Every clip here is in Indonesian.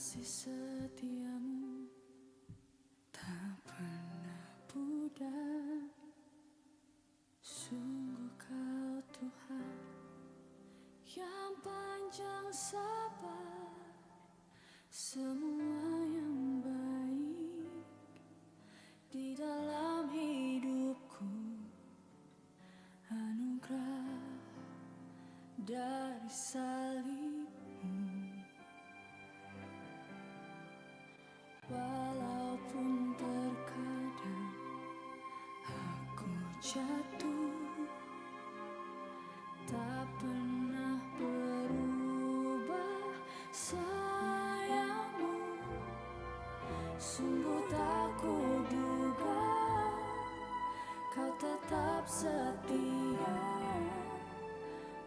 kasih setiamu tak pernah pudar. Sungguh kau Tuhan yang panjang sabar, semua yang baik di dalam hidupku, anugerah dari salibmu. Walaupun terkadang aku jatuh, tak pernah berubah sayangmu. Sungguh tak kuduga kau tetap setia,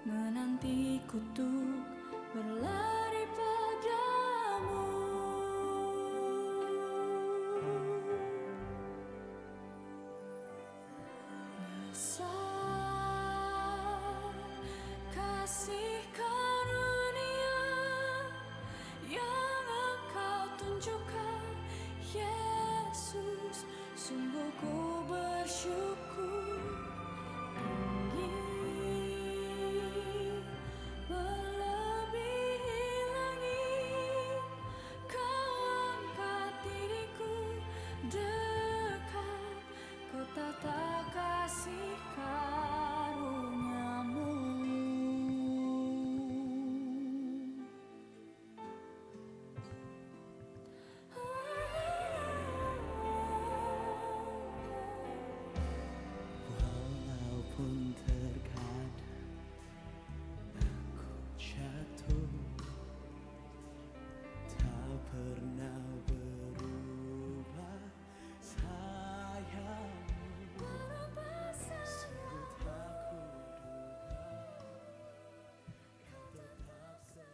menantiku untuk berlari padamu. Besar kasih karunia yang Engkau tunjukkan, Yesus. Sungguh ku bersyukur, tinggi melebihi langit. Kau angkat diriku dekat, kau tata kasih karuniamu. Walaupun terkadang aku jatuh, tak pernah berubah sayangmu. Sungguh tak kuduga kau tetap setia.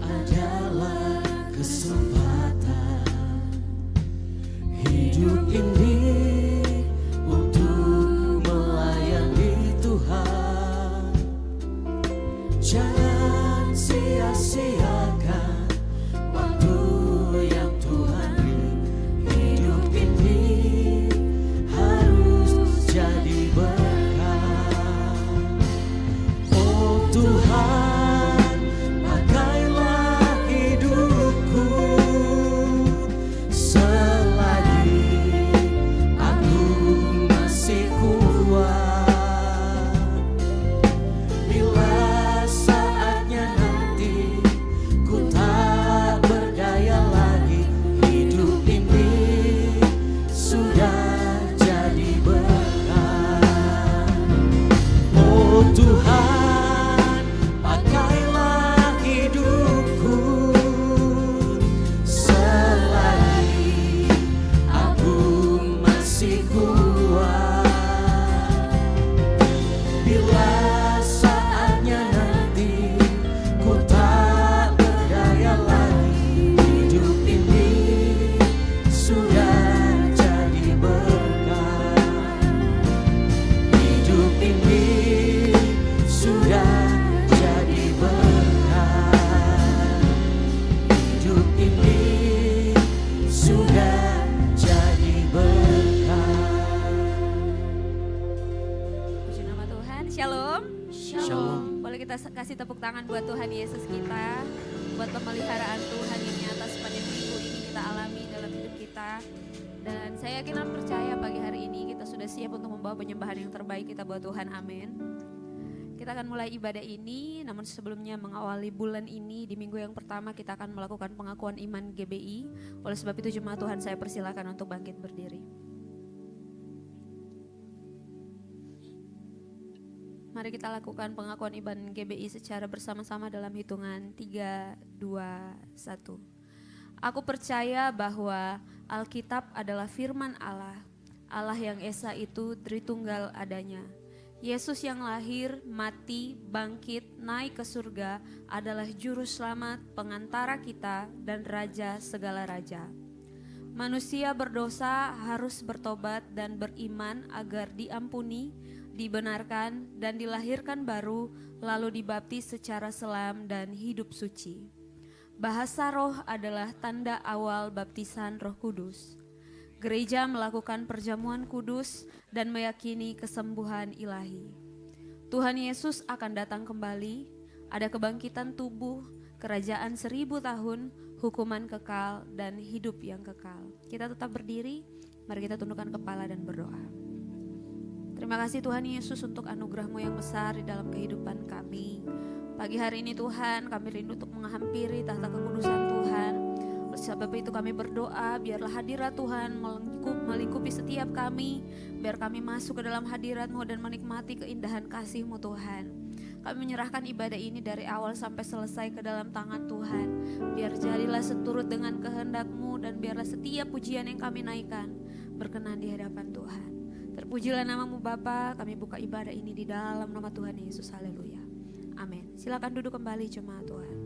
Adalah kesempatan hidup ini untuk melayani Tuhan. Jangan sia-siakan waktu yang Tuhan beri. Hidup ini harus jadi berkah. Oh Tuhan, pakailah hidupku selagi aku masih kuat. Bila saatnya nanti ku tak berdaya lagi, hidup ini sudah jadi berkah. Oh Tuhan, pakailah hidupku selagi aku masih kuat. Bila saatnya nanti ku tak berdaya lagi, hidup ini sudah jadi berkah. Hidup ini sudah jadi berkah. Hidup ini sudah jadi berkah. Puji nama Tuhan. Shalom. Shalom. Boleh kita kasih tepuk tangan buat Tuhan Yesus kita, buat pemeliharaan Tuhan yang nyata sepanjang minggu ini kita alami dalam hidup kita. kita. Dan saya yakin dan percaya pagi hari ini kita sudah siap untuk membawa penyembahan yang terbaik kita buat Tuhan, amin. Kita akan mulai ibadah ini, namun sebelumnya mengawali bulan ini di minggu yang pertama kita akan melakukan pengakuan iman GBI. Oleh sebab itu jemaat Tuhan saya persilakan untuk bangkit berdiri. Mari kita lakukan pengakuan iman GBI secara bersama-sama dalam hitungan 3, 2, 1. Aku percaya bahwa Alkitab adalah firman Allah, Allah yang Esa itu Tritunggal adanya. Yesus yang lahir, mati, bangkit, naik ke surga adalah juru selamat, pengantara kita, dan raja segala raja. Manusia berdosa harus bertobat dan beriman agar diampuni, dibenarkan, dan dilahirkan baru, lalu dibaptis secara selam dan hidup suci. Bahasa roh adalah tanda awal baptisan Roh Kudus. Gereja melakukan perjamuan kudus dan meyakini kesembuhan ilahi. Tuhan Yesus akan datang kembali, ada kebangkitan tubuh, kerajaan 1000 tahun, hukuman kekal, dan hidup yang kekal. Kita tetap berdiri, mari kita tundukkan kepala dan berdoa. Terima kasih Tuhan Yesus untuk anugerah-Mu yang besar di dalam kehidupan kami. Pagi hari ini Tuhan, kami rindu untuk menghampiri tahta kekudusan Tuhan. Oleh sebab itu kami berdoa, biarlah hadirat Tuhan melingkupi setiap kami, biar kami masuk ke dalam hadirat-Mu dan menikmati keindahan kasih-Mu Tuhan. Kami menyerahkan ibadah ini dari awal sampai selesai ke dalam tangan Tuhan. Biar jadilah seturut dengan kehendak-Mu dan biarlah setiap pujian yang kami naikkan berkenan di hadapan Tuhan. Terpujilah nama-Mu Bapa, kami buka ibadah ini di dalam nama Tuhan Yesus, haleluya. Amin. Silakan duduk kembali jemaat Tuhan.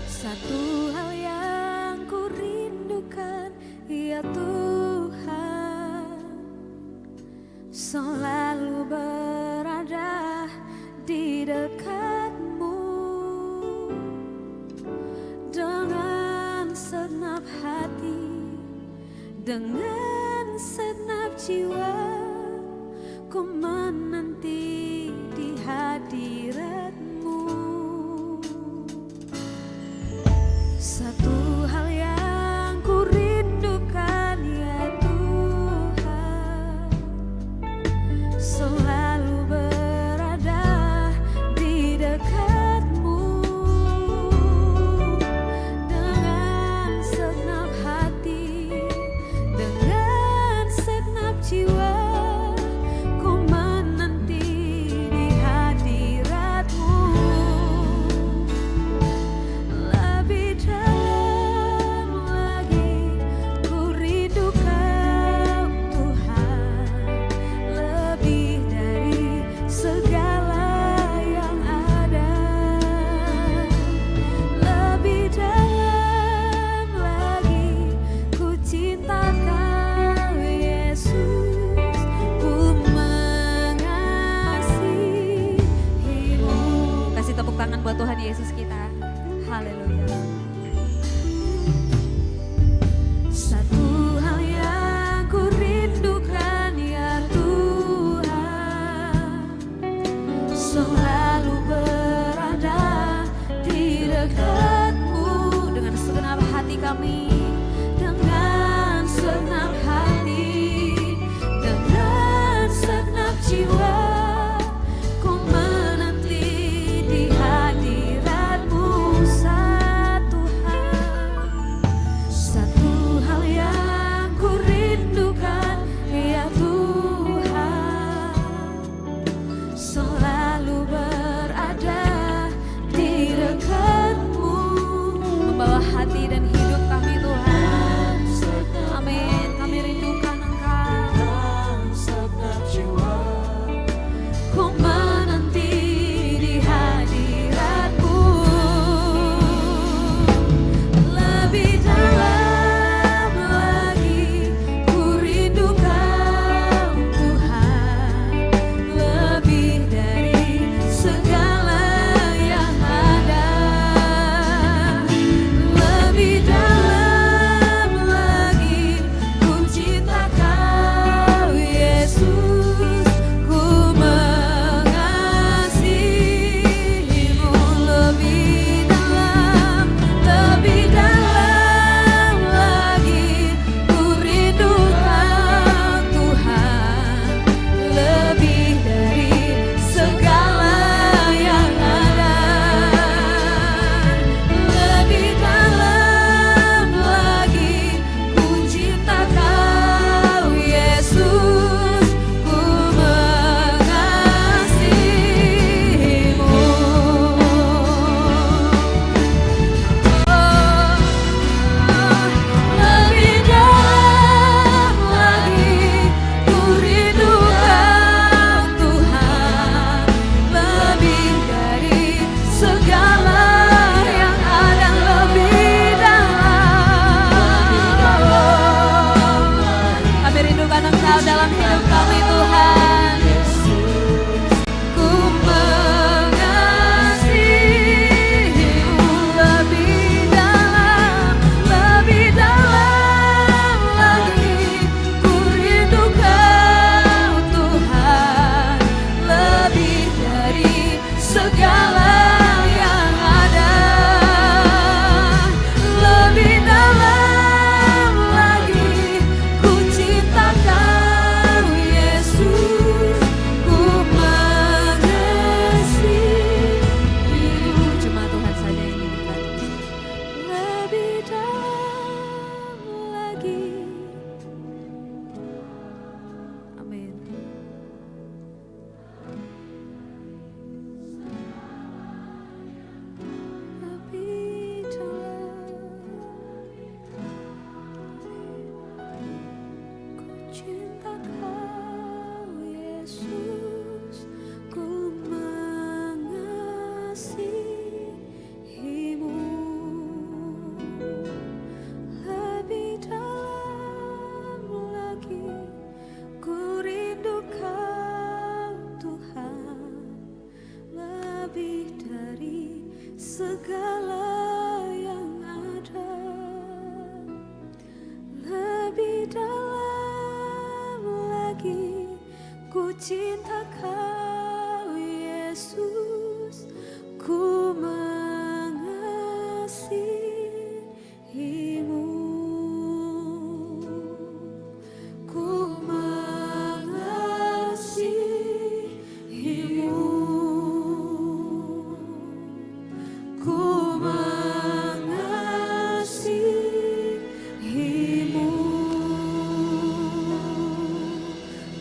Satu hal yang ku rindukan, ya Tuhan, selalu berada di dekat-Mu dengan segenap hati, dengan segenap jiwa, ku menanti di hadirat-Mu. Satu hal yang ku rindukan, ya Tuhan, selalu berada di dekat-Mu dengan segenap hati, dengan segenap jiwa, ku menanti di hadirat-Mu. Lebih dalam lagi ku rindu Kau Tuhan, lebih dari segala yang ada. Lebih dalam lagi ku cinta Kau Yesus. Engkau dalam hidup kami Tuhan. Ku mengasihi-Mu lebih dalam lagi. Ku rindu Kau Tuhan lebih dari segala yang ada. Lebih dalam lagi ku cinta Kau Yesus, ku mengasihi-Mu. Cuma Tuhan saja yang nyanyikan. Lebih dalam lagi. Amin. Lebih dalam, ku cinta Kau Yesus, ku mengasihi-Mu. Lebih dalam lagi, ku rindu Kau Tuhan lebih dari segala yang ada. Lebih dalam lagi, ku cinta Kau Yesus, ku mengasihi-Mu. Ku mengasihi-Mu. Ku mengasihi-Mu.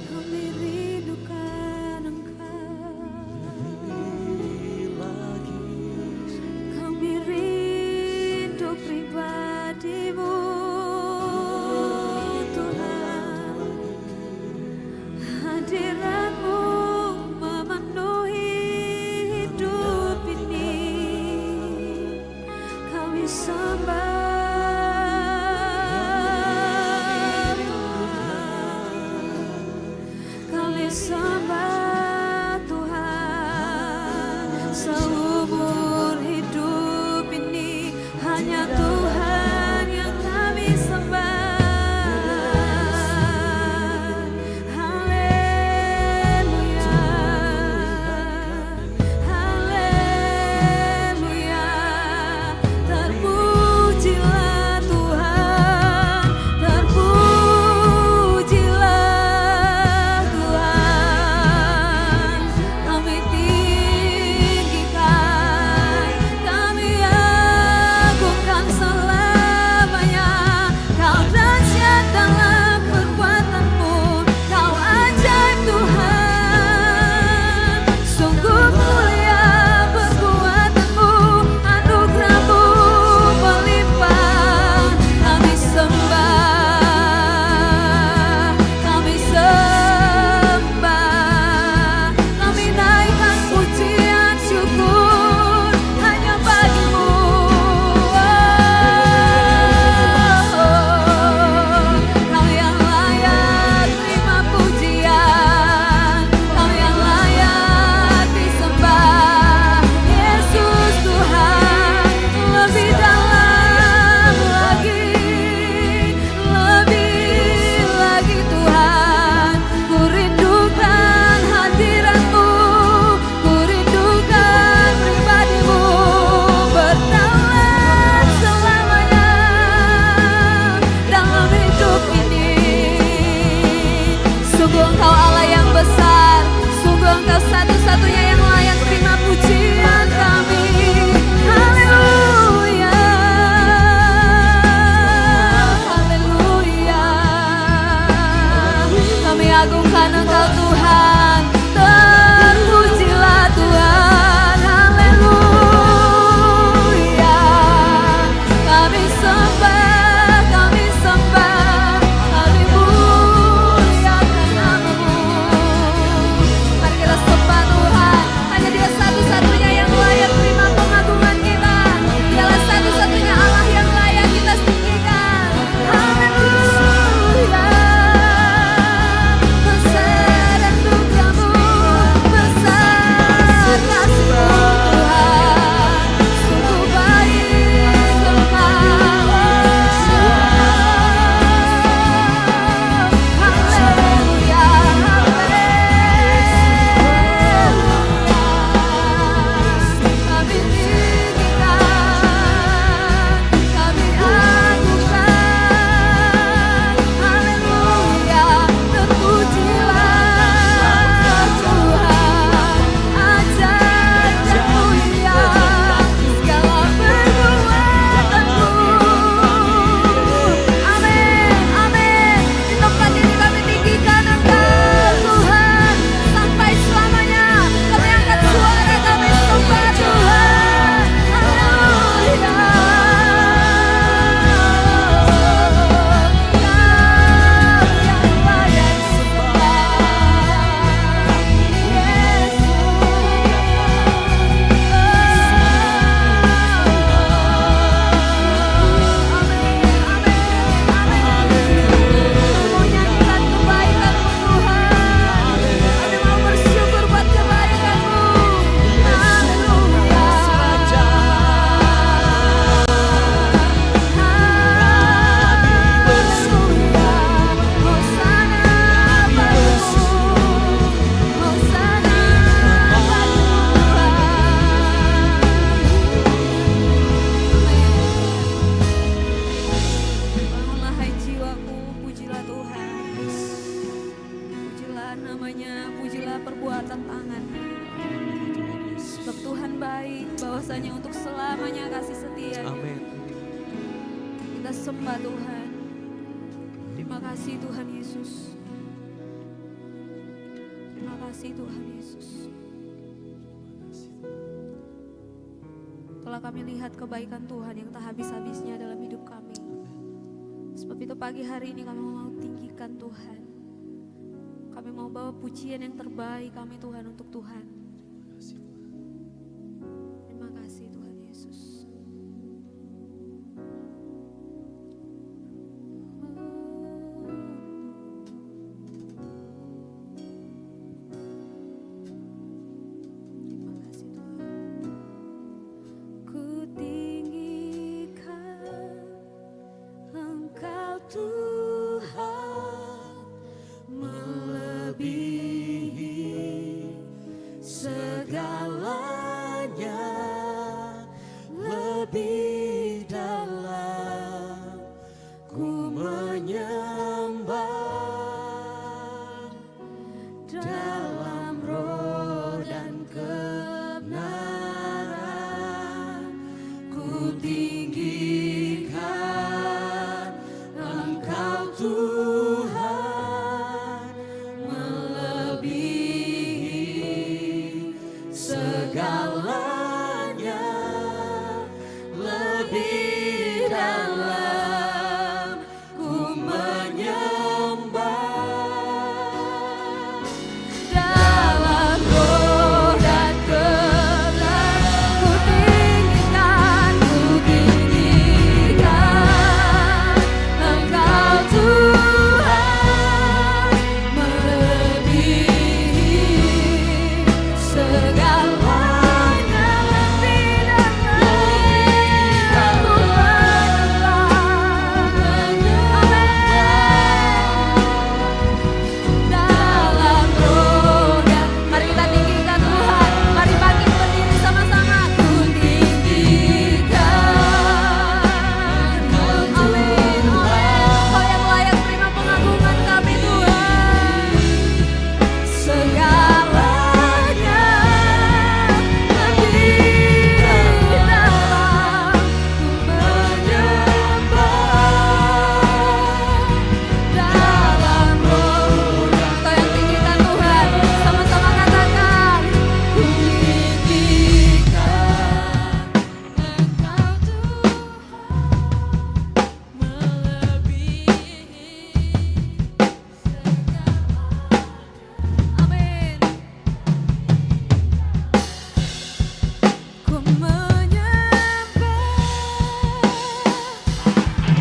Kami rindukan Engkau. Kami rindu pribadi-Mu Tuhan. Hadirat-Mu memenuhi hidup ini. Kami sembah Tuhan. Kami sembah Tuhan. Seumur hidup ini hanya Tuhan yang kami sembah. Haleluya. Haleluya. Terpujilah Tuhan. Terpujilah Tuhan. Kami tinggikan, kami agungkan selamanya. Kau dahsyat dalam perbuatan-Mu, Kau ajaib Tuhan. Sungguh mulia perbuatan-Mu, anugerah-Mu melimpah. Kami sembah, kami sembah, kami naikkan pujian syukur hanya bagi-Mu. Kau yang layak terima pujian, Kau yang layak disembah. Yesus Tuhan, lebih dalam lagi, lebih lagi Tuhan. Ku rindukan hadirat-Mu, ku rindukan pribadi-Mu bertahan selamanya dalam hidup ini. Sungguh Engkau Allah yang besar, sungguh Engkau satu-satunya yang layak terima pujian kami. Haleluya. Haleluya. Kami agungkan Engkau Tuhan. Terpujilah Tuhan. Haleluya. Kami sembah, kami sembah, kami muliakan nama-Mu. Mari kita sembah Tuhan. Hanya Dia satu-satunya yang layak terima pengagungan kita. Dialah satu-satunya Allah yang layak kita tinggikan. Haleluya. namanya, pujilah perbuatan tangan-Nya. Sebab Tuhan baik, bahwasanya untuk selamanya kasih setia. Amin. Kita sembah Tuhan. Terima kasih Tuhan Yesus. Terima kasih Tuhan Yesus. Telah kami lihat kebaikan Tuhan yang tak habis-habisnya dalam hidup kami. Sebab itu pagi hari ini kami mau tinggikan Tuhan. Kami mau bawa pujian yang terbaik kami Tuhan untuk Tuhan. Terima kasih Tuhan Yesus. Terima kasih Tuhan. Ku tinggikan Engkau Tuhan, Melebihi segalanya, lebih dalam ku menyembah dalam roh dan kebenaran. Ku tinggikan Engkau Tuhan, melebihi segalanya, lebih dalam ku menyembah dalam roh dan kebenaran. Ku tinggikan Engkau Tuhan, melebihi segalanya, lebih dalam ku menyembah. Dalam roh dan mari kita tinggikan Tuhan. Mari bangkit berdiri sama-sama. Ku tinggikan. Amin, amin. Kau yang layak terima pengagungan kami Tuhan. Segalanya lebih dalam ku menyembah. Dalam roh, kau yang tinggikan Tuhan, sama-sama katakan, ku tinggikan Engkau Tuhan, melebihi segalanya. Amin. Ku menyembah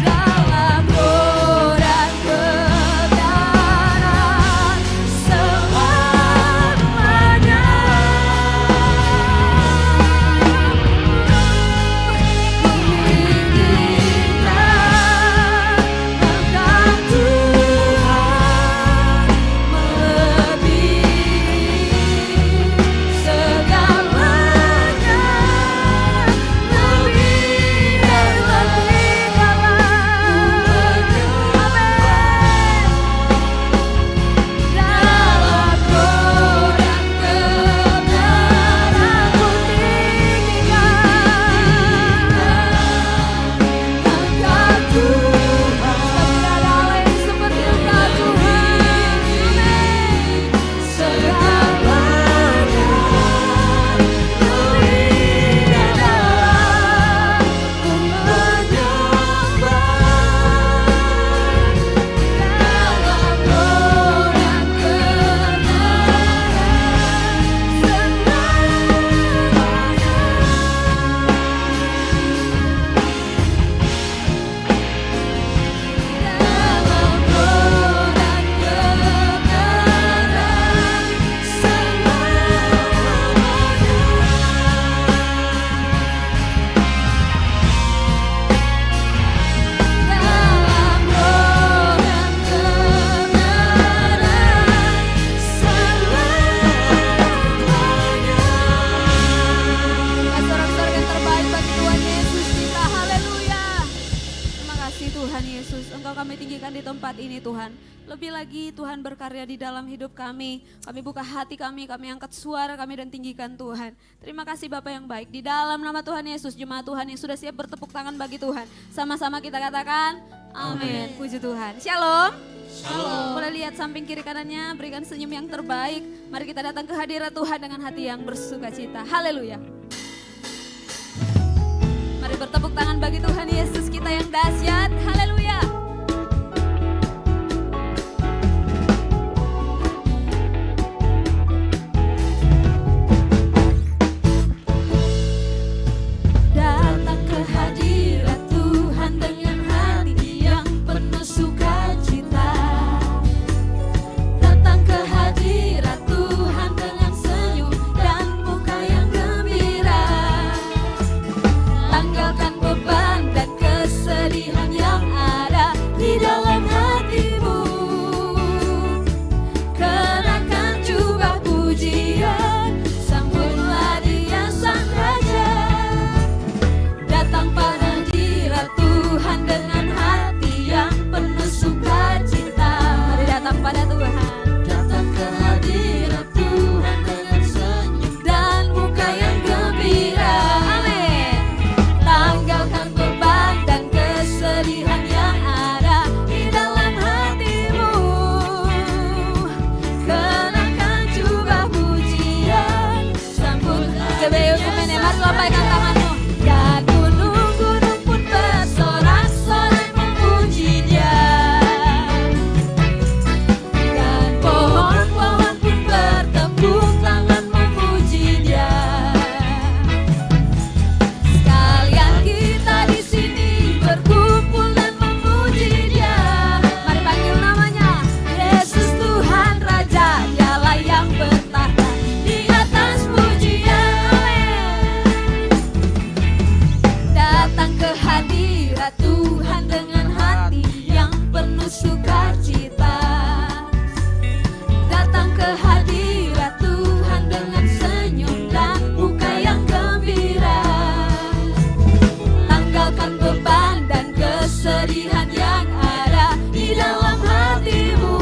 dalam roh dan kebenaran selamanya. Ku tinggikan Engkau Tuhan, melebihi segalanya, lebih dalam. Dalam roh dan kebenaran ku tinggikan Engkau Tuhan. Tiada lain seperti Engkau Tuhan. Amin. Segalanya lebih dalam ku menyembah. Dalam roh dan kebenaran sorak-sorai yang terbaik bagi Tuhan Yesus kita. Haleluya. Terima kasih Tuhan Yesus. Engkau kami tinggikan di tempat ini Tuhan. Lebih lagi Tuhan berkarya di dalam hidup kami. Kami buka hati kami angkat suara kami dan tinggikan Tuhan. Terima kasih Bapa yang baik. Di dalam nama Tuhan Yesus, jemaat Tuhan yang sudah siap bertepuk tangan bagi Tuhan. Sama-sama kita katakan, amin. Puji Tuhan. Shalom. Shalom. Boleh lihat samping kiri kanannya, berikan senyum yang terbaik. Mari kita datang ke hadirat Tuhan dengan hati yang bersuka cita. Haleluya. Mari bertepuk tangan bagi Tuhan Yesus kita yang dahsyat. Haleluya. Datang ke hadirat Tuhan dengan hati yang penuh sukacita. Datang ke hadirat Tuhan dengan senyum dan muka yang gembira. Tanggalkan beban dan kesedihan yang ada di dalam hatimu. Kenakan jubah pujian, sambutlah Dia Sang Raja. Datang pada hadirat Tuhan dengan hati yang penuh sukacita. Mari datang pada Tuhan. Datang ke hadirat Tuhan dengan senyum dan muka yang gembira. Amin. Tanggalkan beban dan kesedihan yang ada di dalam hatimu. Kenakan jubah pujian, sambutlah GBI Umene, mari lambaikan tanganmu. dan gunung-gunung pun bersorak-sorai memuji Dia. Dan pohon-pohon pun bertepuk tangan memuji Dia. Sekalian kita di sini berkumpul dan memuji Dia. Mari panggil namanya. Yesus Tuhan Raja, Dialah yang bertahta di atas pujian. Datang ke hadirat Tuhan dengan hati yang penuh sukacita. Datang ke hadirat Tuhan dengan senyum dan muka yang gembira. Tanggalkan beban dan kesedihan yang ada di dalam hatimu.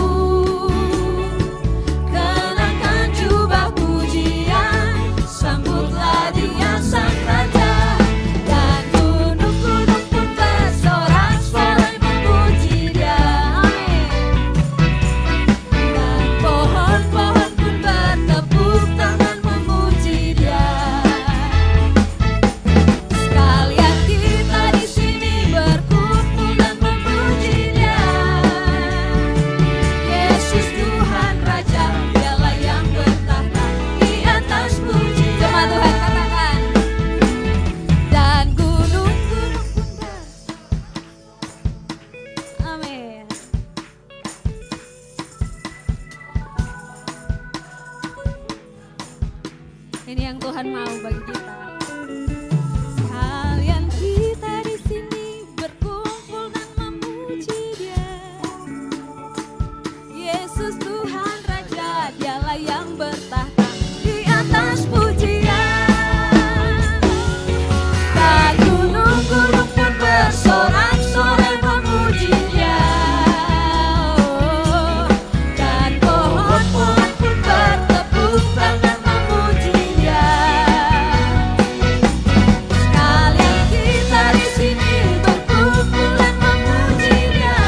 Kenakan jubah pujian, sambutlah Dia Sang Raja. Dan gunung-gunung pun bersorak-sorai memuji Dia. Dan pohon-pohon pun bertepuk tangan memuji Dia. Sekalian kita di sini berkumpul dan memuji Dia. Yesus Tuhan Raja, Dialah yang bertahta di atas pujian. Jemaat Tuhan katakan. Dan gunung-gunung pun Amin. Ini yang Tuhan mau bagi kita. Sekalian kita di sini berkumpul dan memuji Dia. Yesus Tuhan Raja, Dialah yang bertahta di atas pujian. Dan gunung-gunung pun bersorak-sorai memuji Dia. Dan pohon-pohon pun bertepuk tangan memuji Dia. Sekalian kita di sini berkumpul dan memuji Dia.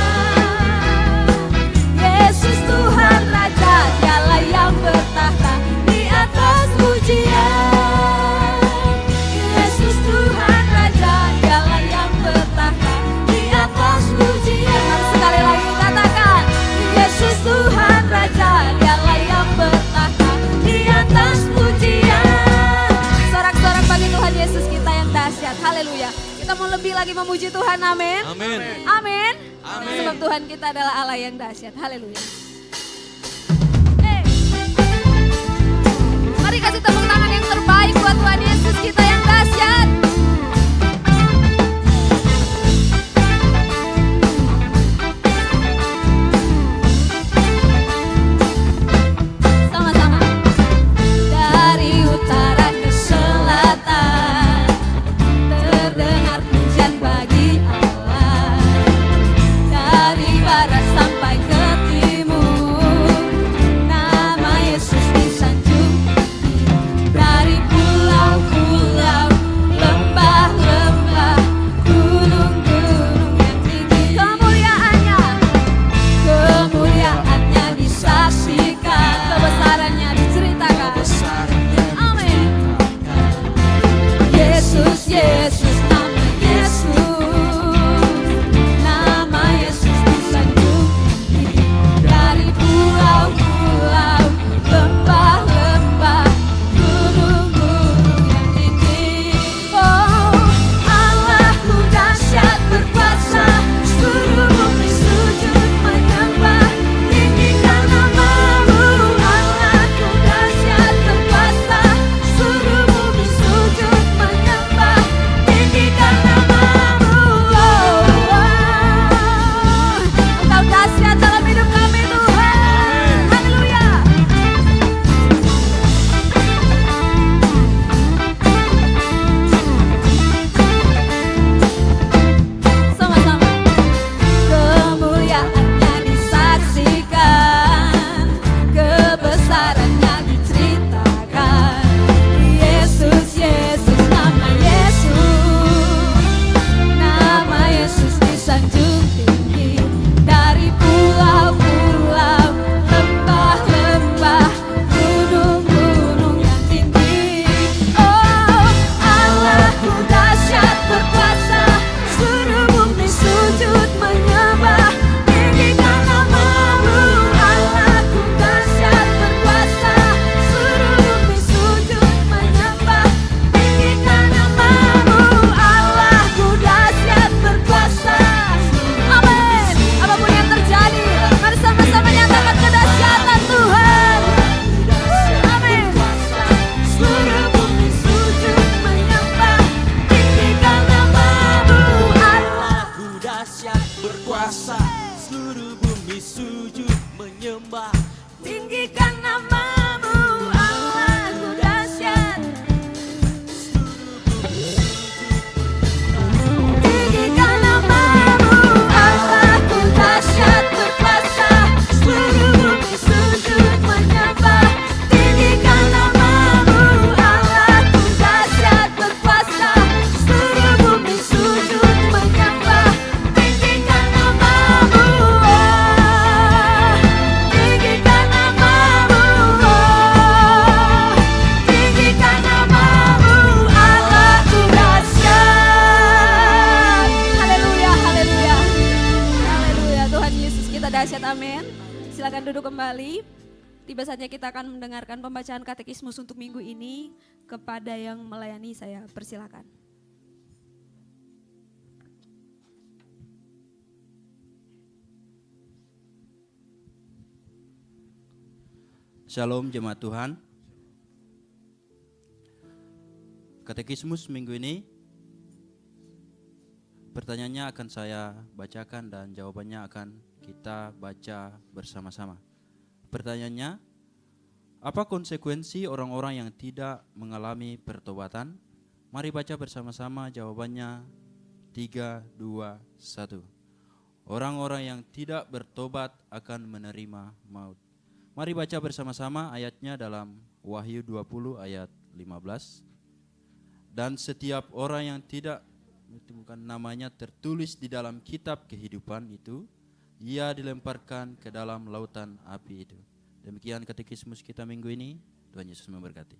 Yesus Tuhan Raja, Dialah yang bertahta di atas pujian. Yesus Tuhan Raja, Dialah yang bertahta di atas pujian. Sekali lagi katakan. Yesus Tuhan Raja, Dialah yang bertahta di atas pujian. Sorak-sorak bagi Tuhan Yesus kita yang dahsyat. Haleluya. Kita mau lebih lagi memuji Tuhan. Amin. Amin. Amin. Amin. Sebab Tuhan kita adalah Allah yang dahsyat. Haleluya. Mari kasih tepuk tangan yang terbaik buat Tuhan Yesus kita yang dahsyat. Sama-sama. Dari utara ke selatan terdengar pujian bagi Allah. Dari barat sampai ke timur tinggikan namamu Allahku dahsyat. Tinggikan namamu Allahku dahsyat berkuasa, seluruh bumi sujud menyembah. Tinggikan namamu Allahku dahsyat berkuasa, seluruh bumi sujud menyembah. Tinggikan namamu, tinggikan namamu, tinggikan namamu Allahku dahsyat. Haleluya, haleluya, haleluya. Tuhan Yesus kita dahsyat, amin. Silakan duduk kembali. Tiba saatnya kita akan mendengarkan pembacaan katekismus untuk minggu ini. Kepada yang melayani saya persilakan. Shalom jemaat Tuhan. Katekismus minggu ini pertanyaannya akan saya bacakan dan jawabannya akan kita baca bersama-sama. Pertanyaannya, apa konsekuensi orang-orang yang tidak mengalami pertobatan? Mari baca bersama-sama jawabannya. 3, 2, 1. Orang-orang yang tidak bertobat akan menerima maut. Mari baca bersama-sama ayatnya dalam Wahyu 20 ayat 15. Dan setiap orang yang tidak ditemukan namanya tertulis di dalam kitab kehidupan itu, ia dilemparkan ke dalam lautan api itu. Demikian katekismus kita minggu ini. Tuhan Yesus memberkati.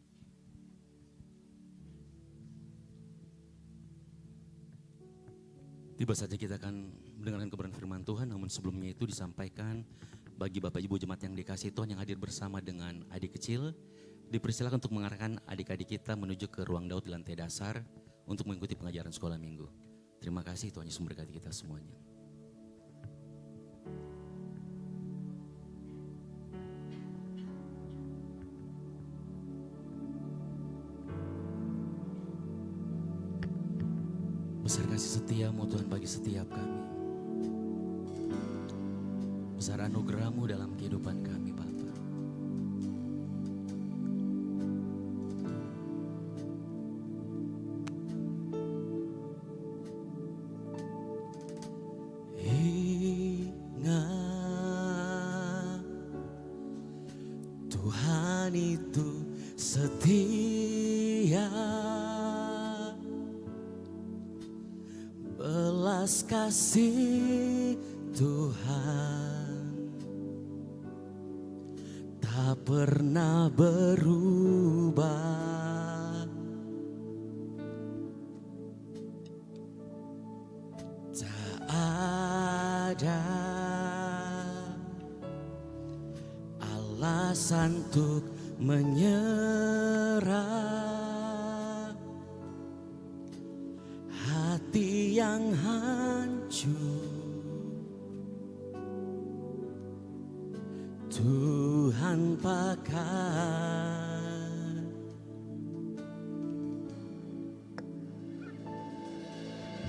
Tiba saja kita akan mendengarkan kebenaran firman Tuhan, namun sebelumnya itu disampaikan bagi Bapak Ibu jemaat yang dikasihi Tuhan yang hadir bersama dengan adik kecil, dipersilakan untuk mengarahkan adik-adik kita menuju ke ruang Daud di lantai dasar untuk mengikuti pengajaran sekolah minggu. Terima kasih, Tuhan Yesus memberkati kita semuanya. Besar kasih setia-Mu Tuhan bagi setiap kami. Besar anugerah-Mu dalam kehidupan kami Bapa. Ingat Tuhan itu setia, belas kasih Tuhan tak pernah berubah. Tak ada alasan untuk menyerah. Hati yang hancur Tuhan pakai.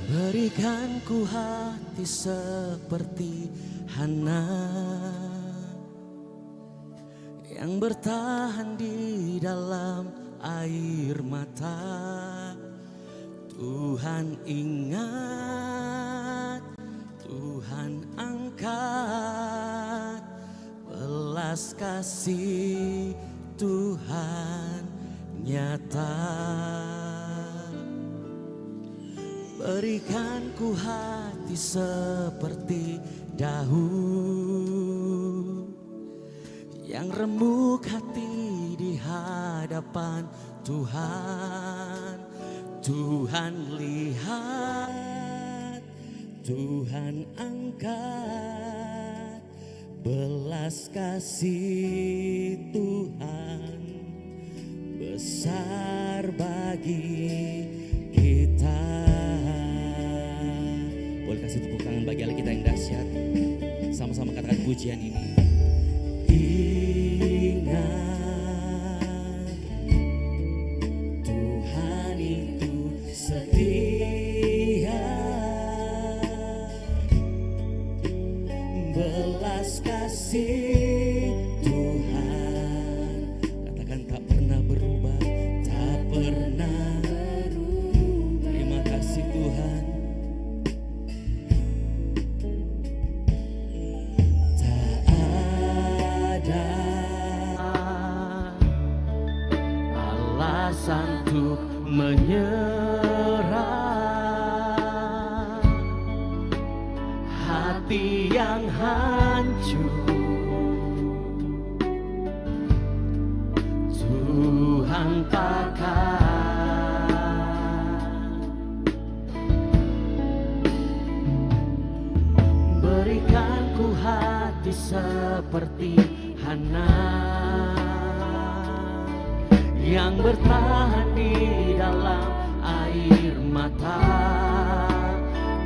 Berikan ku hati seperti Hana yang bertahan di dalam air mata. Tuhan ingat, Tuhan angkat, belas kasih Tuhan nyata. Berikan ku hati seperti Daud yang remuk hati di hadapan Tuhan. Tuhan lihat, Tuhan angkat, belas kasih Tuhan besar bagi kita. Boleh kasih tepuk tangan bagi Allah kita yang dahsyat. Sama-sama katakan pujian ini. Ingat Tuhan itu setia, belas kasih Tuhan alasan untuk menyerah. Hati yang hancur, Tuhan pakai. Berikan ku hati seperti Hana yang bertahan di dalam air mata.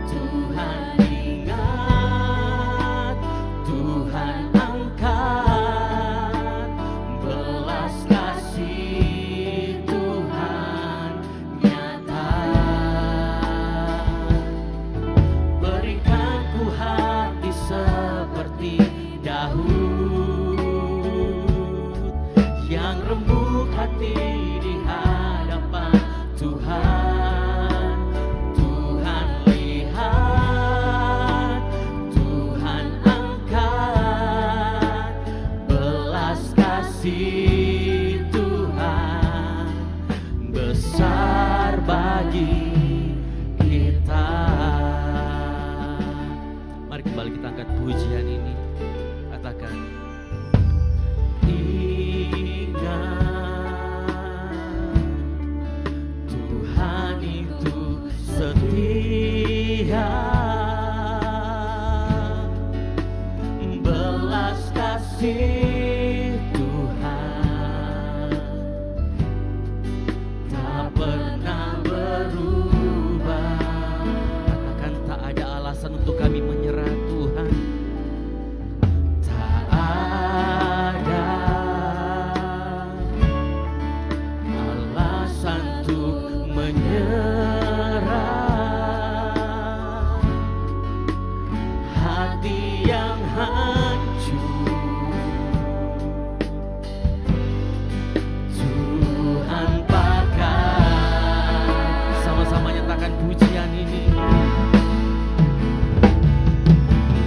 Tuhan ingat, Tuhan angkat, belas kasih Tuhan nyata. Berikan ku hati seperti Daud yang rembuk hati di hadapan Tuhan. Tuhan lihat, Tuhan angkat, belas kasih Tuhan besar bagi kita. Mari kembali kita angkat pujian ini. Katakan, Tuhan itu setia, belas kasih Tuhan tak pernah berubah. Katakan, tak ada alasan untuk kami menyerah Tuhan. Tak ada alasan untuk menyerah. Hati yang hancur, Tuhan pakai. Sama-sama nyatakan pujian ini.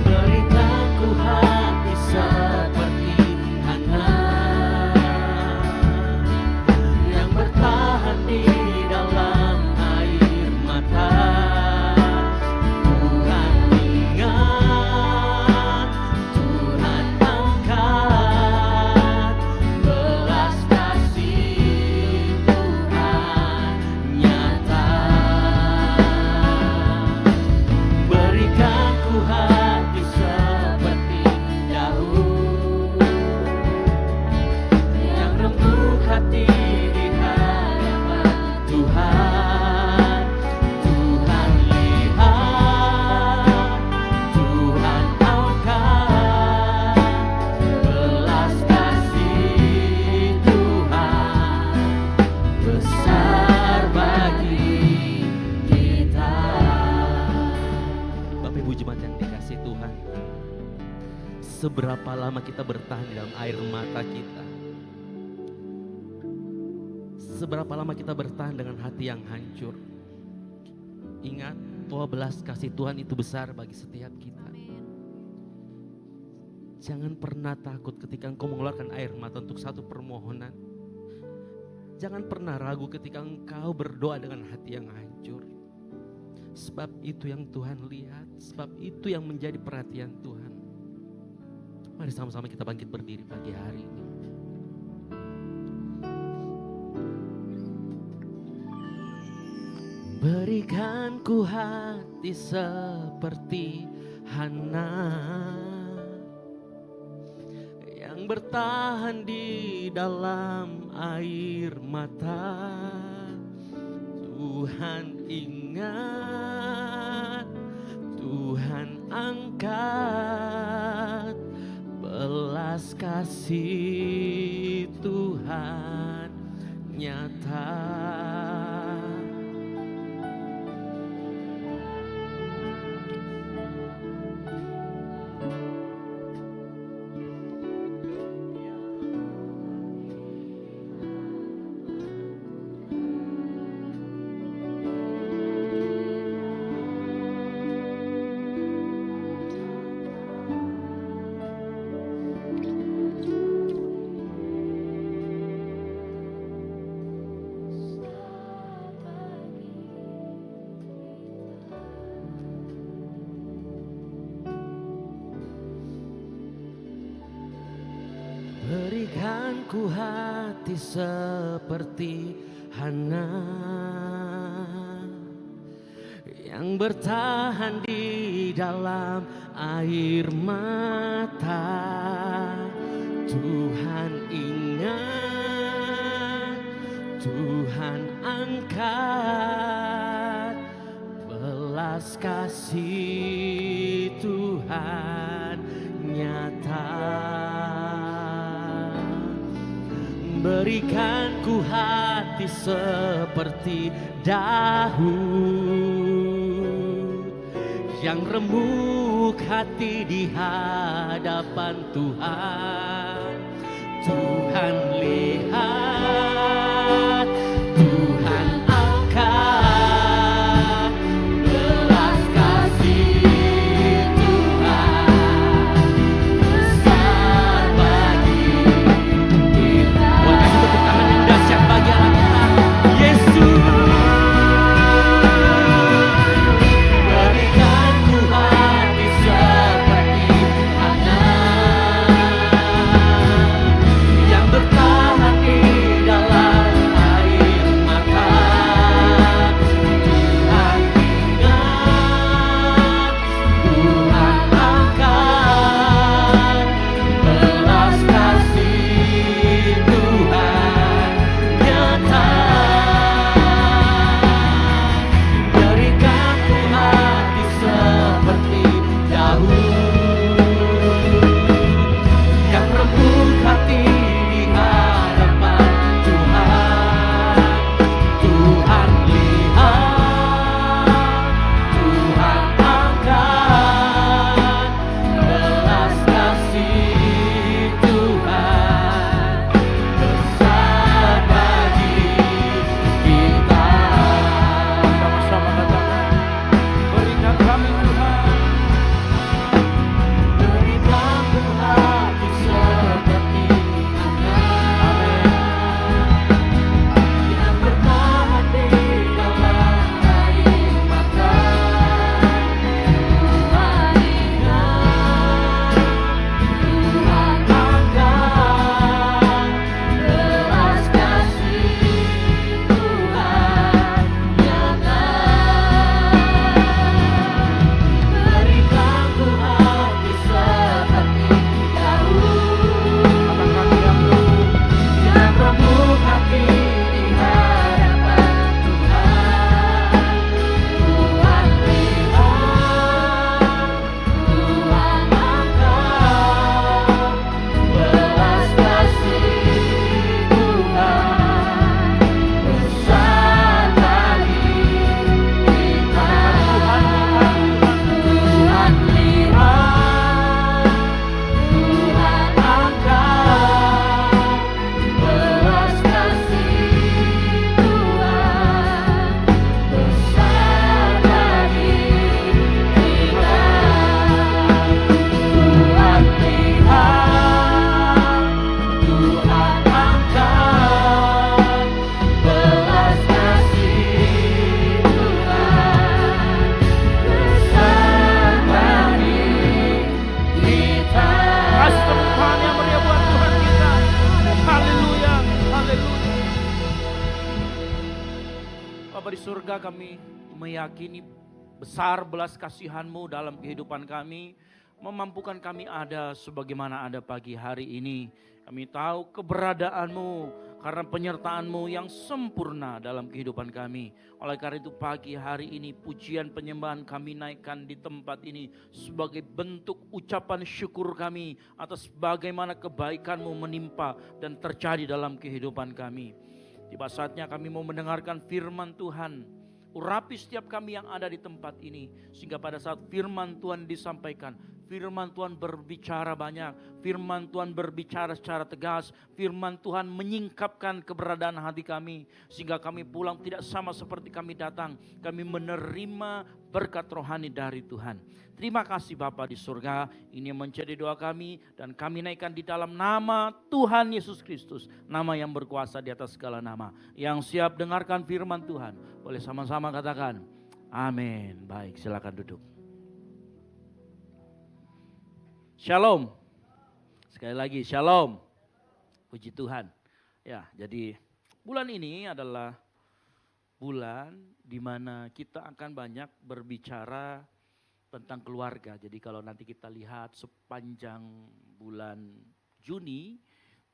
Berikan ku hati seperti Hana yang bertahan di dalam air mata. Tuhan ingat, Tuhan angkat, belas kasih Tuhan nyata. Berikan ku hati seperti Daud yang rembuk hati di hadapan Tuhan. Tuhan lihat, Tuhan angkat, belas kasih Tuhan besar bagi kita. Bapak Ibu jemaat yang dikasih Tuhan, seberapa lama kita bertahan di dalam air mata kita? Seberapa lama kita bertahan dengan hati yang hancur? Ingat bahwa belas kasih Tuhan itu besar bagi setiap kita. Jangan pernah takut ketika engkau mengeluarkan air mata untuk satu permohonan. Jangan pernah ragu ketika engkau berdoa dengan hati yang hancur. Sebab itu yang Tuhan lihat, sebab itu yang menjadi perhatian Tuhan. Mari sama-sama kita bangkit berdiri pagi hari ini. Berikan ku hati seperti Hana yang bertahan di dalam air mata. Tuhan ingat, Tuhan angkat, belas kasih Tuhan nyata. ku hati seperti Hana yang bertahan di dalam air mata. Tuhan ingat, Tuhan angkat, belas kasih Tuhan nyata. Berikan ku hati seperti Daud yang remuk hati di hadapan Tuhan. Tuhan lihat, Tuhan angkat, belas kasih Tuhan besar bagi kita. Boleh kasih tepuk tangan yang dahsyat bagi Allah kita, Yesus. Berikan ku hati seperti Hana yang bertahan di dalam air mata. Tuhan ingat, Tuhan angkat, belas kasih Tuhan nyata. Berikan ku hati seperti Daud yang remuk hati di hadapan Tuhan. Tuhan lihat, Tuhan angkat, belas kasih Tuhan besar bagi kita. Sama-sama katakan, berikan kami Tuhan, berikan ku hati seperti Hana. Amin. Yang bertahan di dalam air mata. Tuhan ingat, Tuhan angkat, belas kasih Tuhan nyata. Berikan ku hati seperti Daud yang remuk hati di hadapan Tuhan. Tuhan lihat, Tuhan angkat, belas kasih Tuhan besar bagi kita. Tuhan lihat, Tuhan angkat, belas kasih Tuhan besar bagi kita. Tuhan lihat, Tuhan angkat, belas kasih Tuhan besar bagi kita. Kasih tepuk tangan yang meriah buat Tuhan kita. Haleluya, haleluya. Bapa di surga, kami meyakini besar belas kasihan-Mu dalam kehidupan kami, memampukan kami ada sebagaimana ada pagi hari ini. Kami tahu keberadaan-Mu karena penyertaan-Mu yang sempurna dalam kehidupan kami. Oleh karena itu pagi hari ini pujian penyembahan kami naikkan di tempat ini sebagai bentuk ucapan syukur kami atas bagaimana kebaikan-Mu menimpa dan terjadi dalam kehidupan kami. Tiba saatnya kami mau mendengarkan firman Tuhan. Urapi setiap kami yang ada di tempat ini, sehingga pada saat firman Tuhan disampaikan, firman Tuhan berbicara banyak, firman Tuhan berbicara secara tegas, firman Tuhan menyingkapkan keberadaan hati kami, sehingga kami pulang tidak sama seperti kami datang. Kami menerima berkat rohani dari Tuhan. Terima kasih Bapa di surga, ini menjadi doa kami dan kami naikkan di dalam nama Tuhan Yesus Kristus, nama yang berkuasa di atas segala nama. Yang siap dengarkan firman Tuhan, boleh sama-sama katakan amin. Baik, silakan duduk. Shalom. Sekali lagi, shalom. Puji Tuhan. Ya, jadi bulan ini adalah bulan di mana kita akan banyak berbicara tentang keluarga. Jadi kalau nanti kita lihat sepanjang bulan Juni,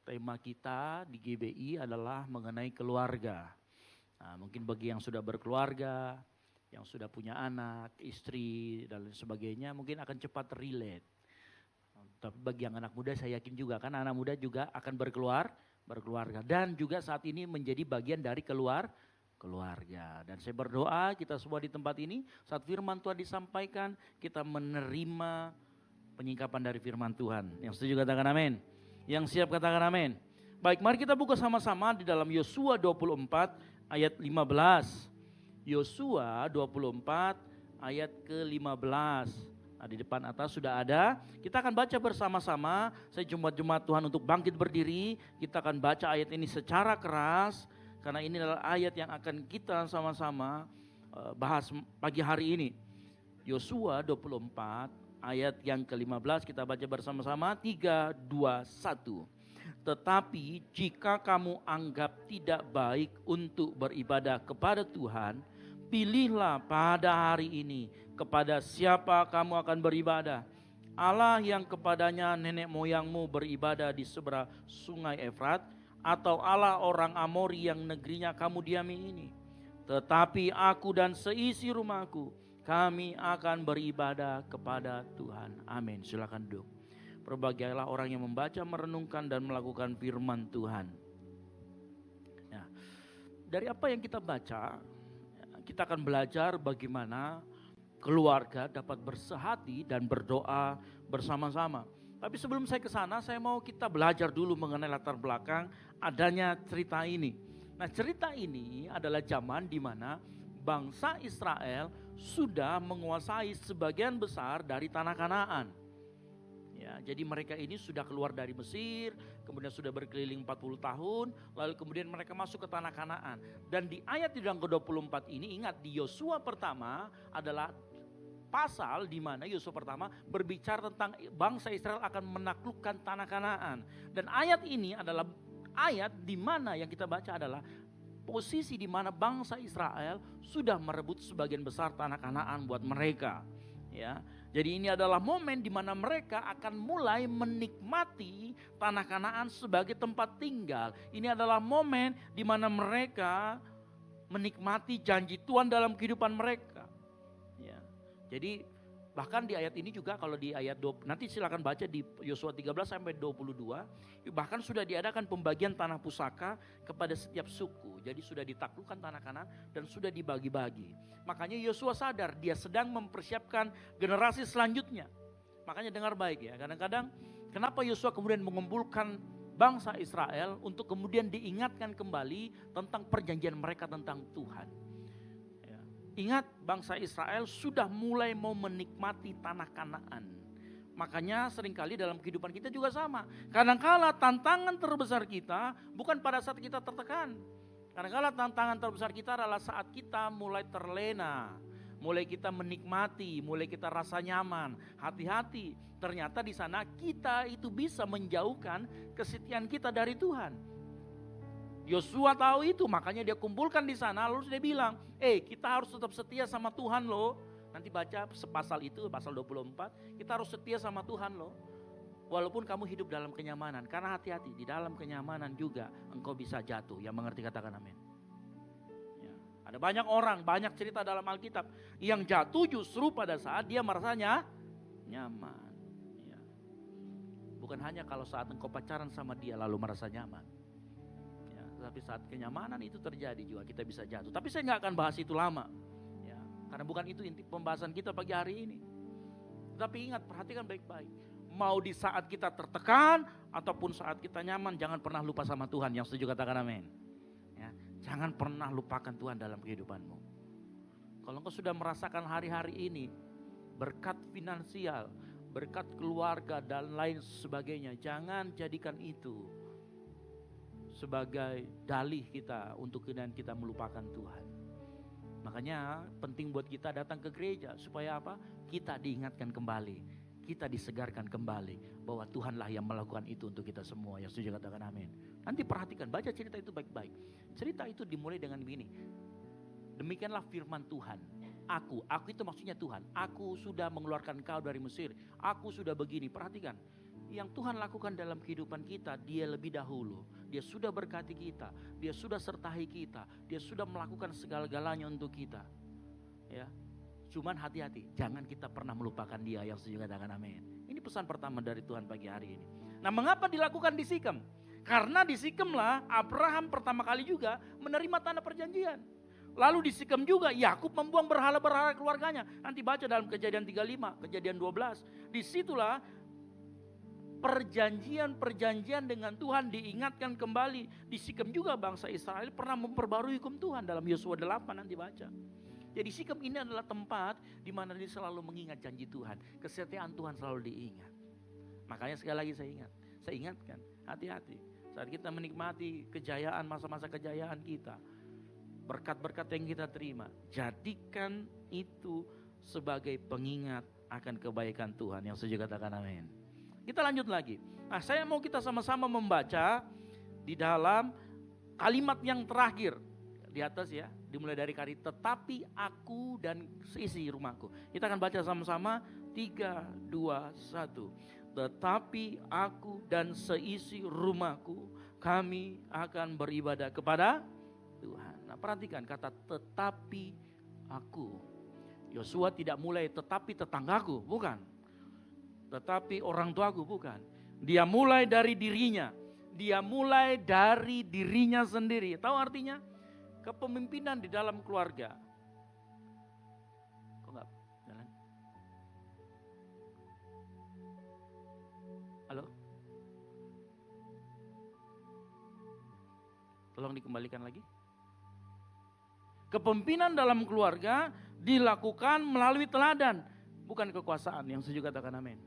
tema kita di GBI adalah mengenai keluarga. Nah, mungkin bagi yang sudah berkeluarga, yang sudah punya anak, istri, dan lain sebagainya mungkin akan cepat relate. Tapi bagi yang anak muda saya yakin juga kan anak muda juga akan berkeluarga. Dan juga saat ini menjadi bagian dari keluarga. Dan saya berdoa kita semua di tempat ini saat firman Tuhan disampaikan kita menerima penyingkapan dari firman Tuhan. Yang setuju katakan amin. Yang siap katakan amin. Baik, mari kita buka sama-sama di dalam Yosua 24 ayat 15. Yosua 24 ayat ke-15. Nah, di depan atas sudah ada. Kita akan baca bersama-sama. Saya jemaat Tuhan untuk bangkit berdiri. Kita akan baca ayat ini secara keras. Karena ini adalah ayat yang akan kita sama-sama bahas pagi hari ini. Yosua 24 ayat yang ke-15 kita baca bersama-sama. 3, 2, 1. Tetapi jika kamu anggap tidak baik untuk beribadah kepada Tuhan, pilihlah pada hari ini kepada siapa kamu akan beribadah. Allah yang kepadanya nenek moyangmu beribadah di seberang sungai Efrat, atau Allah orang Amori yang negerinya kamu diami ini. Tetapi aku dan seisi rumahku, kami akan beribadah kepada Tuhan. Amin. Silakan duduk. Berbahagialah orang yang membaca, merenungkan dan melakukan firman Tuhan. Ya. Dari apa yang kita baca, kita akan belajar bagaimana keluarga dapat bersehati dan berdoa bersama-sama. Tapi sebelum saya ke sana, saya mau kita belajar dulu mengenai latar belakang adanya cerita ini. Nah, cerita ini adalah zaman di mana bangsa Israel sudah menguasai sebagian besar dari tanah Kanaan. Ya, jadi mereka ini sudah keluar dari Mesir, kemudian sudah berkeliling 40 tahun, lalu kemudian mereka masuk ke tanah Kanaan. Dan di ayat yang ke-24 ini, ingat di Yosua pertama adalah pasal di mana Yosua pertama berbicara tentang bangsa Israel akan menaklukkan tanah Kanaan. Dan ayat ini adalah ayat di mana yang kita baca adalah posisi di mana bangsa Israel sudah merebut sebagian besar tanah Kanaan buat mereka. Ya, jadi ini adalah momen di mana mereka akan mulai menikmati tanah Kanaan sebagai tempat tinggal. Ini adalah momen di mana mereka menikmati janji Tuhan dalam kehidupan mereka. Ya, jadi bahkan di ayat ini juga kalau di ayat 20, nanti silakan baca di Yosua 13 sampai 22, bahkan sudah diadakan pembagian tanah pusaka kepada setiap suku. Jadi sudah ditaklukkan tanah Kanaan dan sudah dibagi-bagi. Makanya Yosua sadar dia sedang mempersiapkan generasi selanjutnya. Makanya dengar baik ya, kadang-kadang kenapa Yosua kemudian mengumpulkan bangsa Israel untuk kemudian diingatkan kembali tentang perjanjian mereka tentang Tuhan. Ingat, bangsa Israel sudah mulai mau menikmati tanah Kanaan. Makanya seringkali dalam kehidupan kita juga sama. Kadangkala tantangan terbesar kita bukan pada saat kita tertekan. Kadangkala tantangan terbesar kita adalah saat kita mulai terlena. Mulai kita menikmati, mulai kita rasa nyaman. Hati-hati, ternyata di sana kita itu bisa menjauhkan kesetiaan kita dari Tuhan. Yosua tahu itu, makanya dia kumpulkan di sana, lalu dia bilang, kita harus tetap setia sama Tuhan loh. Nanti baca sepasal itu, pasal 24, kita harus setia sama Tuhan loh. Walaupun kamu hidup dalam kenyamanan, karena hati-hati, di dalam kenyamanan juga engkau bisa jatuh. Yang mengerti katakan amin. Ya, ada banyak orang, banyak cerita dalam Alkitab, yang jatuh justru pada saat dia merasanya nyaman. Ya. Bukan hanya kalau saat engkau pacaran sama dia lalu merasa nyaman. Tapi saat kenyamanan itu terjadi juga kita bisa jatuh. Tapi saya nggak akan bahas itu lama, ya, karena bukan itu inti pembahasan kita pagi hari ini. Tapi ingat, perhatikan baik-baik. Mau di saat kita tertekan ataupun saat kita nyaman, jangan pernah lupa sama Tuhan. Yang setuju katakan amin. Ya, jangan pernah lupakan Tuhan dalam kehidupanmu. Kalau engkau sudah merasakan hari-hari ini berkat finansial, berkat keluarga dan lain sebagainya, jangan jadikan itu sebagai dalih kita untuk kemudian kita melupakan Tuhan. Makanya penting buat kita datang ke gereja supaya apa? Kita diingatkan kembali. kita disegarkan kembali bahwa Tuhanlah yang melakukan itu untuk kita semua. Yang setuju katakan amin. Nanti perhatikan, baca cerita itu baik-baik. Cerita itu dimulai dengan begini. Demikianlah firman Tuhan. Aku itu maksudnya Tuhan. Aku sudah mengeluarkan kau dari Mesir. Aku sudah begini. Perhatikan. Yang Tuhan lakukan dalam kehidupan kita, Dia lebih dahulu. Dia sudah berkati kita. Dia sudah sertai kita. Dia sudah melakukan segala-galanya untuk kita. Ya. Cuman hati-hati, jangan kita pernah melupakan Dia. Yang setuju katakan amin. Ini pesan pertama dari Tuhan pagi hari ini. Nah, mengapa dilakukan di Sikem? Karena di Sikemlah Abraham pertama kali juga menerima tanah perjanjian. Lalu di Sikem juga Yakub membuang berhala-berhala keluarganya. Nanti baca dalam Kejadian 35, Kejadian 12. Disitulah perjanjian-perjanjian dengan Tuhan diingatkan kembali. Di Sikem juga bangsa Israel pernah memperbarui hukum Tuhan dalam Yosua 8, nanti baca. Jadi Sikem ini adalah tempat di mana dia selalu mengingat janji Tuhan. Kesetiaan Tuhan selalu diingat. Makanya sekali lagi saya ingatkan, hati-hati. Saat kita menikmati kejayaan, masa-masa kejayaan kita, berkat-berkat yang kita terima, jadikan itu sebagai pengingat akan kebaikan Tuhan. Yang setuju katakan amin. Kita lanjut lagi. Nah, saya mau kita sama-sama membaca di dalam kalimat yang terakhir di atas ya, dimulai dari kali tetapi aku dan seisi rumahku. Kita akan baca sama-sama 3, 2, 1. Tetapi aku dan seisi rumahku, kami akan beribadah kepada Tuhan. Nah, perhatikan kata tetapi aku. Yosua tidak mulai tetapi tetanggaku, bukan. Tetapi orang tuaku, bukan. Dia mulai dari dirinya. Dia mulai dari dirinya sendiri. Tahu artinya? Kepemimpinan di dalam keluarga. Kok enggak jalan? Halo? Tolong dikembalikan lagi. Kepemimpinan dalam keluarga dilakukan melalui teladan, bukan kekuasaan. Yang setuju katakan amin.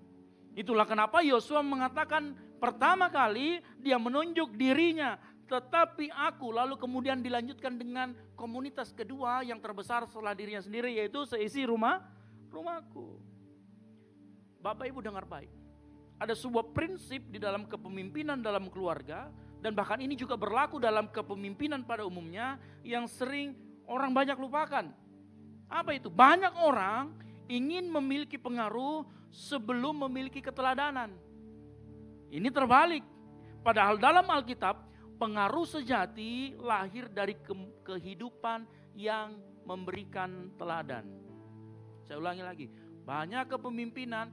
Itulah kenapa Yosua mengatakan pertama kali dia menunjuk dirinya, tetapi aku, lalu kemudian dilanjutkan dengan komunitas kedua yang terbesar setelah dirinya sendiri, yaitu seisi rumahku. Bapak Ibu dengar baik. Ada sebuah prinsip di dalam kepemimpinan dalam keluarga, dan bahkan ini juga berlaku dalam kepemimpinan pada umumnya yang sering orang banyak lupakan. Apa itu? Banyak orang ingin memiliki pengaruh sebelum memiliki keteladanan. Ini terbalik. Padahal dalam Alkitab, pengaruh sejati lahir dari kehidupan yang memberikan teladan. Saya ulangi lagi, banyak kepemimpinan,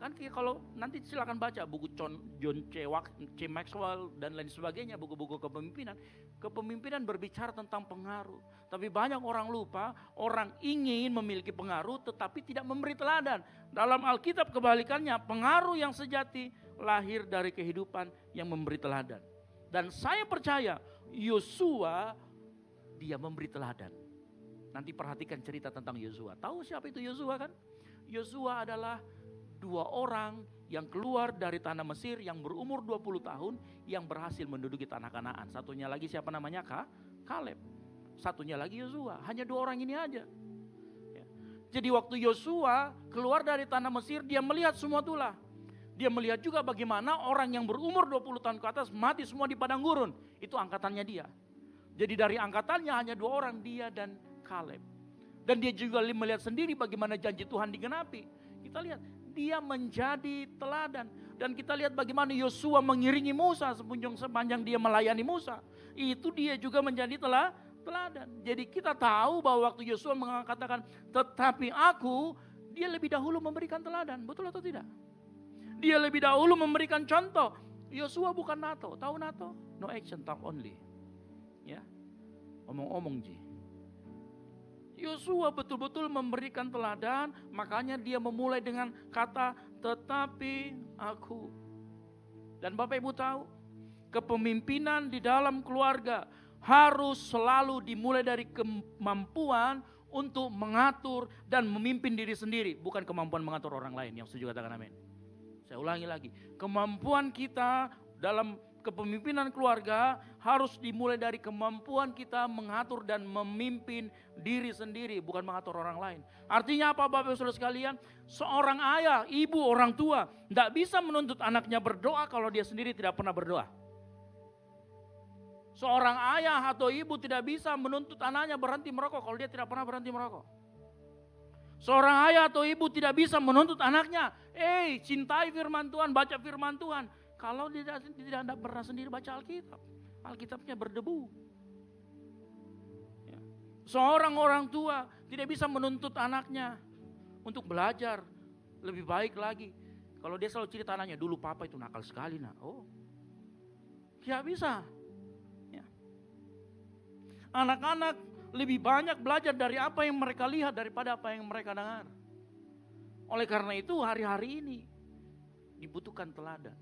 kan kalau nanti silakan baca buku John C. Maxwell dan lain sebagainya, buku-buku kepemimpinan. Kepemimpinan berbicara tentang pengaruh. Tapi banyak orang lupa, orang ingin memiliki pengaruh tetapi tidak memberi teladan. Dalam Alkitab kebalikannya, pengaruh yang sejati lahir dari kehidupan yang memberi teladan. Dan saya percaya Yosua dia memberi teladan. Nanti perhatikan cerita tentang Yosua. Tahu siapa itu Yosua kan? Yosua adalah 2 orang yang keluar dari tanah Mesir yang berumur 20 tahun yang berhasil menduduki tanah Kanaan. Satunya lagi siapa namanya? Kaleb. Satunya lagi Yosua. Hanya 2 orang ini aja. Ya. Jadi waktu Yosua keluar dari tanah Mesir, dia melihat semua itulah. Dia melihat juga bagaimana orang yang berumur 20 tahun ke atas mati semua di padang gurun. Itu angkatannya dia. Jadi dari angkatannya hanya 2 orang, dia dan Kaleb. Dan dia juga melihat sendiri bagaimana janji Tuhan digenapi. Kita lihat, dia menjadi teladan. Dan kita lihat bagaimana Yosua mengiringi Musa sepanjang dia melayani Musa. Itu dia juga menjadi teladan. Jadi kita tahu bahwa waktu Yosua mengatakan, tetapi aku, dia lebih dahulu memberikan teladan. Betul atau tidak? Dia lebih dahulu memberikan contoh. Yosua bukan NATO. Tahu NATO? No action, talk only. Ya, omong-omong ji. Yosua betul-betul memberikan teladan, makanya dia memulai dengan kata tetapi aku. Dan Bapak Ibu tahu, kepemimpinan di dalam keluarga harus selalu dimulai dari kemampuan untuk mengatur dan memimpin diri sendiri, bukan kemampuan mengatur orang lain. Yang setuju katakan amin. Saya ulangi lagi, kemampuan kita dalam Kepemimpinan keluarga harus dimulai dari kemampuan kita mengatur dan memimpin diri sendiri, bukan mengatur orang lain. Artinya apa Bapak Ibu Saudara sekalian? Seorang ayah, ibu, orang tua tidak bisa menuntut anaknya berdoa kalau dia sendiri tidak pernah berdoa. Seorang ayah atau ibu tidak bisa menuntut anaknya berhenti merokok kalau dia tidak pernah berhenti merokok. Seorang ayah atau ibu tidak bisa menuntut anaknya, cintai firman Tuhan, baca firman Tuhan. Kalau dia tidak pernah sendiri baca Alkitab, Alkitabnya berdebu. Ya. Seorang orang tua tidak bisa menuntut anaknya untuk belajar lebih baik lagi. Kalau dia selalu cerita anaknya, dulu papa itu nakal sekali nak. Oh, tidak bisa. Ya. Anak-anak lebih banyak belajar dari apa yang mereka lihat daripada apa yang mereka dengar. Oleh karena itu hari-hari ini dibutuhkan teladan.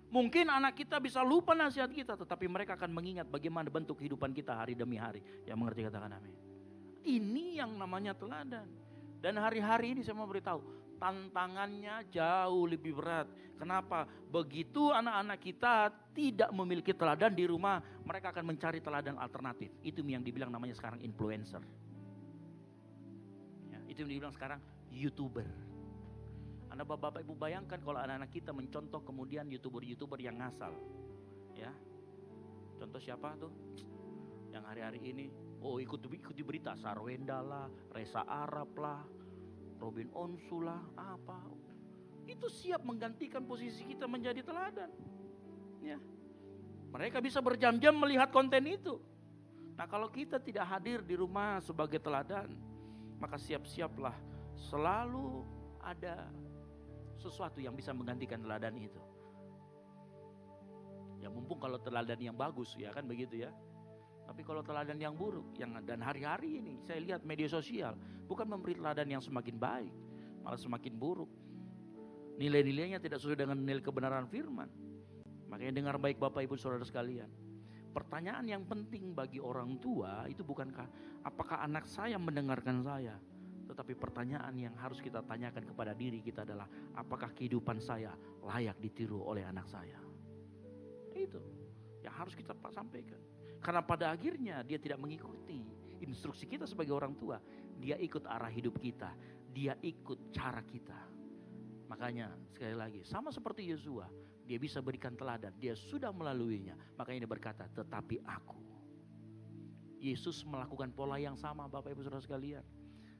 Mungkin anak kita bisa lupa nasihat kita, tetapi mereka akan mengingat bagaimana bentuk kehidupan kita hari demi hari. Yang mengerti katakan amin. Ini yang namanya teladan. Dan hari-hari ini saya mau beritahu, tantangannya jauh lebih berat. Kenapa? Begitu anak-anak kita tidak memiliki teladan di rumah, mereka akan mencari teladan alternatif. Itu yang dibilang namanya sekarang influencer. Ya, itu yang dibilang sekarang YouTuber. Anda Bapak Ibu bayangkan kalau anak-anak kita mencontoh kemudian YouTuber-YouTuber yang ngasal. Ya. Contoh siapa tuh? Yang hari-hari ini ikuti berita Sarwenda lah, Reza Arab lah, Robin Onsu lah, apa. Itu siap menggantikan posisi kita menjadi teladan. Ya. Mereka bisa berjam-jam melihat konten itu. Nah, kalau kita tidak hadir di rumah sebagai teladan, maka siap-siaplah selalu ada sesuatu yang bisa menggantikan teladan itu. Ya mumpung kalau teladan yang bagus, ya kan begitu ya. Tapi kalau teladan yang buruk, dan hari-hari ini saya lihat media sosial bukan memberi teladan yang semakin baik, malah semakin buruk. Nilai-nilainya tidak sesuai dengan nilai kebenaran firman. Makanya dengar baik Bapak Ibu Saudara sekalian. Pertanyaan yang penting bagi orang tua itu bukankah apakah anak saya mendengarkan saya? Tetapi pertanyaan yang harus kita tanyakan kepada diri kita adalah apakah kehidupan saya layak ditiru oleh anak saya? Itu yang harus kita sampaikan. Karena pada akhirnya dia tidak mengikuti instruksi kita sebagai orang tua. Dia ikut arah hidup kita. Dia ikut cara kita. Makanya sekali lagi sama seperti Yosua. Dia bisa berikan teladan. Dia sudah melaluinya. Makanya dia berkata tetapi aku. Yesus melakukan pola yang sama Bapak Ibu Saudara sekalian.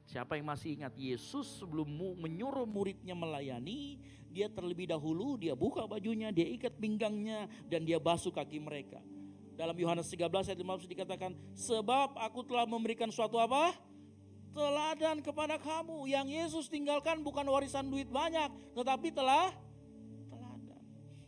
Siapa yang masih ingat Yesus sebelum menyuruh muridnya melayani, dia terlebih dahulu dia buka bajunya, dia ikat pinggangnya dan dia basuh kaki mereka. Dalam Yohanes 13 ayat 15 dikatakan, sebab aku telah memberikan suatu apa? Teladan kepada kamu. Yang Yesus tinggalkan bukan warisan duit banyak, tetapi teladan.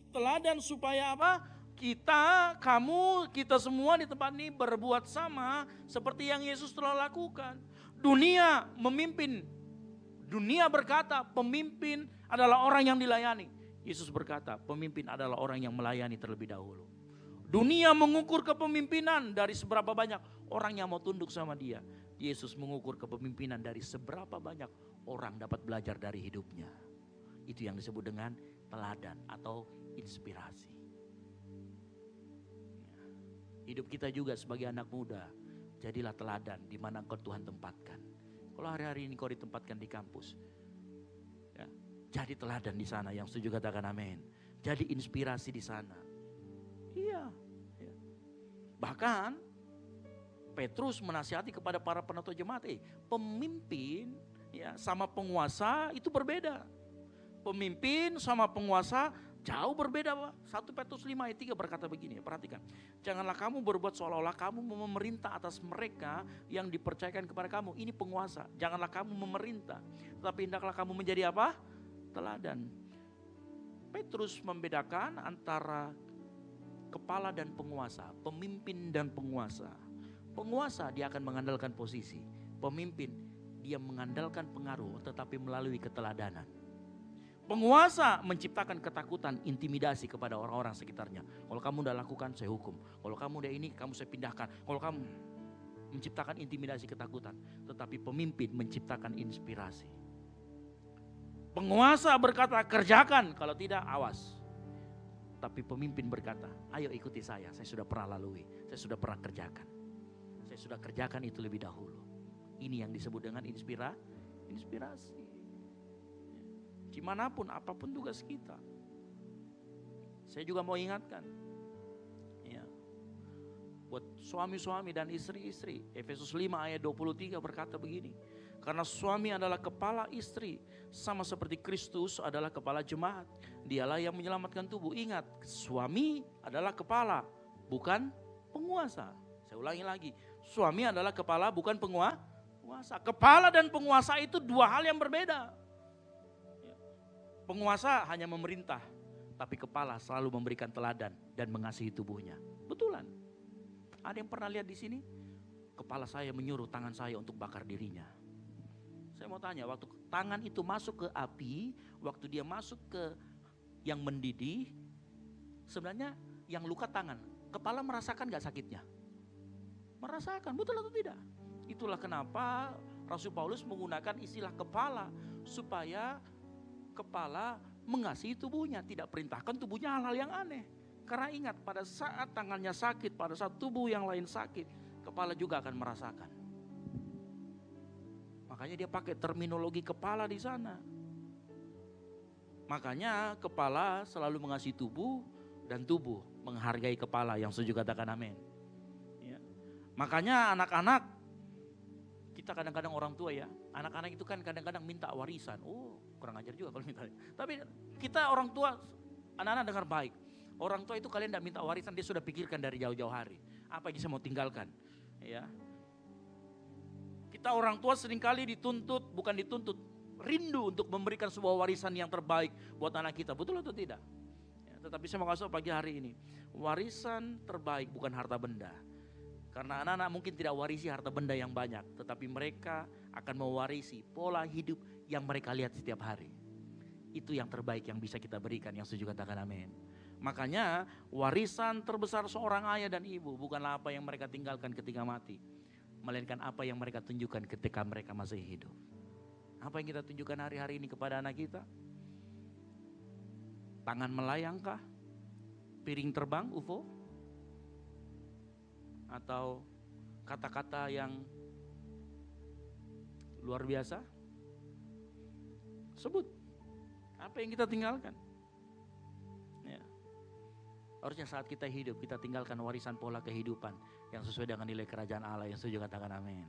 Teladan supaya apa? Kita semua di tempat ini berbuat sama seperti yang Yesus telah lakukan. Dunia memimpin, dunia berkata pemimpin adalah orang yang dilayani. Yesus berkata pemimpin adalah orang yang melayani terlebih dahulu. Dunia mengukur kepemimpinan dari seberapa banyak orang yang mau tunduk sama dia. Yesus mengukur kepemimpinan dari seberapa banyak orang dapat belajar dari hidupnya. Itu yang disebut dengan teladan atau inspirasi. Hidup kita juga sebagai anak muda. Jadilah teladan di mana engkau Tuhan tempatkan. Kalau hari-hari ini kau ditempatkan di kampus, ya, jadi teladan di sana. Yang setuju katakan amin. Jadi inspirasi di sana. Iya. Ya. Bahkan Petrus menasihati kepada para penatua jemaat, pemimpin ya sama penguasa itu berbeda. Pemimpin sama penguasa jauh berbeda, Pak. 1 Petrus 5 ayat 3 berkata begini, perhatikan. Janganlah kamu berbuat seolah-olah kamu memerintah atas mereka yang dipercayakan kepada kamu. Ini penguasa. Janganlah kamu memerintah, tetapi hendaklah kamu menjadi apa? Teladan. Petrus membedakan antara kepala dan penguasa, pemimpin dan penguasa. Penguasa dia akan mengandalkan posisi. Pemimpin dia mengandalkan pengaruh tetapi melalui keteladanan. Penguasa menciptakan ketakutan, intimidasi kepada orang-orang sekitarnya. Kalau kamu udah lakukan, saya hukum. Kalau kamu udah ini, kamu saya pindahkan. Kalau kamu menciptakan intimidasi, ketakutan. Tetapi pemimpin menciptakan inspirasi. Penguasa berkata, kerjakan. Kalau tidak, awas. Tapi pemimpin berkata, ayo ikuti saya sudah pernah lalui, saya sudah pernah kerjakan. Saya sudah kerjakan itu lebih dahulu. Ini yang disebut dengan inspirasi. Dimanapun, apapun tugas kita. Saya juga mau ingatkan, ya, buat suami-suami dan istri-istri. Efesus 5 ayat 23 berkata begini, karena suami adalah kepala istri, sama seperti Kristus adalah kepala jemaat. Dialah yang menyelamatkan tubuh. Ingat, suami adalah kepala, bukan penguasa. Saya ulangi lagi, suami adalah kepala, bukan penguasa. Kepala dan penguasa itu dua hal yang berbeda. Penguasa hanya memerintah, tapi kepala selalu memberikan teladan dan mengasihi tubuhnya. Betulan. Ada yang pernah lihat di sini? Kepala saya menyuruh tangan saya untuk bakar dirinya. Saya mau tanya, waktu tangan itu masuk ke api, waktu dia masuk ke yang mendidih, sebenarnya yang luka tangan, kepala merasakan gak sakitnya? Merasakan, betul atau tidak? Itulah kenapa Rasul Paulus menggunakan istilah kepala, supaya kepala mengasihi tubuhnya, tidak perintahkan tubuhnya hal-hal yang aneh. Karena ingat, pada saat tangannya sakit, pada saat tubuh yang lain sakit, kepala juga akan merasakan. Makanya dia pakai terminologi kepala di sana. Makanya kepala selalu mengasihi tubuh dan tubuh menghargai kepala. Yang setuju katakan amin. Ya. Makanya anak-anak, kita kadang-kadang orang tua ya, anak-anak itu kan kadang-kadang minta warisan. Oh, kurang ajar juga kalau minta. Tapi kita orang tua, anak-anak dengar baik. Orang tua itu kalian tidak minta warisan, dia sudah pikirkan dari jauh-jauh hari. Apa yang saya mau tinggalkan? Ya. Kita orang tua seringkali dituntut, bukan dituntut, rindu untuk memberikan sebuah warisan yang terbaik buat anak kita. Betul atau tidak? Ya, tetapi saya mau kasih tahu pagi hari ini, warisan terbaik bukan harta benda. Karena anak-anak mungkin tidak warisi harta benda yang banyak, tetapi mereka akan mewarisi pola hidup yang mereka lihat setiap hari. Itu yang terbaik yang bisa kita berikan, yang setuju katakan amin. Makanya warisan terbesar seorang ayah dan ibu bukanlah apa yang mereka tinggalkan ketika mati, melainkan apa yang mereka tunjukkan ketika mereka masih hidup. Apa yang kita tunjukkan hari-hari ini kepada anak kita? Tangan melayangkah? Piring terbang, UFO? Atau kata-kata yang luar biasa? Sebut. Apa yang kita tinggalkan? Ya. Harusnya saat kita hidup, kita tinggalkan warisan pola kehidupan yang sesuai dengan nilai kerajaan Allah, yang setuju katakan amin.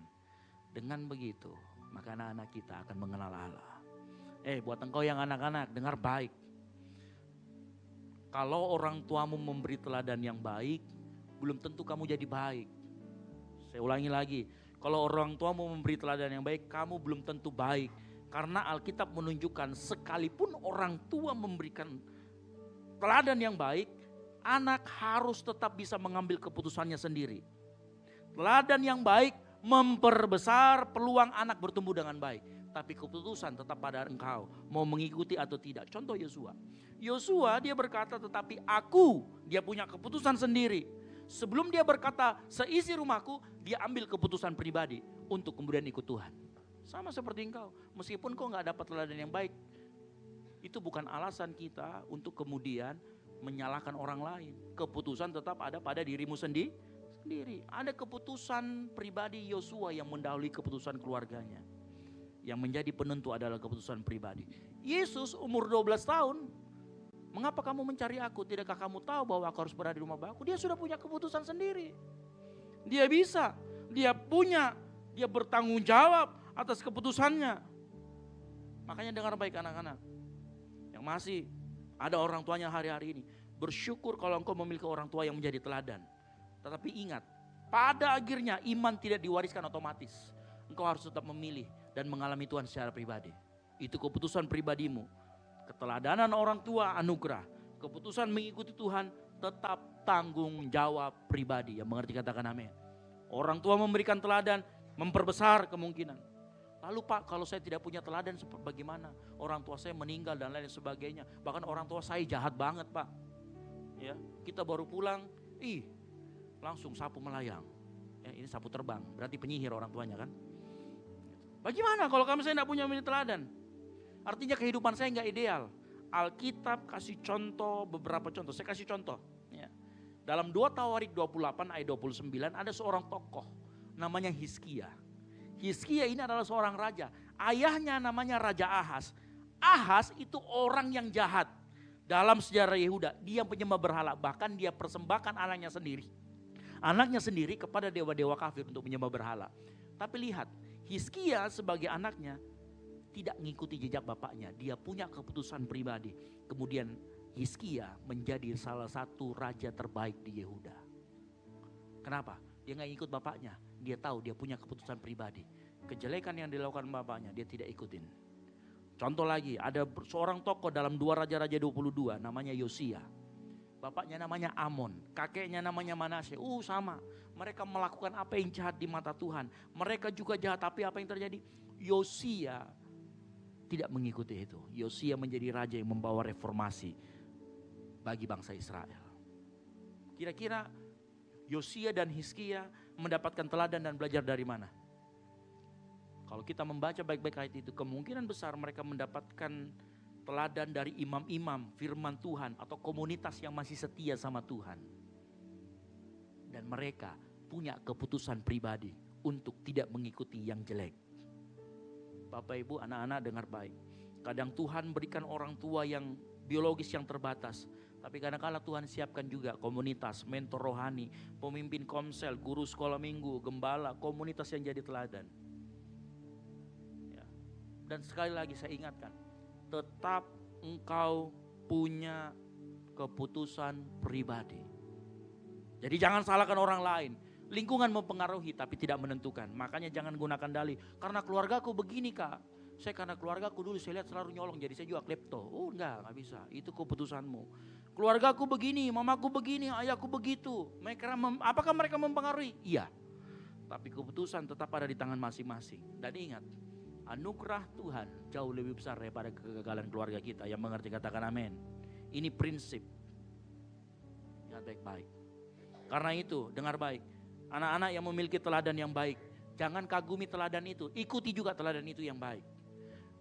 Dengan begitu, maka anak-anak kita akan mengenal Allah. Buat engkau yang anak-anak, dengar baik. Kalau orang tuamu memberi teladan yang baik, belum tentu kamu jadi baik. Saya ulangi lagi, kalau orang tuamu memberi teladan yang baik, kamu belum tentu baik. Karena Alkitab menunjukkan sekalipun orang tua memberikan teladan yang baik, anak harus tetap bisa mengambil keputusannya sendiri. Teladan yang baik memperbesar peluang anak bertumbuh dengan baik. Tapi keputusan tetap pada engkau, mau mengikuti atau tidak. Contoh Yosua. Yosua dia berkata, tetapi aku, dia punya keputusan sendiri. Sebelum dia berkata seisi rumahku, dia ambil keputusan pribadi untuk kemudian ikut Tuhan. Sama seperti engkau, meskipun kau gak dapat teladan yang baik, itu bukan alasan kita untuk kemudian menyalahkan orang lain. Keputusan tetap ada pada dirimu sendiri. Ada keputusan pribadi Yosua yang mendahului keputusan keluarganya. Yang menjadi penentu adalah keputusan pribadi. Yesus umur 12 tahun, mengapa kamu mencari aku? Tidakkah kamu tahu bahwa aku harus berada di rumah Bapakku? Dia sudah punya keputusan sendiri. Dia bisa, dia punya, dia bertanggung jawab atas keputusannya. Makanya dengar baik anak-anak yang masih ada orang tuanya hari-hari ini. Bersyukur kalau engkau memiliki orang tua yang menjadi teladan. Tetapi ingat, pada akhirnya iman tidak diwariskan otomatis. Engkau harus tetap memilih dan mengalami Tuhan secara pribadi. Itu keputusan pribadimu. Keteladanan orang tua anugerah. Keputusan mengikuti Tuhan tetap tanggung jawab pribadi. Yang mengerti katakan amin. Orang tua memberikan teladan memperbesar kemungkinan. Lalu Pak, kalau saya tidak punya teladan bagaimana? Orang tua saya meninggal dan lain sebagainya. Bahkan orang tua saya jahat banget Pak. Ya, kita baru pulang, langsung sapu melayang. Ya, ini sapu terbang, berarti penyihir orang tuanya kan. Bagaimana kalau kami saya tidak punya teladan? Artinya kehidupan saya nggak ideal. Alkitab kasih contoh, beberapa contoh. Saya kasih contoh. Ya. Dalam 2 Tawarik 28 ayat 29 ada seorang tokoh namanya Hizkia. Hizkia ini adalah seorang raja. Ayahnya namanya Raja Ahaz. Ahaz itu orang yang jahat. Dalam sejarah Yehuda, dia penyembah berhala. Bahkan dia persembahkan anaknya sendiri. Anaknya sendiri kepada dewa-dewa kafir untuk menyembah berhala. Tapi lihat, Hizkia sebagai anaknya tidak mengikuti jejak bapaknya. Dia punya keputusan pribadi. Kemudian Hizkia menjadi salah satu raja terbaik di Yehuda. Kenapa? Dia nggak ikut bapaknya. Dia tahu dia punya keputusan pribadi. Kejelekan yang dilakukan bapaknya dia tidak ikutin. Contoh lagi, ada seorang tokoh dalam 2 Raja-Raja 22 namanya Yosia. Bapaknya namanya Amon, kakeknya namanya Manasye. Sama. Mereka melakukan apa yang jahat di mata Tuhan. Mereka juga jahat, tapi apa yang terjadi? Yosia tidak mengikuti itu. Yosia menjadi raja yang membawa reformasi bagi bangsa Israel. Kira-kira Yosia dan Hizkia mendapatkan teladan dan belajar dari mana? Kalau kita membaca baik-baik ayat itu, kemungkinan besar mereka mendapatkan teladan dari imam-imam firman Tuhan atau komunitas yang masih setia sama Tuhan. Dan mereka punya keputusan pribadi untuk tidak mengikuti yang jelek. Bapak Ibu, anak-anak dengar baik. Kadang Tuhan berikan orang tua yang biologis yang terbatas. Tapi kadang-kadang Tuhan siapkan juga komunitas, mentor rohani, pemimpin komsel, guru sekolah minggu, gembala, komunitas yang jadi teladan. Ya. Dan sekali lagi saya ingatkan, tetap engkau punya keputusan pribadi. Jadi jangan salahkan orang lain. Lingkungan mempengaruhi tapi tidak menentukan. Makanya jangan gunakan dalih. Karena keluargaku begini kak. Saya karena keluargaku dulu saya lihat selalu nyolong. Jadi saya juga klepto. Enggak bisa. Itu keputusanmu. Keluargaku begini, mamaku begini, ayahku begitu. Apakah mereka mempengaruhi? Iya. Tapi keputusan tetap ada di tangan masing-masing. Dan ingat, anugerah Tuhan jauh lebih besar daripada kegagalan keluarga kita. Yang mengerti katakan amin. Ini prinsip. Ingat baik-baik. Karena itu dengar baik. Anak-anak yang memiliki teladan yang baik, jangan kagumi teladan itu, ikuti juga teladan itu yang baik.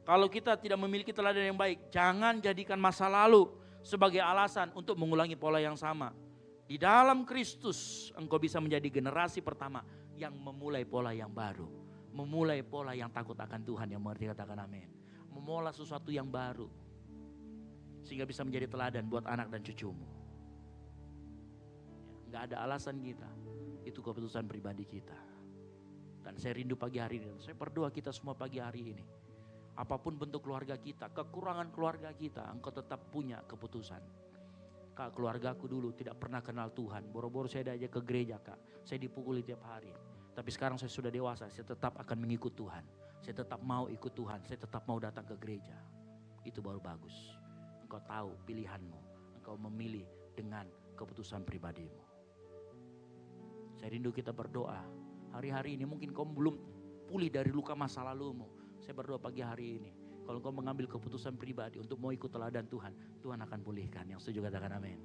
Kalau kita tidak memiliki teladan yang baik, jangan jadikan masa lalu sebagai alasan untuk mengulangi pola yang sama. Di dalam Kristus, engkau bisa menjadi generasi pertama yang memulai pola yang baru. Memulai pola yang takut akan Tuhan, yang mengerti katakan amin. Memulai sesuatu yang baru, sehingga bisa menjadi teladan buat anak dan cucumu. Gak ada alasan kita. Itu keputusan pribadi kita. Dan saya rindu pagi hari ini. Saya berdoa kita semua pagi hari ini. Apapun bentuk keluarga kita, kekurangan keluarga kita, engkau tetap punya keputusan. Kak, keluargaku dulu tidak pernah kenal Tuhan. Boro-boro saya diajak ke gereja kak. Saya dipukuli tiap hari. Tapi sekarang saya sudah dewasa, saya tetap akan mengikut Tuhan. Saya tetap mau ikut Tuhan, saya tetap mau datang ke gereja. Itu baru bagus. Engkau tahu pilihanmu. Engkau memilih dengan keputusan pribadimu. Saya rindu kita berdoa. Hari-hari ini mungkin kau belum pulih dari luka masa lalumu. Saya berdoa pagi hari ini. Kalau kau mengambil keputusan pribadi untuk mau ikut teladan Tuhan, Tuhan akan pulihkan. Yang setuju katakan amin.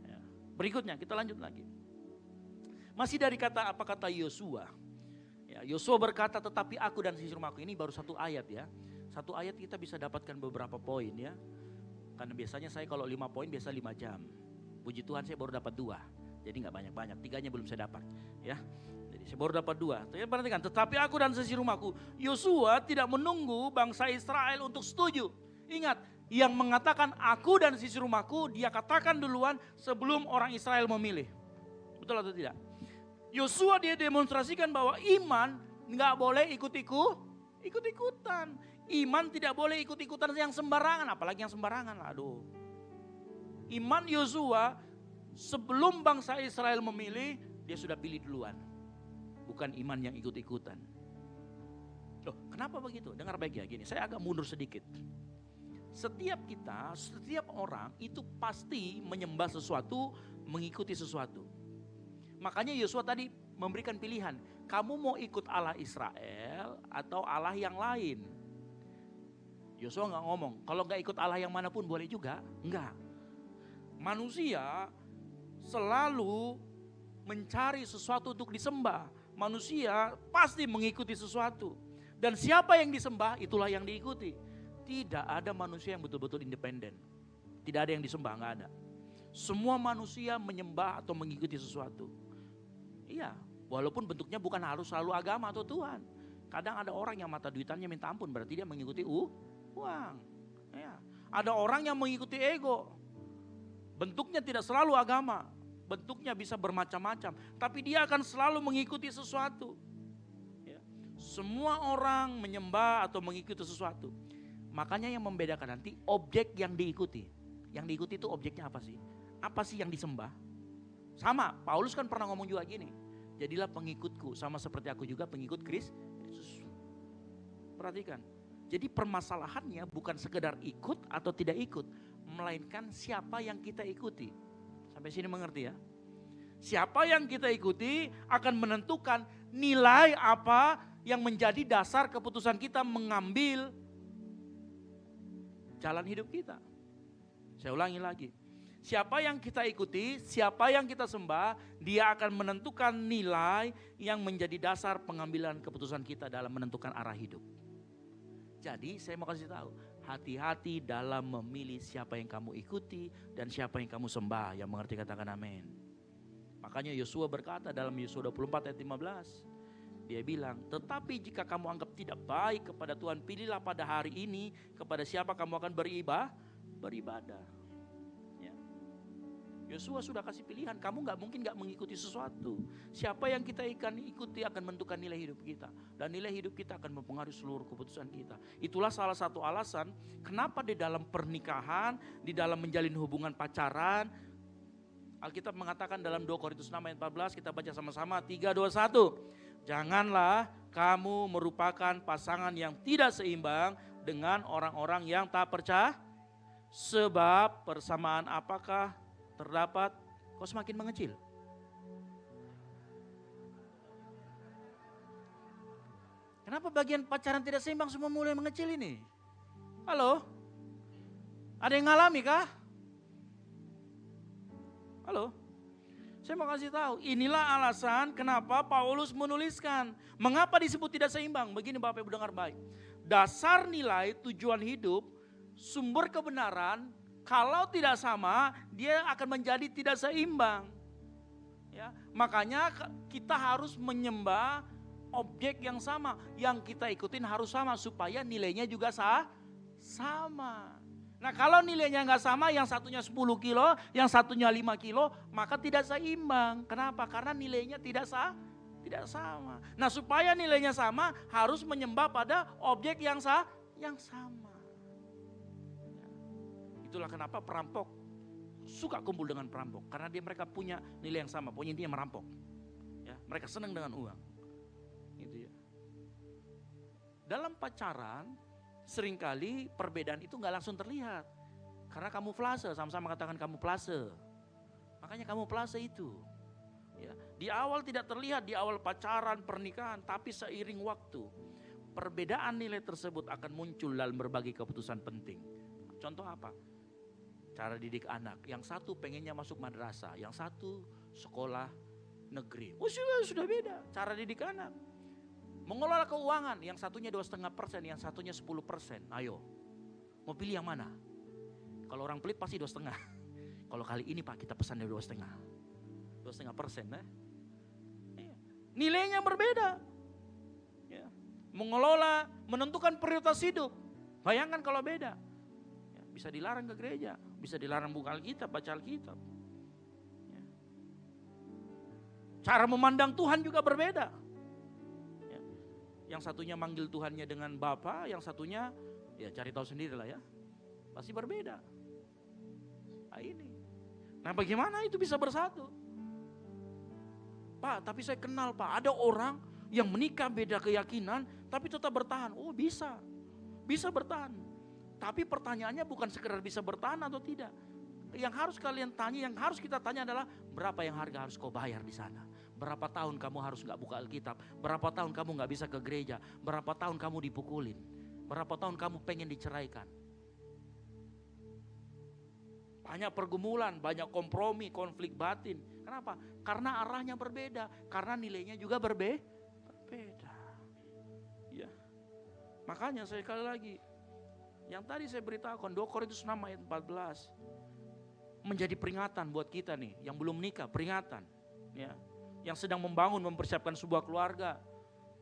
Ya. Berikutnya kita lanjut lagi. Masih dari apa kata Yosua. Ya, Yosua berkata tetapi aku dan sisi rumahku. Ini baru satu ayat ya. Satu ayat kita bisa dapatkan beberapa poin ya. Karena biasanya saya kalau 5 poin biasa 5 jam. Puji Tuhan saya baru dapat 2. Jadi gak banyak-banyak, 3-nya belum saya dapat ya. Jadi saya baru dapat 2. Perhatikan, tetapi aku dan sesi rumahku. Yosua tidak menunggu bangsa Israel untuk setuju. Ingat, yang mengatakan aku dan sisi rumahku, dia katakan duluan sebelum orang Israel memilih. Betul atau tidak? Yosua dia demonstrasikan bahwa iman gak boleh ikut-ikutan. Iman tidak boleh ikut-ikutan yang sembarangan, apalagi yang sembarangan. Aduh. Iman Yosua sebelum bangsa Israel memilih, dia sudah pilih duluan. Bukan iman yang ikut-ikutan. Loh, kenapa begitu? Dengar baik ya, gini, saya agak mundur sedikit. Setiap kita, setiap orang itu pasti menyembah sesuatu, mengikuti sesuatu. Makanya Yosua tadi memberikan pilihan, kamu mau ikut Allah Israel atau Allah yang lain? Yosua gak ngomong, kalau gak ikut Allah yang manapun boleh juga. Enggak. Manusia selalu mencari sesuatu untuk disembah. Manusia pasti mengikuti sesuatu. Dan siapa yang disembah itulah yang diikuti. Tidak ada manusia yang betul-betul independen. Tidak ada yang disembah, nggak ada. Semua manusia menyembah atau mengikuti sesuatu. Iya, walaupun bentuknya bukan harus selalu agama atau Tuhan. Kadang ada orang yang mata duitannya minta ampun, berarti dia mengikuti uang. Ya. Ada orang yang mengikuti ego. Bentuknya tidak selalu agama, bentuknya bisa bermacam-macam, tapi dia akan selalu mengikuti sesuatu. Ya. Semua orang menyembah atau mengikuti sesuatu. Makanya yang membedakan nanti objek yang diikuti. Yang diikuti itu objeknya apa sih? Apa sih yang disembah? Sama, Paulus kan pernah ngomong juga gini. Jadilah pengikutku, sama seperti aku juga pengikut Kristus. Perhatikan. Jadi permasalahannya bukan sekedar ikut atau tidak ikut, melainkan siapa yang kita ikuti. Sampai sini mengerti ya? Siapa yang kita ikuti akan menentukan nilai apa yang menjadi dasar keputusan kita mengambil jalan hidup kita. Saya ulangi lagi. Siapa yang kita ikuti, siapa yang kita sembah, dia akan menentukan nilai yang menjadi dasar pengambilan keputusan kita dalam menentukan arah hidup. Jadi saya mau kasih tahu, hati-hati dalam memilih siapa yang kamu ikuti dan siapa yang kamu sembah. Yang mengerti katakan amin. Makanya Yosua berkata dalam Yosua 24 ayat 15. Dia bilang, tetapi jika kamu anggap tidak baik kepada Tuhan, pilihlah pada hari ini kepada siapa kamu akan beribadah. Ya. Yosua sudah kasih pilihan, kamu gak mungkin gak mengikuti sesuatu. Siapa yang kita ikuti akan menentukan nilai hidup kita. Dan nilai hidup kita akan mempengaruhi seluruh keputusan kita. Itulah salah satu alasan kenapa di dalam pernikahan, di dalam menjalin hubungan pacaran, Alkitab mengatakan dalam 2 Korintus 6 ayat 14, kita baca sama-sama, 3, 2, 1. Janganlah kamu merupakan pasangan yang tidak seimbang dengan orang-orang yang tak percaya. Sebab persamaan apakah terdapat? Kok semakin mengecil? Kenapa bagian pacaran tidak seimbang semua mulai mengecil ini? Halo? Ada yang ngalami kah? Halo? Saya mau kasih tahu, inilah alasan kenapa Paulus menuliskan. Mengapa disebut tidak seimbang? Begini Bapak Ibu dengar baik. Dasar nilai tujuan hidup, sumber kebenaran, kalau tidak sama, dia akan menjadi tidak seimbang. Ya, makanya kita harus menyembah objek yang sama. Yang kita ikutin harus sama supaya nilainya juga sama. Nah kalau nilainya nggak sama, yang satunya 10 kilo, yang satunya 5 kilo, maka tidak seimbang. Kenapa? Karena nilainya tidak sama. Nah supaya nilainya sama, harus menyembah pada objek yang sama. Itulah kenapa perampok suka kumpul dengan perampok. Karena mereka punya nilai yang sama, pokoknya intinya merampok. Ya, mereka senang dengan uang. Gitu ya. Dalam pacaran, seringkali perbedaan itu nggak langsung terlihat. Karena kamuflase, sama-sama katakan kamuflase. Makanya kamuflase itu. Ya, di awal tidak terlihat, di awal pacaran, pernikahan. Tapi seiring waktu, perbedaan nilai tersebut akan muncul dalam berbagai keputusan penting. Contoh apa? Cara didik anak. Yang satu pengennya masuk madrasah, yang satu sekolah negeri. Oh sudah beda cara didik anak. Mengelola keuangan, yang satunya 2,5%, yang satunya 10%. Ayo, mau pilih yang mana? Kalau orang pelit pasti 2,5. Kalau kali ini Pak kita pesan dari 2,5%. 2,5%. Nilainya berbeda. Ya. Mengelola, menentukan prioritas hidup. Bayangkan kalau beda. Ya, bisa dilarang ke gereja, bisa dilarang buka Alkitab, baca Alkitab. Ya. Cara memandang Tuhan juga berbeda. Yang satunya manggil Tuhannya dengan Bapa, yang satunya ya cari tahu sendiri lah ya. Pasti berbeda. Nah ini. Nah bagaimana itu bisa bersatu? Pak, tapi saya kenal Pak, ada orang yang menikah beda keyakinan tapi tetap bertahan. Oh bisa. Bisa bertahan. Tapi pertanyaannya bukan sekedar bisa bertahan atau tidak. Yang harus kalian tanya, yang harus kita tanya adalah berapa yang harga harus kau bayar di sana? Berapa tahun kamu harus gak buka Alkitab? Berapa tahun kamu gak bisa ke gereja? Berapa tahun kamu dipukulin? Berapa tahun kamu pengen diceraikan? Banyak pergumulan, banyak kompromi, konflik batin. Kenapa? Karena arahnya berbeda. Karena nilainya juga berbeda. Ya. Makanya saya sekali lagi, Yang tadi saya beritahukan 2 Korintus 6 ayat 14. Menjadi peringatan buat kita nih yang belum menikah, peringatan ya. Yang sedang mempersiapkan sebuah keluarga,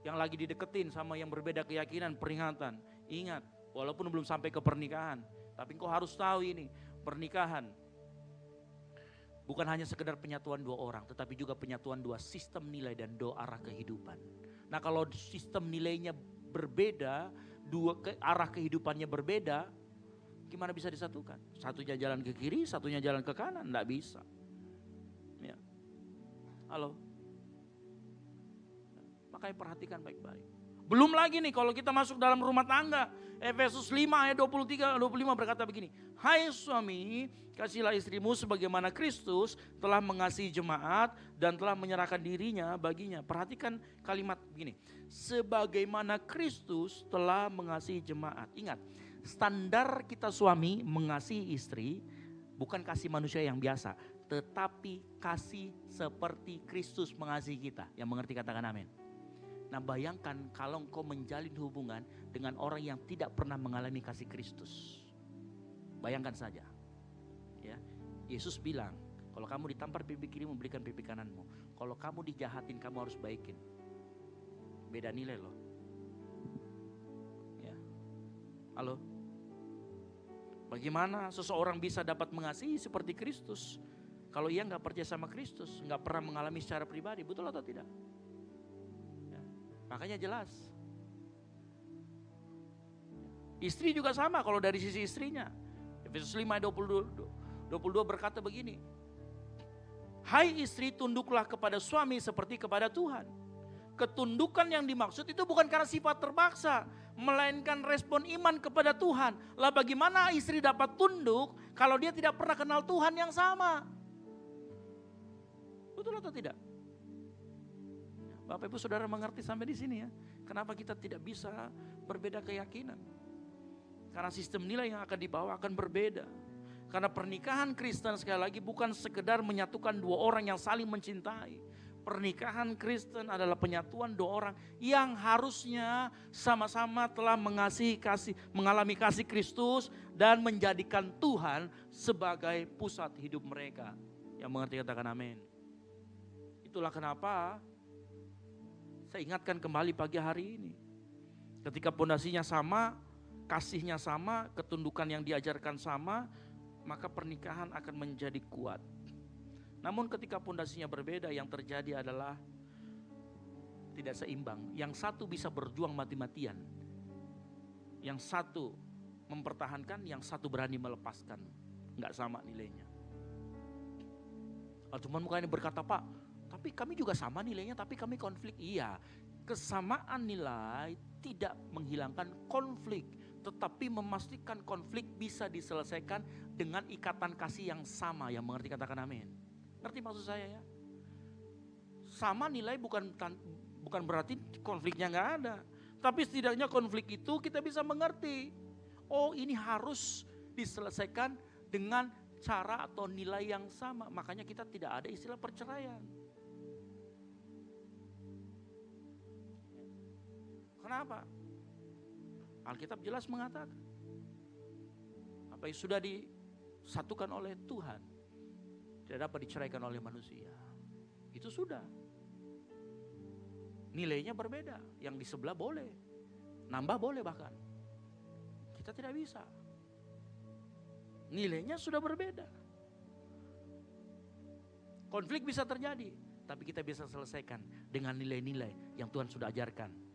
yang lagi dideketin sama yang berbeda keyakinan, peringatan. Ingat, walaupun belum sampai ke pernikahan, tapi engkau harus tahu ini, pernikahan bukan hanya sekedar penyatuan 2 orang, tetapi juga penyatuan 2 sistem nilai dan 2 arah kehidupan. Nah, kalau sistem nilainya berbeda, 2 arah kehidupannya berbeda, gimana bisa disatukan? Satunya jalan ke kiri, satunya jalan ke kanan, enggak bisa. Ya. Halo. Makanya perhatikan baik-baik. Belum lagi nih kalau kita masuk dalam rumah tangga. Efesus 5 ayat 23-25 berkata begini. Hai suami, kasihilah istrimu sebagaimana Kristus telah mengasihi jemaat dan telah menyerahkan dirinya baginya. Perhatikan kalimat begini. Sebagaimana Kristus telah mengasihi jemaat. Ingat, standar kita suami mengasihi istri bukan kasih manusia yang biasa. Tetapi kasih seperti Kristus mengasihi kita. Yang mengerti katakan amin. Nah, bayangkan kalau engkau menjalin hubungan dengan orang yang tidak pernah mengalami kasih Kristus. Bayangkan saja. Ya. Yesus bilang, kalau kamu ditampar pipi kiri, memberikan pipi kananmu. Kalau kamu dijahatin, kamu harus baikin. Beda nilai loh. Ya. Halo. Bagaimana seseorang bisa dapat mengasihi seperti Kristus kalau ia nggak percaya sama Kristus, nggak pernah mengalami secara pribadi, betul atau tidak? Makanya jelas. Istri juga sama kalau dari sisi istrinya. Efesus 5 ayat 22 berkata begini. Hai istri, tunduklah kepada suami seperti kepada Tuhan. Ketundukan yang dimaksud itu bukan karena sifat terpaksa, melainkan respon iman kepada Tuhan. Lah bagaimana istri dapat tunduk kalau dia tidak pernah kenal Tuhan yang sama? Betul atau tidak? Bapak Ibu Saudara mengerti sampai di sini ya. Kenapa kita tidak bisa berbeda keyakinan? Karena sistem nilai yang akan dibawa akan berbeda. Karena pernikahan Kristen sekali lagi bukan sekedar menyatukan 2 orang yang saling mencintai. Pernikahan Kristen adalah penyatuan 2 orang yang harusnya sama-sama telah mengalami kasih Kristus dan menjadikan Tuhan sebagai pusat hidup mereka. Yang mengerti katakan amin. Itulah kenapa saya ingatkan kembali pagi hari ini. Ketika pondasinya sama, kasihnya sama, ketundukan yang diajarkan sama, maka pernikahan akan menjadi kuat. Namun ketika pondasinya berbeda, yang terjadi adalah tidak seimbang. Yang satu bisa berjuang mati-matian. Yang satu mempertahankan, yang satu berani melepaskan. Enggak sama nilainya. Cuman mukanya berkata, Pak, tapi kami juga sama nilainya, tapi kami konflik. Iya, kesamaan nilai tidak menghilangkan konflik, tetapi memastikan konflik bisa diselesaikan dengan ikatan kasih yang sama. Yang mengerti katakan amin. Ngerti maksud saya ya? Sama nilai bukan berarti konfliknya nggak ada. Tapi setidaknya konflik itu kita bisa mengerti. Oh, ini harus diselesaikan dengan cara atau nilai yang sama. Makanya kita tidak ada istilah perceraian. Kenapa? Alkitab jelas mengatakan apa yang sudah disatukan oleh Tuhan tidak dapat diceraikan oleh manusia. Itu sudah. Nilainya berbeda. Yang di sebelah boleh, nambah boleh bahkan. Kita tidak bisa. Nilainya sudah berbeda. Konflik bisa terjadi, tapi kita bisa selesaikan dengan nilai-nilai yang Tuhan sudah ajarkan.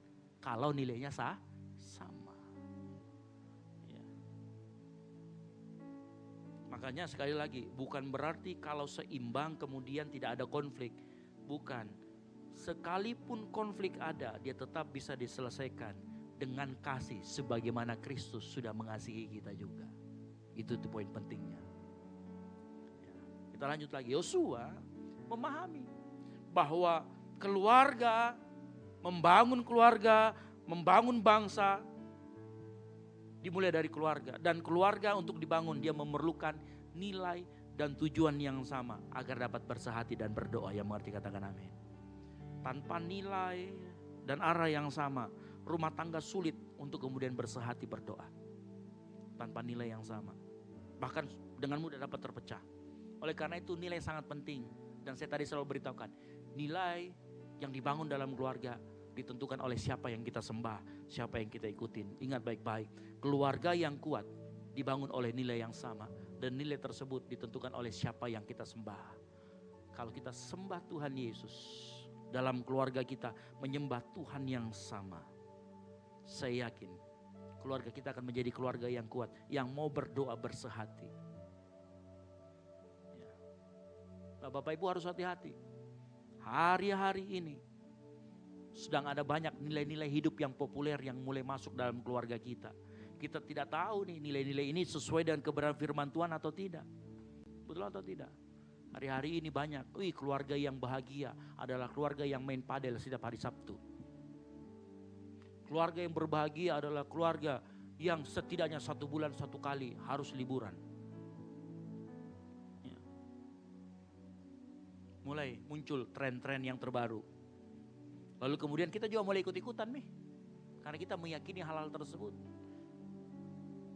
Kalau nilainya sama. Ya. Makanya sekali lagi, bukan berarti kalau seimbang kemudian tidak ada konflik. Bukan. Sekalipun konflik ada, dia tetap bisa diselesaikan dengan kasih sebagaimana Kristus sudah mengasihi kita juga. Itu poin pentingnya. Ya. Kita lanjut lagi. Yosua memahami bahwa keluarga, membangun bangsa dimulai dari keluarga. Dan keluarga untuk dibangun dia memerlukan nilai dan tujuan yang sama agar dapat bersehati dan berdoa. Yang mengerti katakan amin. Tanpa nilai dan arah yang sama, rumah tangga sulit untuk kemudian bersehati berdoa. tanpa nilai yang sama. Bahkan dengan mudah dapat terpecah. Oleh karena itu nilai sangat penting. Dan saya tadi selalu beritahukan, nilai yang dibangun dalam keluarga ditentukan oleh siapa yang kita sembah, siapa yang kita ikutin. Ingat baik-baik, keluarga yang kuat dibangun oleh nilai yang sama. Dan nilai tersebut ditentukan oleh siapa yang kita sembah. Kalau kita sembah Tuhan Yesus, dalam keluarga kita menyembah Tuhan yang sama, saya yakin keluarga kita akan menjadi keluarga yang kuat, yang mau berdoa bersehati. Ya. Nah, Bapak Ibu harus hati-hati. Hari-hari ini sedang ada banyak nilai-nilai hidup yang populer yang mulai masuk dalam keluarga kita. Kita tidak tahu nih nilai-nilai ini sesuai dengan kebenaran firman Tuhan atau tidak. Betul atau tidak? Hari-hari ini banyak, keluarga yang bahagia adalah keluarga yang main padel setiap hari Sabtu. Keluarga yang berbahagia adalah keluarga yang setidaknya 1 bulan 1 kali harus liburan. Ya. Mulai muncul tren-tren yang terbaru. Lalu kemudian kita juga mulai ikut-ikutan nih. Karena kita meyakini hal-hal tersebut.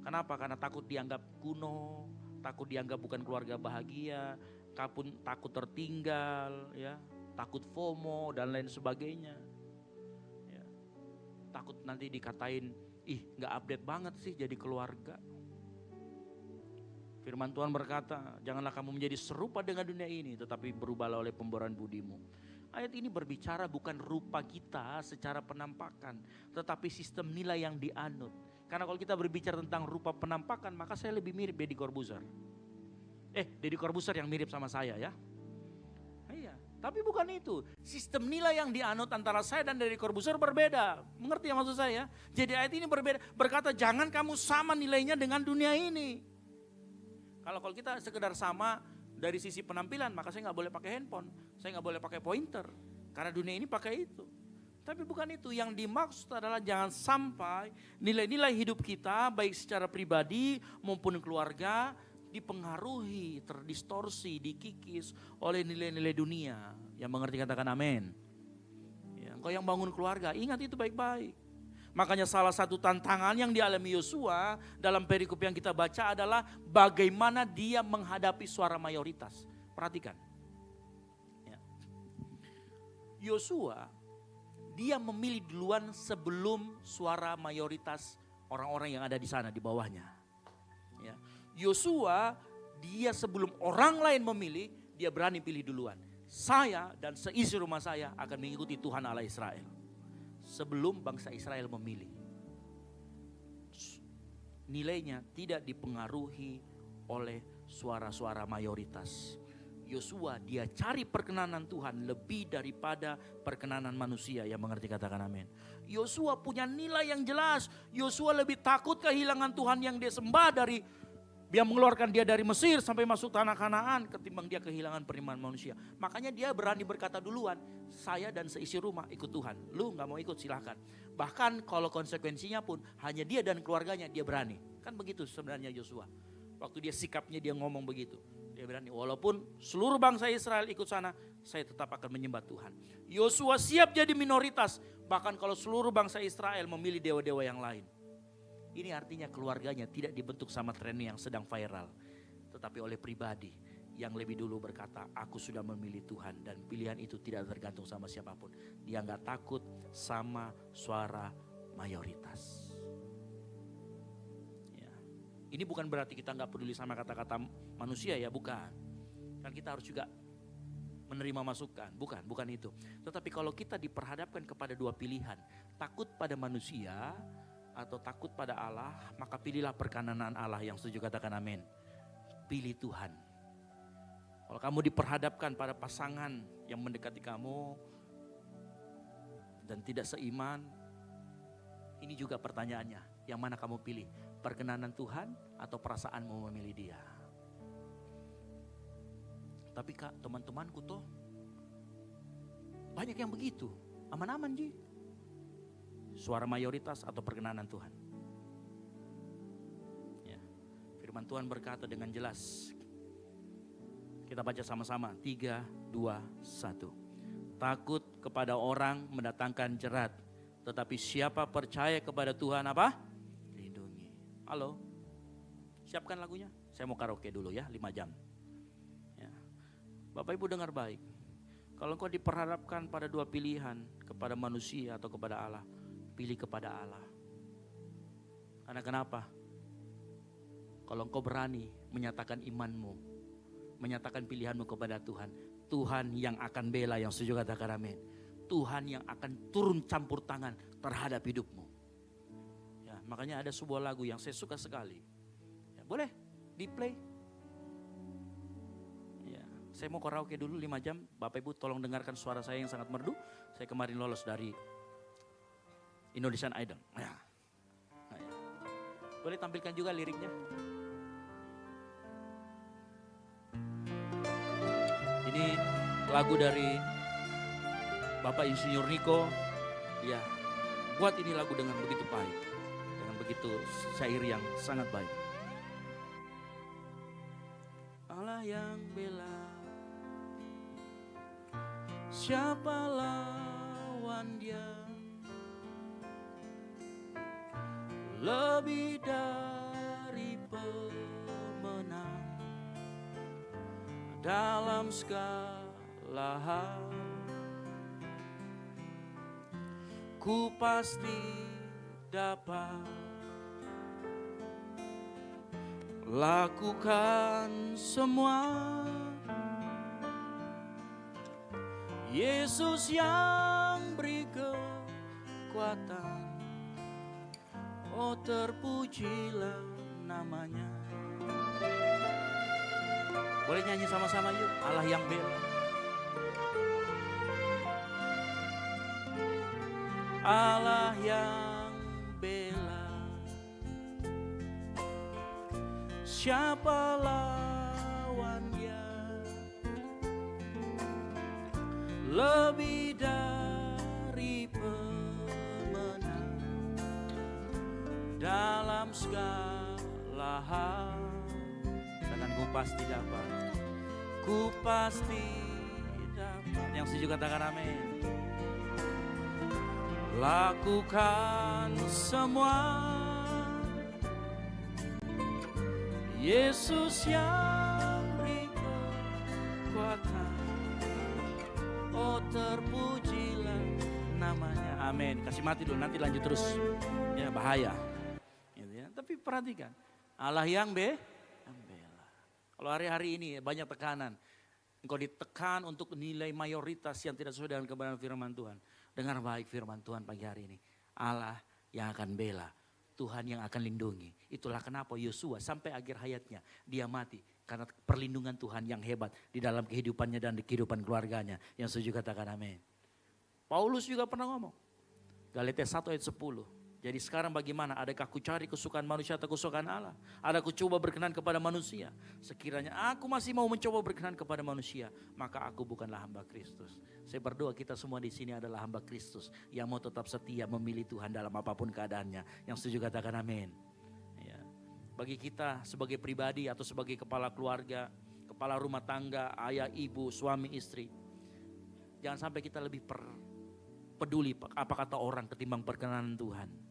Kenapa? Karena takut dianggap kuno, takut dianggap bukan keluarga bahagia, takut tertinggal, ya, takut FOMO dan lain sebagainya. Ya. Takut nanti dikatain, nggak update banget sih jadi keluarga. Firman Tuhan berkata, janganlah kamu menjadi serupa dengan dunia ini, tetapi berubahlah oleh pembaharuan budimu. Ayat ini berbicara bukan rupa kita secara penampakan, tetapi sistem nilai yang dianut. Karena kalau kita berbicara tentang rupa penampakan, maka saya lebih mirip Deddy Corbuzier. Deddy Corbuzier yang mirip sama saya ya. Iya, tapi bukan itu. Sistem nilai yang dianut antara saya dan Deddy Corbuzier berbeda. Mengerti ya maksud saya? Jadi ayat ini berbeda. Berkata jangan kamu sama nilainya dengan dunia ini. Kalau kita sekedar sama dari sisi penampilan, maka saya nggak boleh pakai handphone. Saya nggak boleh pakai pointer. Karena dunia ini pakai itu. Tapi bukan itu, yang dimaksud adalah jangan sampai nilai-nilai hidup kita baik secara pribadi maupun keluarga dipengaruhi, terdistorsi, dikikis oleh nilai-nilai dunia. Yang mengerti katakan amin. Ya, engkau yang bangun keluarga, ingat itu baik-baik. Makanya salah satu tantangan yang dialami Yosua dalam perikop yang kita baca adalah bagaimana dia menghadapi suara mayoritas. Perhatikan. Yosua dia memilih duluan sebelum suara mayoritas orang-orang yang ada di sana di bawahnya. Yosua dia sebelum orang lain memilih, dia berani pilih duluan. Saya dan seisi rumah saya akan mengikuti Tuhan Allah Israel. Sebelum bangsa Israel memilih. Nilainya tidak dipengaruhi oleh suara-suara mayoritas. Yosua dia cari perkenanan Tuhan lebih daripada perkenanan manusia, yang mengerti katakan amin. Yosua punya nilai yang jelas. Yosua lebih takut kehilangan Tuhan yang dia sembah dari dia mengeluarkan dia dari Mesir sampai masuk tanah Kanaan ketimbang dia kehilangan penerimaan manusia. Makanya dia berani berkata duluan, saya dan seisi rumah ikut Tuhan. Lu gak mau ikut silahkan. Bahkan kalau konsekuensinya pun hanya dia dan keluarganya dia berani. Kan begitu sebenarnya Yosua. Waktu dia sikapnya dia ngomong begitu. Dia berani, walaupun seluruh bangsa Israel ikut sana, saya tetap akan menyembah Tuhan. Yosua siap jadi minoritas, bahkan kalau seluruh bangsa Israel memilih dewa-dewa yang lain. Ini artinya keluarganya tidak dibentuk sama tren yang sedang viral, tetapi oleh pribadi yang lebih dulu berkata, aku sudah memilih Tuhan dan pilihan itu tidak tergantung sama siapapun. Dia gak takut sama suara mayoritas. Ini bukan berarti kita gak peduli sama kata-kata manusia ya, bukan. Kan kita harus juga menerima masukan, bukan itu. Tetapi kalau kita diperhadapkan kepada dua pilihan, takut pada manusia atau takut pada Allah, maka pilihlah perkenanan Allah. Yang setuju katakan amin. Pilih Tuhan. Kalau kamu diperhadapkan pada pasangan yang mendekati kamu dan tidak seiman, ini juga pertanyaannya, yang mana kamu pilih? Perkenanan Tuhan atau perasaanmu memilih dia? Tapi kak, teman-temanku toh banyak yang begitu, aman-aman ji. Suara mayoritas atau perkenanan Tuhan? Ya. Firman Tuhan berkata dengan jelas. Kita baca sama-sama, 3, 2, 1. Takut kepada orang mendatangkan jerat, tetapi siapa percaya kepada Tuhan apa? Halo, Siapkan lagunya. Saya mau karaoke dulu ya, 5 jam. Ya. Bapak Ibu dengar baik. Kalau engkau diperhadapkan pada dua pilihan, kepada manusia atau kepada Allah, pilih kepada Allah. Karena kenapa? Kalau engkau berani menyatakan imanmu, menyatakan pilihanmu kepada Tuhan, Tuhan yang akan bela, yang setuju katakan amin. Tuhan yang akan turun campur tangan terhadap hidupmu. Ya, makanya ada sebuah lagu yang saya suka sekali. Ya, boleh di play. Ya, saya mau karaoke dulu 5 jam. Bapak Ibu tolong dengarkan suara saya yang sangat merdu. Saya kemarin lolos dari Indonesian Idol. Ya. Nah, ya. Boleh tampilkan juga liriknya. Ini lagu dari Bapak Insinyur Niko. Ya, buat ini lagu dengan begitu baik, dengan begitu syair yang sangat baik. Allah yang bela, siapa lawan Dia? Lebih dari pemenang dalam segala hal. Ku pasti dapat lakukan semua. Yesus yang beri kekuatan, oh terpujilah namanya. Boleh nyanyi sama-sama yuk, Allah yang bela. Allah yang bela, siapa lawan Dia? Lebih dari pemenang dalam segala hal. Dan ku pasti dapat, ku pasti dapat. Yang setuju katakan amin. Lakukan semua. Yesus yang beri kekuatan, oh terpujilah namanya. Amin. Kasih mati dulu, nanti lanjut terus. Ya bahaya. Gitu ya. Tapi perhatikan, Allah yang bela. Kalau hari-hari ini banyak tekanan, engkau ditekan untuk nilai mayoritas yang tidak sesuai dengan kebenaran firman Tuhan. Dengar baik firman Tuhan pagi hari ini. Allah yang akan bela, Tuhan yang akan lindungi. Itulah kenapa Yosua sampai akhir hayatnya dia mati. Karena perlindungan Tuhan yang hebat di dalam kehidupannya dan di kehidupan keluarganya. Yang setuju katakan amin. Paulus juga pernah ngomong. Galatia 1 ayat 10. Jadi sekarang bagaimana? Adakah ku cari kesukaan manusia atau kesukaan Allah? Adakah ku coba berkenan kepada manusia? Sekiranya aku masih mau mencoba berkenan kepada manusia, maka aku bukanlah hamba Kristus. Saya berdoa kita semua di sini adalah hamba Kristus yang mau tetap setia memilih Tuhan dalam apapun keadaannya. Yang setuju katakan amin. Ya. Bagi kita sebagai pribadi atau sebagai kepala keluarga, kepala rumah tangga, ayah, ibu, suami, istri, jangan sampai kita lebih peduli apa kata orang ketimbang perkenanan Tuhan.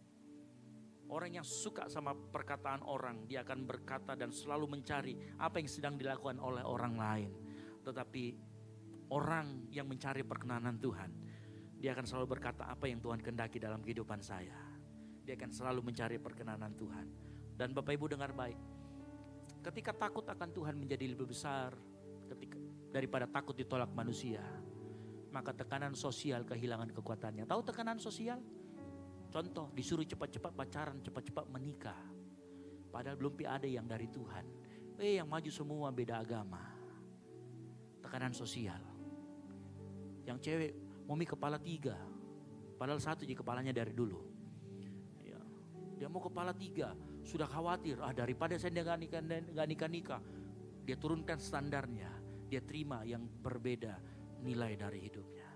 Orang yang suka sama perkataan orang, dia akan berkata dan selalu mencari apa yang sedang dilakukan oleh orang lain. Tetapi orang yang mencari perkenanan Tuhan, dia akan selalu berkata apa yang Tuhan kehendaki dalam kehidupan saya. Dia akan selalu mencari perkenanan Tuhan. Dan Bapak Ibu dengar baik, ketika takut akan Tuhan menjadi lebih besar daripada takut ditolak manusia, maka tekanan sosial kehilangan kekuatannya. Tahu tekanan sosial? Contoh, disuruh cepat-cepat pacaran, cepat-cepat menikah. Padahal belum ada yang dari Tuhan. Yang maju semua beda agama. Tekanan sosial. Yang cewek mau kepala 3. Padahal 1 di kepalanya dari dulu. Ya. Dia mau kepala 3. Sudah khawatir, daripada saya nggak nikah. Dia turunkan standarnya. Dia terima yang berbeda nilai dari hidupnya.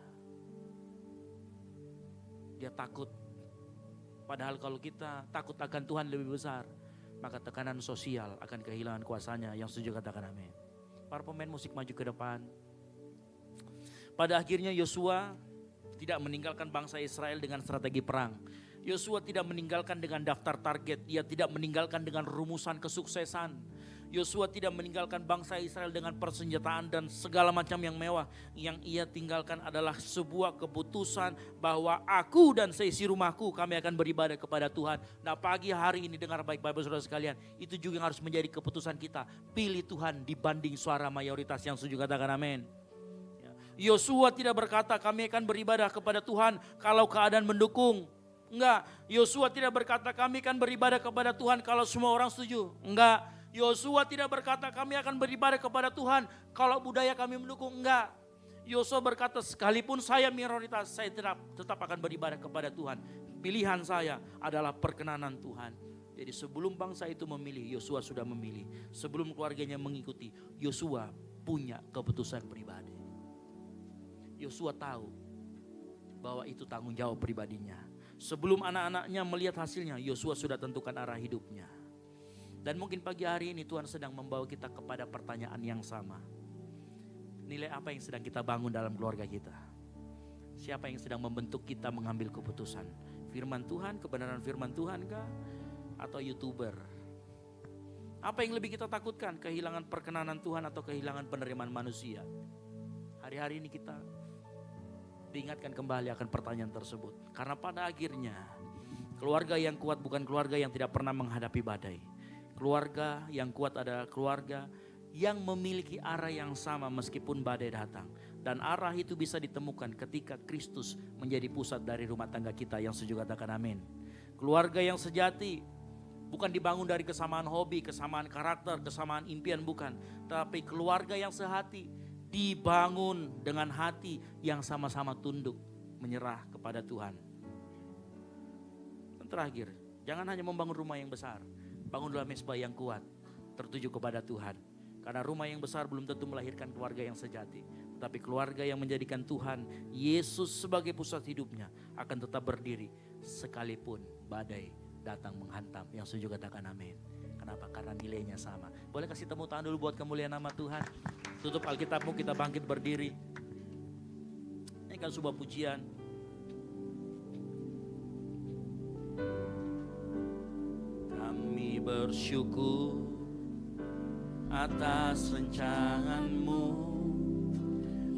Dia takut. Padahal kalau kita takut akan Tuhan lebih besar, maka tekanan sosial akan kehilangan kuasanya. Yang setuju katakan amin. Para pemain musik maju ke depan. Pada akhirnya Yosua tidak meninggalkan bangsa Israel dengan strategi perang. Yosua tidak meninggalkan dengan daftar target, dia tidak meninggalkan dengan rumusan kesuksesan. Yosua tidak meninggalkan bangsa Israel dengan persenjataan dan segala macam yang mewah. Yang ia tinggalkan adalah sebuah keputusan bahwa aku dan seisi rumahku kami akan beribadah kepada Tuhan. Nah, pagi hari ini dengar baik Bapak Saudara sekalian, itu juga yang harus menjadi keputusan kita. Pilih Tuhan dibanding suara mayoritas. Yang setuju katakan amin. Yosua tidak berkata kami akan beribadah kepada Tuhan kalau keadaan mendukung. Enggak. Yosua tidak berkata kami akan beribadah kepada Tuhan kalau semua orang setuju. Enggak. Yosua tidak berkata kami akan beribadah kepada Tuhan kalau budaya kami mendukung. Enggak. Yosua berkata sekalipun saya minoritas, saya tetap akan beribadah kepada Tuhan. Pilihan saya adalah perkenanan Tuhan. Jadi sebelum bangsa itu memilih, Yosua sudah memilih. Sebelum keluarganya mengikuti, Yosua punya keputusan pribadi. Yosua tahu bahwa itu tanggung jawab pribadinya. Sebelum anak-anaknya melihat hasilnya, Yosua sudah tentukan arah hidupnya. Dan mungkin pagi hari ini Tuhan sedang membawa kita kepada pertanyaan yang sama. Nilai apa yang sedang kita bangun dalam keluarga kita? Siapa yang sedang membentuk kita mengambil keputusan? Firman Tuhan, kebenaran firman Tuhan kah? Atau YouTuber? Apa yang lebih kita takutkan? Kehilangan perkenanan Tuhan atau kehilangan penerimaan manusia? Hari-hari ini kita diingatkan kembali akan pertanyaan tersebut. Karena pada akhirnya keluarga yang kuat bukan keluarga yang tidak pernah menghadapi badai. Keluarga yang kuat adalah keluarga yang memiliki arah yang sama meskipun badai datang. Dan arah itu bisa ditemukan ketika Kristus menjadi pusat dari rumah tangga kita. Yang setuju katakan amin. Keluarga yang sejati bukan dibangun dari kesamaan hobi, kesamaan karakter, kesamaan impian, bukan. Tapi keluarga yang sehati dibangun dengan hati yang sama-sama tunduk menyerah kepada Tuhan. Dan terakhir, jangan hanya membangun rumah yang besar. Bangunlah mezbah yang kuat, tertuju kepada Tuhan. Karena rumah yang besar belum tentu melahirkan keluarga yang sejati. Tapi keluarga yang menjadikan Tuhan Yesus sebagai pusat hidupnya akan tetap berdiri sekalipun badai datang menghantam. Yang setuju katakan amin. Kenapa? Karena nilainya sama. Boleh kasih tepuk tangan dulu buat kemuliaan nama Tuhan. Tutup Alkitabmu, kita bangkit berdiri. Ini kan sebuah pujian. Kami bersyukur atas rancangan-Mu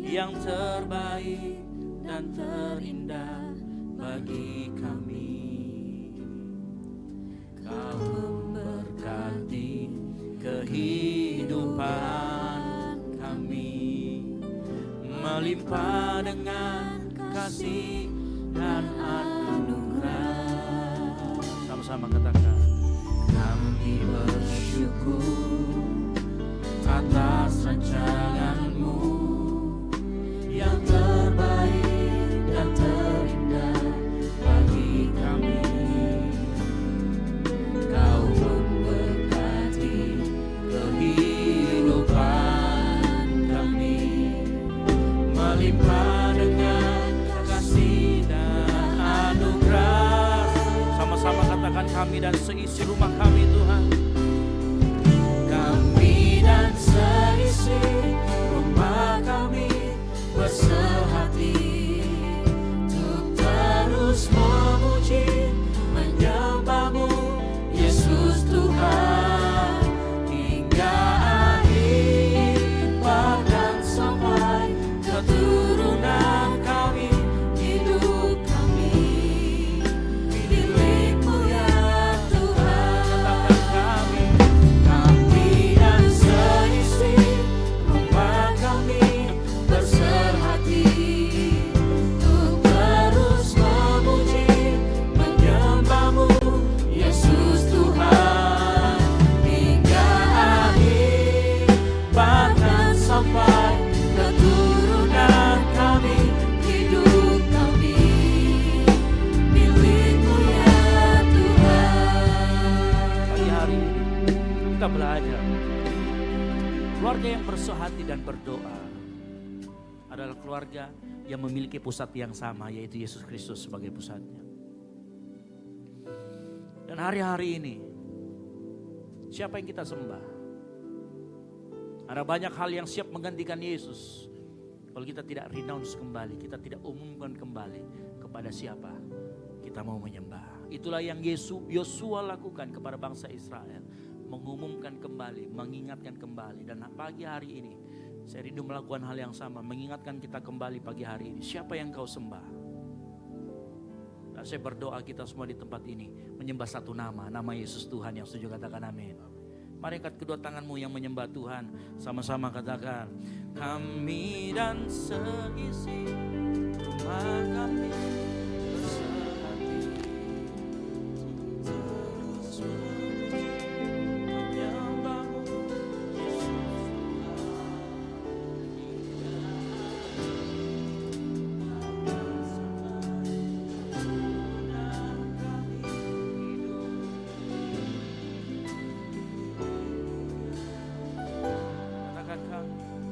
yang terbaik dan terindah bagi kami. Kau memberkati kehidupan kami, melimpah dengan kasih dan anugerah. Sama-sama katakan, kami bersyukur atas rancangan-Mu yang terbaik dan terindah bagi kami. Kau memberkati kehidupan kami, melimpah dengan kasih dan anugerah. Sama-sama katakan, kami dan seisi rumah kami Tuhan. Kami dan seisi rumah kami bersehati untuk terus memuji menyembah-Mu Yesus Tuhan hingga akhir, bahkan sampai keturunan kami, hidup kami milik-Mu ya Tuhan. Kami dan seisi rumah kami berserhati untuk terus memuji menyembah-Mu Yesus Tuhan hingga akhir, bahkan sampai keturunan kami, hidup kami milik-Mu ya Tuhan. Pagi hari ini kita belajar keluarga yang bersehati dan berdoa adalah keluarga yang memiliki pusat yang sama, yaitu Yesus Kristus sebagai pusatnya. Dan hari-hari ini siapa yang kita sembah? Ada banyak hal yang siap menggantikan Yesus. Kalau kita tidak renounce kembali, kita tidak umumkan kembali kepada siapa kita mau menyembah. Itulah yang Yosua lakukan kepada bangsa Israel. Mengumumkan kembali, mengingatkan kembali. Dan pagi hari ini saya rindu melakukan hal yang sama, mengingatkan kita kembali pagi hari ini. Siapa yang kau sembah? Dan saya berdoa kita semua di tempat ini menyembah satu nama Yesus Tuhan. Yang setuju katakan amin. Mari angkat kedua tanganmu yang menyembah Tuhan. Sama-sama katakan, kami dan seisi rumah kami bersehati terus menyembahmu Yesus Tuhan. Katakan kami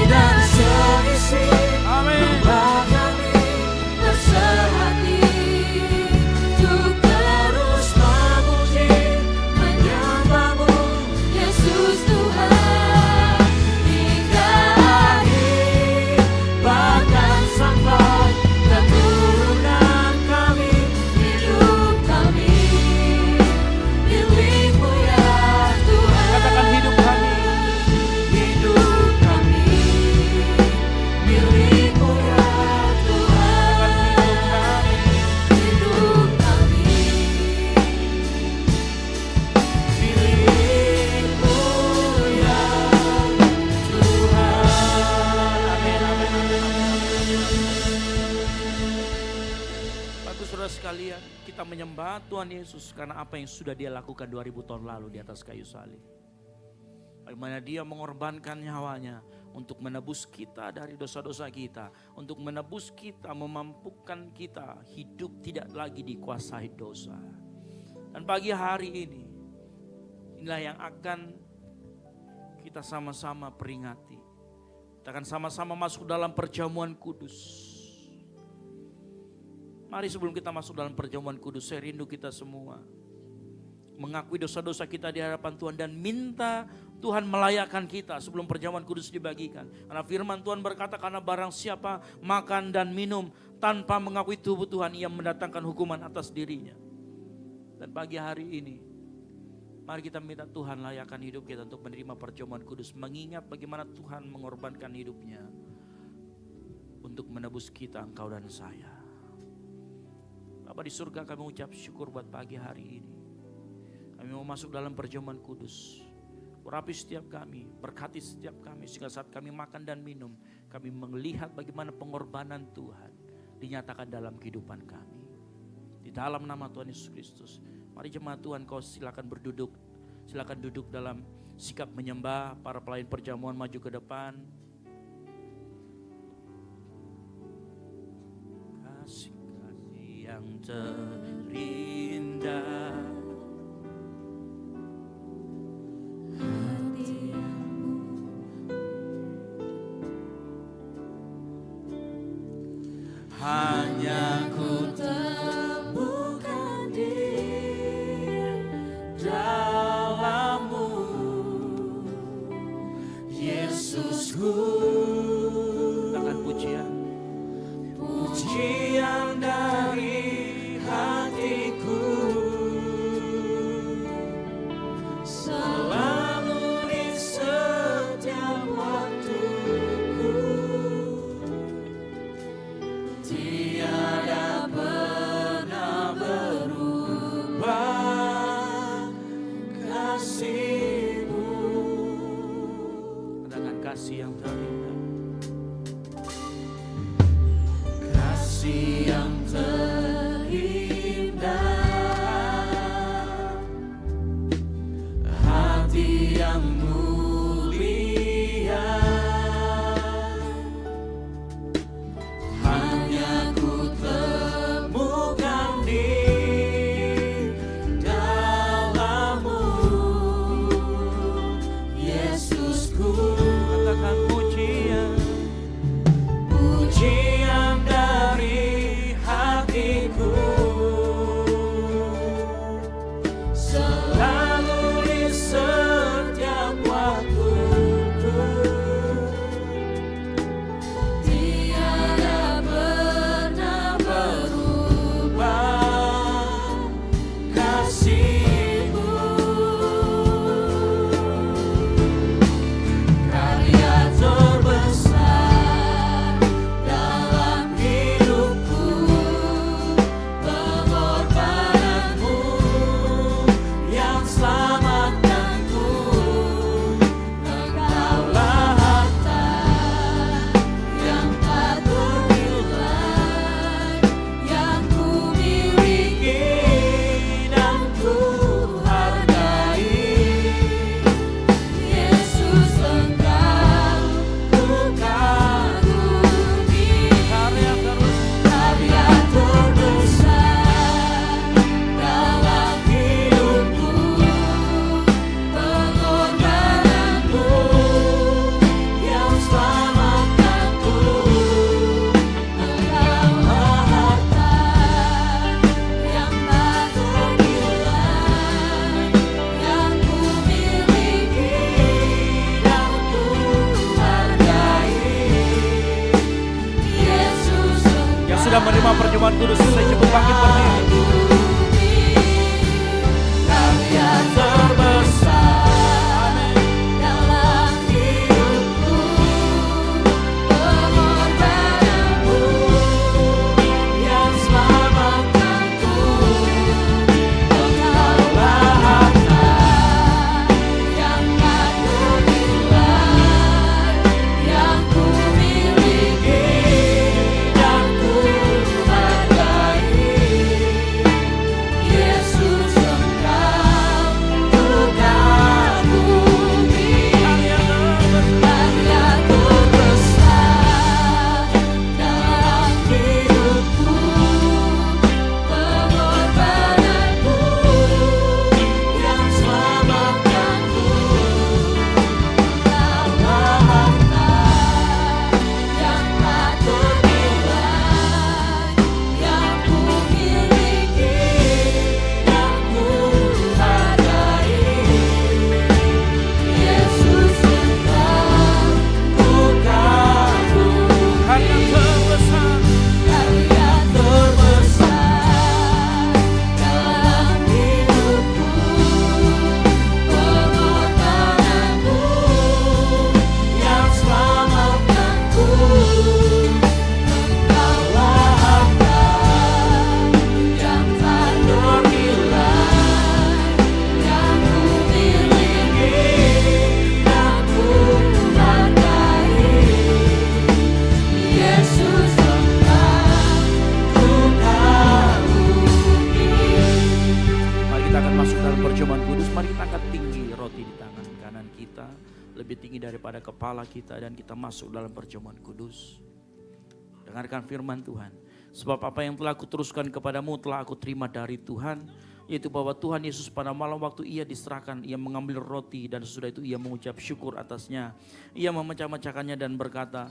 dan sekalian, kita menyembah Tuhan Yesus karena apa yang sudah Dia lakukan 2000 tahun lalu di atas kayu salib. Bagaimana Dia mengorbankan nyawanya untuk menebus kita dari dosa-dosa kita, untuk menebus kita, memampukan kita hidup tidak lagi dikuasai dosa. Dan pagi hari ini, inilah yang akan kita sama-sama peringati. Kita akan sama-sama masuk dalam perjamuan kudus. Mari sebelum kita masuk dalam perjamuan kudus, saya rindu kita semua mengakui dosa-dosa kita di hadapan Tuhan dan minta Tuhan melayakkan kita sebelum perjamuan kudus dibagikan. Karena firman Tuhan berkata, karena barang siapa makan dan minum tanpa mengakui tubuh Tuhan, ia mendatangkan hukuman atas dirinya. Dan pagi hari ini, mari kita minta Tuhan layakkan hidup kita untuk menerima perjamuan kudus. Mengingat bagaimana Tuhan mengorbankan hidupnya untuk menebus kita, engkau dan saya. Bapa di surga, kami ucap syukur buat pagi hari ini. Kami mau masuk dalam perjamuan kudus. Urapi setiap kami, berkati setiap kami, sehingga saat kami makan dan minum, kami melihat bagaimana pengorbanan Tuhan dinyatakan dalam kehidupan kami. Di dalam nama Tuhan Yesus Kristus, mari jemaat Tuhan, kau silakan berduduk. Silakan duduk dalam sikap menyembah. Para pelayan perjamuan maju ke depan. Kasih-kasih yang terindah, hanya ku temukan di dalam-Mu, Yesusku. Katakan pujian, pujian dari hatiku, selalu di setiap waktuku. Tiada pernah berubah kasih-Mu. Katakan kasih yang terindah, kasih yang terindah, hati yang mulia, sudah menerima perjumpaan kudus, saya cukup bangkit berdiri. Karya terbesar dalam hidupku, pengorbananmu yang selamatkanku. Engkaulah harta yang tak ternilai, yang ku miliki dan ku hargai. Yesus, Engkau ku kagumi. Karya terbesar dalam hidupku, pengorbananmu yang selamatkanku. Engkaulah harta yang tak ternilai, yang ku miliki dan ku hargai. Yesus, Engkau ku kagumi. Karya terbesar, Karya terbesar dalam hidupku, pengorbananmu yang selamatkanku. Engkaulah harta yang tak ternilai, yang ku miliki dan ku hargai. Yesus, Engkau ku kagumi. mari kita akan masuk dalam perjumpaan kudus. Mari kita angkat tinggi roti di tangan kanan kita, lebih tinggi daripada kepala kita, dan kita masuk dalam perjumpaan kudus. Dengarkan firman Tuhan. Sebab apa yang telah aku teruskan kepadamu telah aku terima dari Tuhan, yaitu bahwa Tuhan Yesus pada malam waktu ia diserahkan, ia mengambil roti dan sesudah itu ia mengucap syukur atasnya. Ia memecah-mecahkannya dan berkata,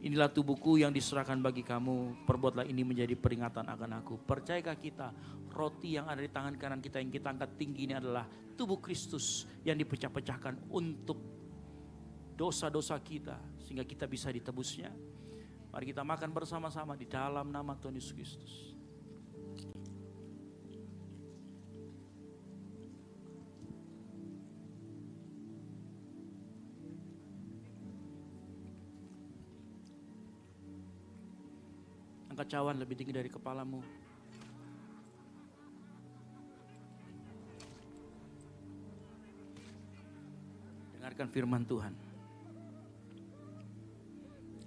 inilah tubuhku yang diserahkan bagi kamu, perbuatlah ini menjadi peringatan akan aku. Percayakah kita, roti yang ada di tangan kanan kita yang kita angkat tinggi ini adalah tubuh Kristus yang dipecah-pecahkan untuk dosa-dosa kita, sehingga kita bisa ditebusnya. Mari kita makan bersama-sama di dalam nama Tuhan Yesus Kristus. Angkat cawan lebih tinggi dari kepalamu. Dengarkan firman Tuhan.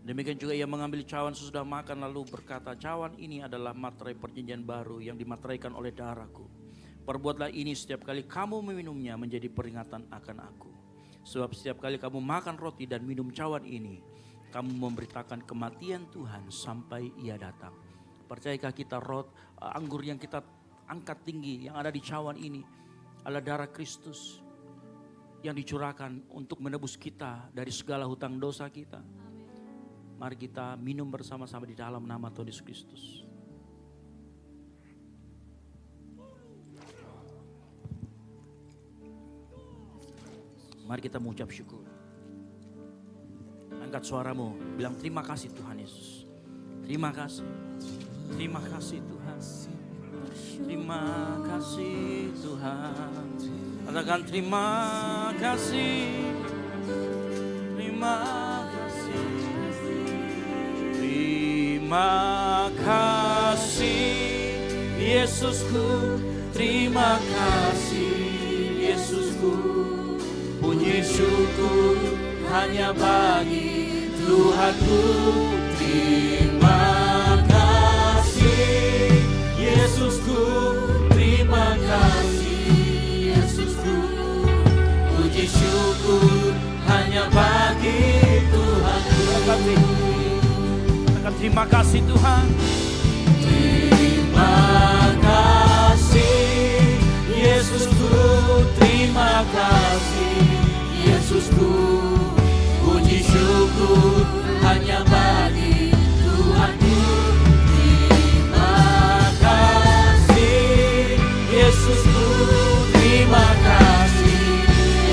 Demikian juga ia mengambil cawan sesudah makan lalu berkata, cawan ini adalah materai perjanjian baru yang dimateraikan oleh darahku. Perbuatlah ini setiap kali kamu meminumnya menjadi peringatan akan aku. Sebab setiap kali kamu makan roti dan minum cawan ini, kamu memberitakan kematian Tuhan sampai ia datang. Percayakah kita anggur yang kita angkat tinggi yang ada di cawan ini adalah darah Kristus yang dicurahkan untuk menebus kita dari segala hutang dosa kita. Mari kita minum bersama-sama di dalam nama Tuhan Yesus Kristus. Mari kita mengucap syukur. Angkat suaramu, bilang terima kasih Tuhan Yesus. Terima kasih. Terima kasih Tuhan. Terima kasih Tuhan. Katakan terima kasih. Terima kasih. Terima kasih Yesusku. Terima kasih Yesusku. Puji syukur hanya bagi Tuhanku. Terima kasih Yesusku. Terima kasih Yesusku. Puji syukur hanya bagi Tuhanku. Terima kasih Tuhan. Terima kasih Yesusku. Terima kasih Yesusku. Puji syukur hanya bagi Tuhanku. Terima kasih Yesusku. Terima kasih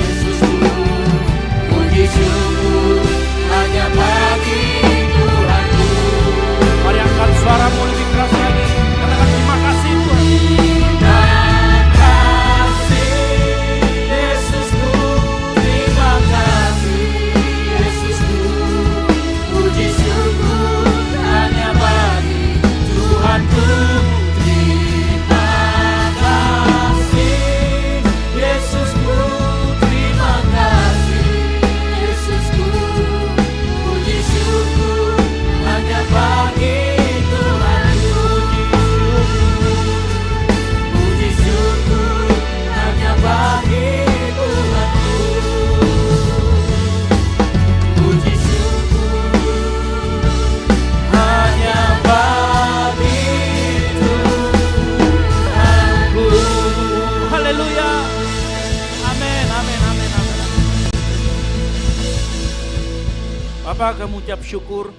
Yesusku. Puji syukur hanya bagi Tuhanku. Mari angkat suaramu lebih Bapa, kami ucap syukur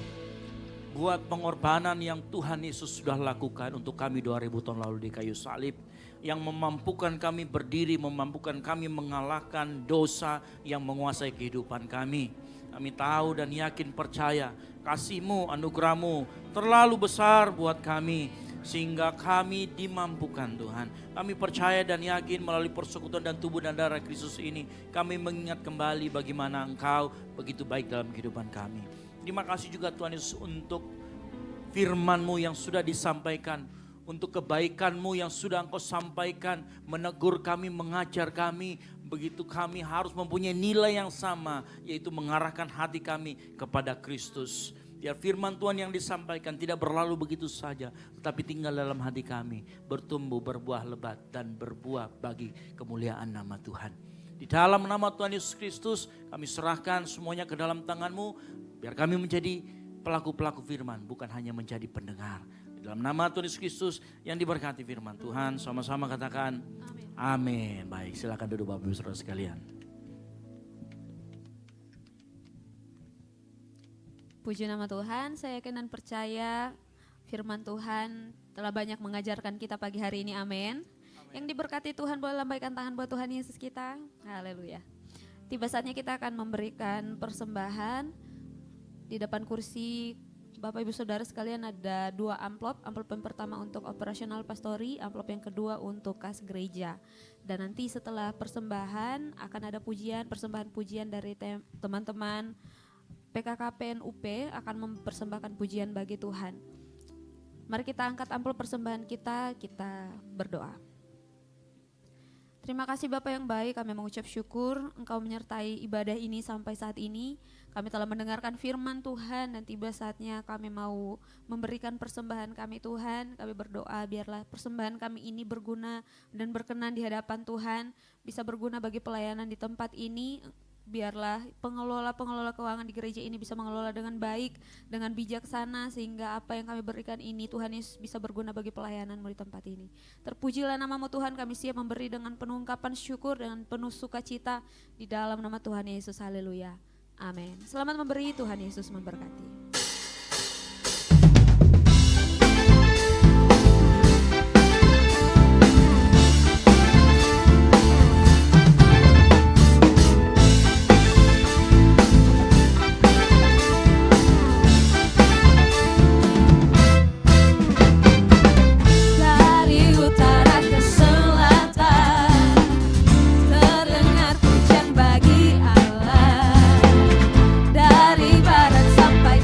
buat pengorbanan yang Tuhan Yesus sudah lakukan untuk kami 2000 tahun lalu di kayu salib. Yang memampukan kami berdiri, memampukan kami mengalahkan dosa yang menguasai kehidupan kami. Kami tahu dan yakin percaya kasih-Mu, anugerah-Mu terlalu besar buat kami. Sehingga kami dimampukan Tuhan. Kami percaya dan yakin melalui persekutuan dan tubuh dan darah Kristus ini. Kami mengingat kembali bagaimana Engkau begitu baik dalam kehidupan kami. Terima kasih juga Tuhan Yesus untuk firman-Mu yang sudah disampaikan. Untuk kebaikan-Mu yang sudah Engkau sampaikan. Menegur kami, mengajar kami. Begitu kami harus mempunyai nilai yang sama. Yaitu mengarahkan hati kami kepada Kristus. Biar firman Tuhan yang disampaikan tidak berlalu begitu saja. Tetapi tinggal dalam hati kami. Bertumbuh, berbuah lebat dan berbuah bagi kemuliaan nama Tuhan. Di dalam nama Tuhan Yesus Kristus kami serahkan semuanya ke dalam tangan-Mu. Biar kami menjadi pelaku-pelaku firman, bukan hanya menjadi pendengar. Di dalam nama Tuhan Yesus Kristus yang diberkati firman Tuhan. Sama-sama katakan amin. Baik, silakan duduk Bapak Ibu Saudara sekalian. Puji nama Tuhan, saya yakin dan percaya firman Tuhan telah banyak mengajarkan kita pagi hari ini, amin. Yang diberkati Tuhan, boleh lambaikan tangan buat Tuhan Yesus kita, haleluya. Tiba saatnya kita akan memberikan persembahan. Di depan kursi Bapak Ibu Saudara sekalian ada 2 amplop. Amplop yang pertama untuk operasional pastori, amplop yang kedua untuk kas gereja. Dan nanti setelah persembahan akan ada pujian, persembahan pujian dari teman-teman PKKP NUP akan mempersembahkan pujian bagi Tuhan. Mari kita angkat amplop persembahan kita berdoa. Terima kasih Bapak yang baik, kami mengucap syukur Engkau menyertai ibadah ini sampai saat ini. Kami telah mendengarkan firman Tuhan dan tiba saatnya kami mau memberikan persembahan kami Tuhan. Kami berdoa biarlah persembahan kami ini berguna dan berkenan di hadapan Tuhan. Bisa berguna bagi pelayanan di tempat ini. Biarlah pengelola keuangan di gereja ini bisa mengelola dengan baik, dengan bijaksana, sehingga apa yang kami berikan ini Tuhan Yesus bisa berguna bagi pelayanan-Mu di tempat ini. Terpujilah nama-Mu Tuhan, kami siap memberi dengan penuh ungkapan syukur, dengan penuh sukacita di dalam nama Tuhan Yesus, haleluya, amin. Selamat memberi, Tuhan Yesus memberkati. Dari utara ke selatan terdengar pujian bagi Allah. Dari barat sampai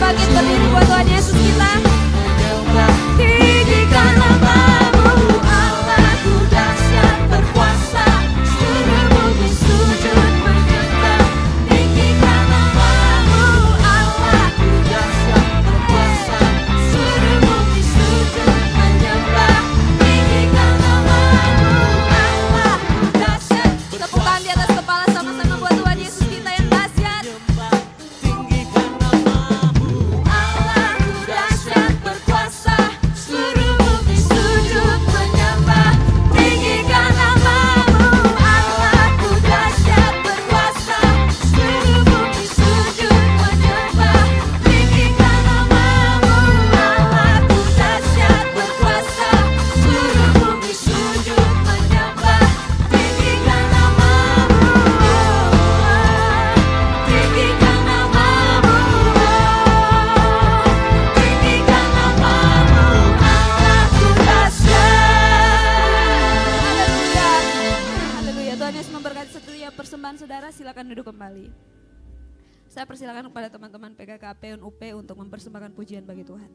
bangkit berdiri buat Tuhan Yesus kita. Tinggikan namamu, Allahku dahsyat berkuasa, seluruh bumi sujud menyembah. Tinggikan namamu, Allahku dahsyat berkuasa, seluruh bumi sujud menyembah. Tinggikan namamu, Allahku dahsyat. Tepuk tangan di atas kepala sama-sama buat Tuhan Yesus kita yang dahsyat. Allahku dahsyat berkuasa, seluruh bumi sujud menyembah. Tinggikan namamu, Allahku dahsyat berkuasa, seluruh bumi sujud menyembah. Tinggikan namamu, Allahku dahsyat berkuasa, seluruh bumi sujud menyembah. Tinggikan namamu, tinggikan namamu, tinggikan namamu, Allahku dahsyat. Haleluya. Haleluya. Tuhan Yesus memberkati setiap persembahan saudara. Silakan duduk kembali. Saya persilakan kepada teman-teman PKKP UNUP untuk mempersembahkan pujian bagi Tuhan.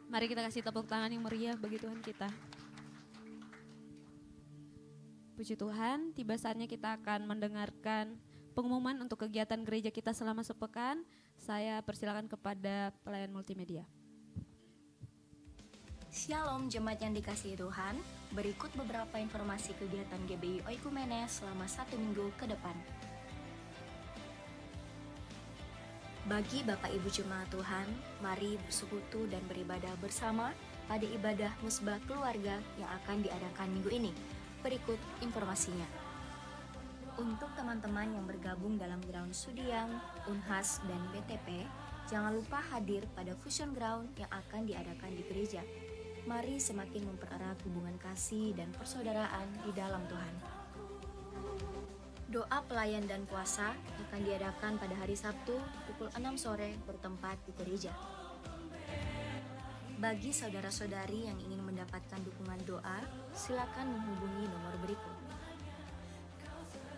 Mari kita kasih tepuk tangan yang meriah bagi Tuhan kita. Puji Tuhan, tiba saatnya kita akan mendengarkan pengumuman untuk kegiatan gereja kita selama sepekan. Saya persilakan kepada pelayan multimedia. Shalom jemaat yang dikasihi Tuhan, berikut beberapa informasi kegiatan GBI Oikumene selama 1 minggu ke depan. Bagi Bapak Ibu Jemaat Tuhan, mari bersekutu dan beribadah bersama pada ibadah musbah keluarga yang akan diadakan minggu ini. Berikut informasinya. Untuk teman-teman yang bergabung dalam Ground Sudiang, Unhas, dan BTP, jangan lupa hadir pada Fusion Ground yang akan diadakan di gereja. Mari semakin mempererat hubungan kasih dan persaudaraan di dalam Tuhan. Doa pelayan dan puasa akan diadakan pada hari Sabtu pukul 6 sore bertempat di gereja. Bagi saudara-saudari yang ingin mendapatkan dukungan doa, silakan menghubungi nomor berikut.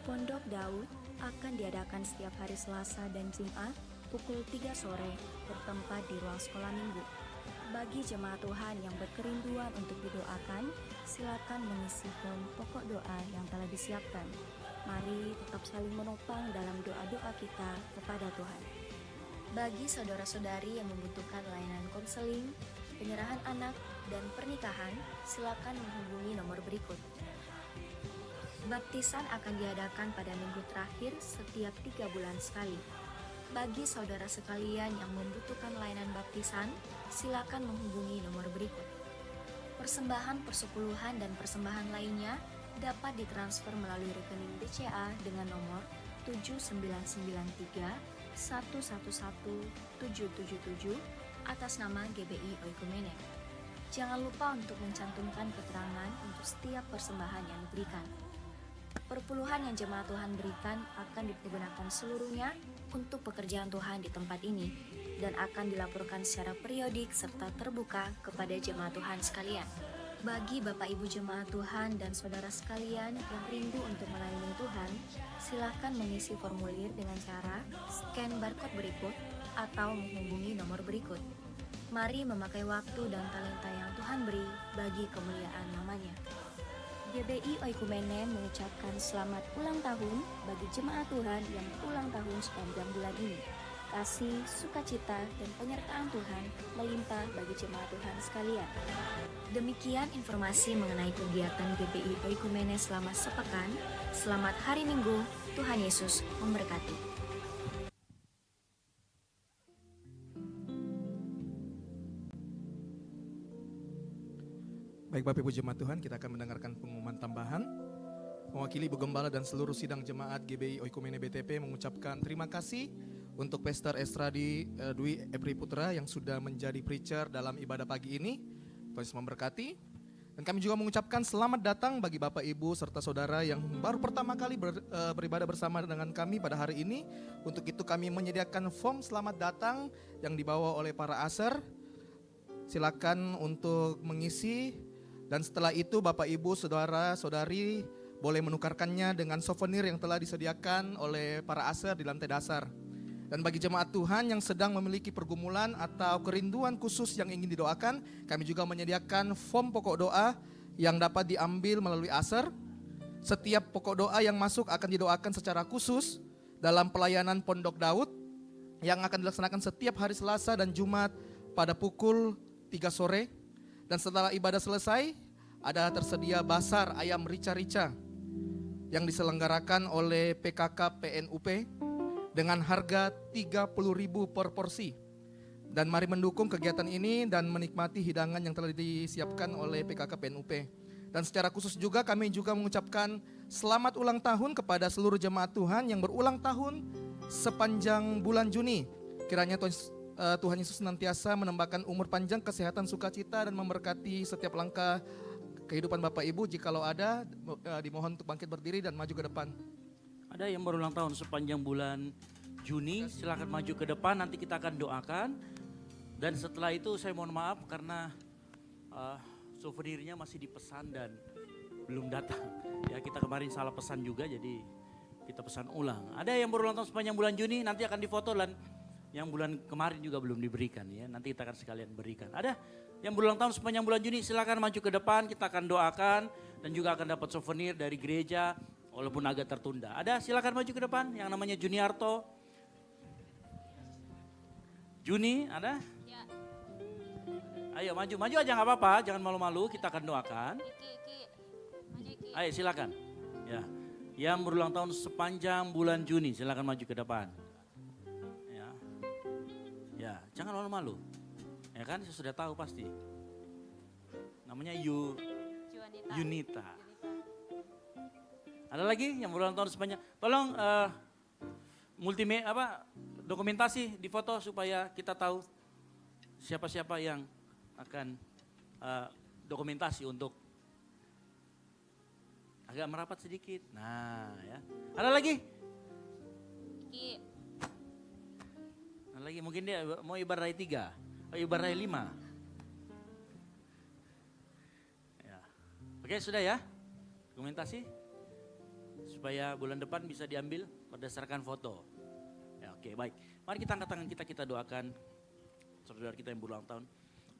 Pondok Daud akan diadakan setiap hari Selasa dan Jumat pukul 3 sore bertempat di ruang sekolah minggu. Bagi jemaat Tuhan yang berkerinduan untuk didoakan, silakan mengisi form pokok doa yang telah disiapkan. Mari tetap saling menopang dalam doa-doa kita kepada Tuhan. Bagi saudara-saudari yang membutuhkan layanan konseling, penyerahan anak, dan pernikahan, silakan menghubungi nomor berikut. Baptisan akan diadakan pada minggu terakhir setiap 3 bulan sekali. Bagi saudara sekalian yang membutuhkan layanan baptisan, silakan menghubungi nomor berikut. Persembahan persepuluhan dan persembahan lainnya dapat ditransfer melalui rekening BCA dengan nomor 7993 111 777 atas nama GBI Oikumene. Jangan lupa untuk mencantumkan keterangan untuk setiap persembahan yang diberikan. Perpuluhan yang jemaat Tuhan berikan akan dipergunakan seluruhnya untuk pekerjaan Tuhan di tempat ini dan akan dilaporkan secara periodik serta terbuka kepada jemaat Tuhan sekalian. Bagi Bapak Ibu jemaat Tuhan dan saudara sekalian yang rindu untuk melayani Tuhan, silakan mengisi formulir dengan cara scan barcode berikut atau menghubungi nomor berikut. Mari memakai waktu dan talenta yang Tuhan beri bagi kemuliaan namanya. GBI Oikumene mengucapkan selamat ulang tahun bagi jemaat Tuhan yang ulang tahun sepanjang bulan ini. Kasih, sukacita, dan penyertaan Tuhan melimpah bagi jemaat Tuhan sekalian. Demikian informasi mengenai kegiatan GBI Oikumene selama sepekan. Selamat hari Minggu, Tuhan Yesus memberkati. Baik Bapak Ibu Jemaat Tuhan, kita akan mendengarkan pengumuman tambahan. Mewakili Ibu Gembala dan seluruh sidang jemaat GBI Oikumene BTP mengucapkan terima kasih untuk Pastor Estradi Dwi Epri Putra yang sudah menjadi preacher dalam ibadah pagi ini. Tuhan Yesus memberkati. Dan kami juga mengucapkan selamat datang bagi Bapak Ibu serta saudara yang baru pertama kali beribadah bersama dengan kami pada hari ini. Untuk itu kami menyediakan form selamat datang yang dibawa oleh para aser. Silakan untuk mengisi. Dan setelah itu Bapak Ibu saudara-saudari boleh menukarkannya dengan souvenir yang telah disediakan oleh para aser di lantai dasar. Dan bagi jemaat Tuhan yang sedang memiliki pergumulan atau kerinduan khusus yang ingin didoakan, kami juga menyediakan form pokok doa yang dapat diambil melalui aser. Setiap pokok doa yang masuk akan didoakan secara khusus dalam pelayanan Pondok Daud yang akan dilaksanakan setiap hari Selasa dan Jumat pada pukul 3 sore. Dan setelah ibadah selesai, ada tersedia basar ayam rica-rica yang diselenggarakan oleh PKK PNUP dengan harga 30.000 per porsi. Dan mari mendukung kegiatan ini dan menikmati hidangan yang telah disiapkan oleh PKK PNUP. Dan secara khusus juga kami juga mengucapkan selamat ulang tahun kepada seluruh jemaat Tuhan yang berulang tahun sepanjang bulan Juni. Kiranya Tuhan Yesus senantiasa menambahkan umur panjang, kesehatan, sukacita, dan memberkati setiap langkah kehidupan Bapak Ibu. Jikalau ada, dimohon untuk bangkit berdiri dan maju ke depan. Ada yang berulang tahun sepanjang bulan Juni, silakan maju ke depan, nanti kita akan doakan. Dan setelah itu saya mohon maaf karena souvenirnya masih dipesan dan belum datang. Ya, kita kemarin salah pesan juga, jadi kita pesan ulang. Ada yang berulang tahun sepanjang bulan Juni, nanti akan difoto dan Yang bulan kemarin juga belum diberikan ya. Nanti kita akan sekalian berikan. Ada yang berulang tahun sepanjang bulan Juni, silakan maju ke depan, kita akan doakan dan juga akan dapat souvenir dari gereja walaupun agak tertunda. Ada, silakan maju ke depan yang namanya Juniarto. Juni, ada? Ya. Ayo maju aja nggak apa-apa, jangan malu-malu, kita akan doakan. Ayo silakan. Ya, yang berulang tahun sepanjang bulan Juni, silakan maju ke depan. Ya, jangan malu-malu. Ya kan, saya sudah tahu pasti. Namanya Yunita. Ada lagi yang berulang tahun sepanjang. Tolong dokumentasi di foto supaya kita tahu siapa-siapa yang akan dokumentasi untuk agak merapat sedikit. Nah, ya. Ada lagi? Lagi mungkin dia mau ibadah 3, ibadah 5. Ya. Oke, sudah ya. Dokumentasi supaya bulan depan bisa diambil berdasarkan foto. Ya, oke, baik. Mari kita angkat tangan kita doakan saudara kita yang berulang tahun.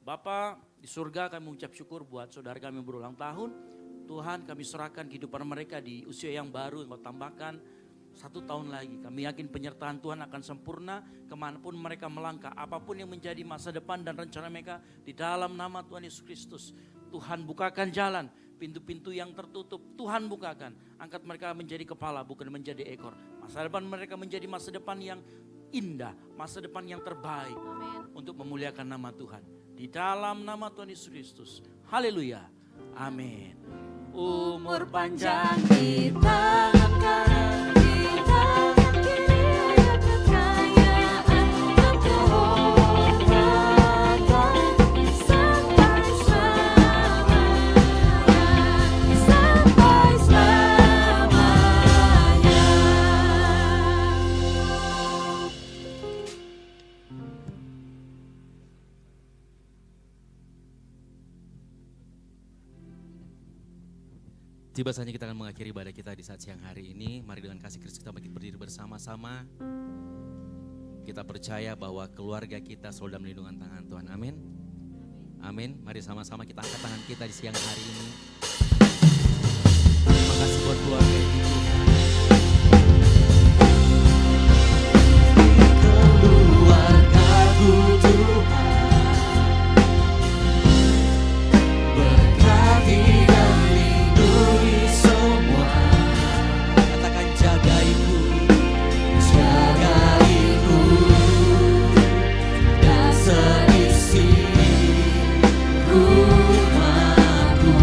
Bapa di surga, kami mengucap syukur buat saudara kami yang berulang tahun. Tuhan, kami serahkan kehidupan mereka di usia yang baru yang Kau tambahkan. 1 tahun lagi, kami yakin penyertaan Tuhan akan sempurna kemanapun mereka melangkah. Apapun yang menjadi masa depan dan rencana mereka di dalam nama Tuhan Yesus Kristus. Tuhan bukakan jalan, pintu-pintu yang tertutup Tuhan bukakan. Angkat mereka menjadi kepala bukan menjadi ekor. Masa depan mereka menjadi masa depan yang indah, masa depan yang terbaik. Amin. Untuk memuliakan nama Tuhan. Di dalam nama Tuhan Yesus Kristus. Haleluya. Amin. Umur panjang di tangan. Tiba saatnya kita akan mengakhiri ibadah kita di saat siang hari ini. Mari dengan kasih Kristus kita bangkit berdiri bersama-sama. Kita percaya bahwa keluarga kita selalu dalam lindungan tangan Tuhan. Amin. Amin. Mari sama-sama kita angkat tangan kita di siang hari ini. Terima kasih buat keluarga ini. Keluargaku Tuhan, berkati dan lindungi semua. Katakan jagaiku, jagaiku dan seisi rumahku.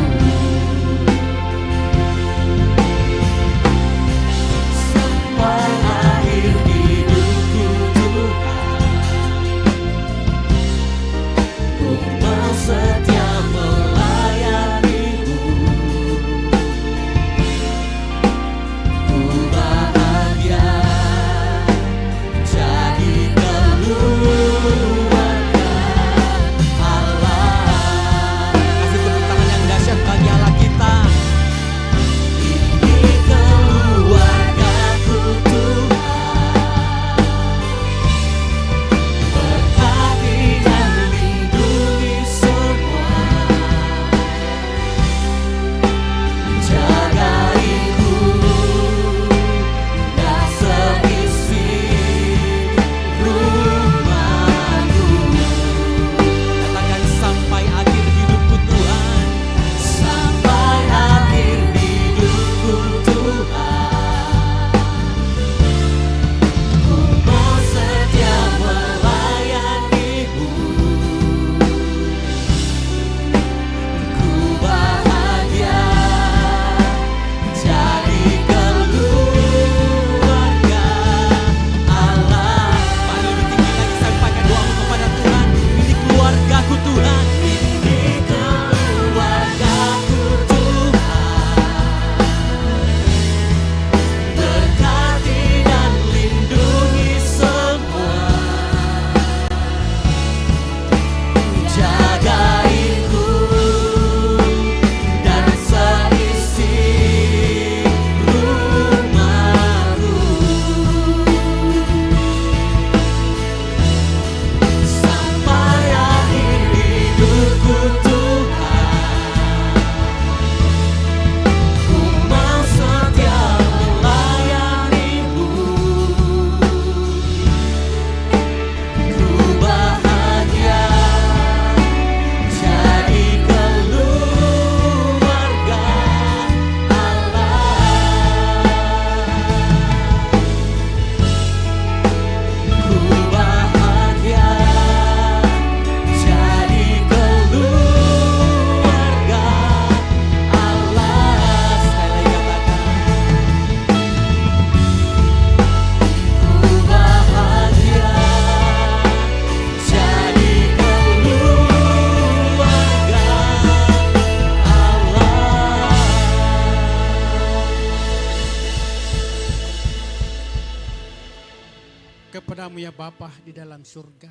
Kepadamu ya Bapa di dalam surga,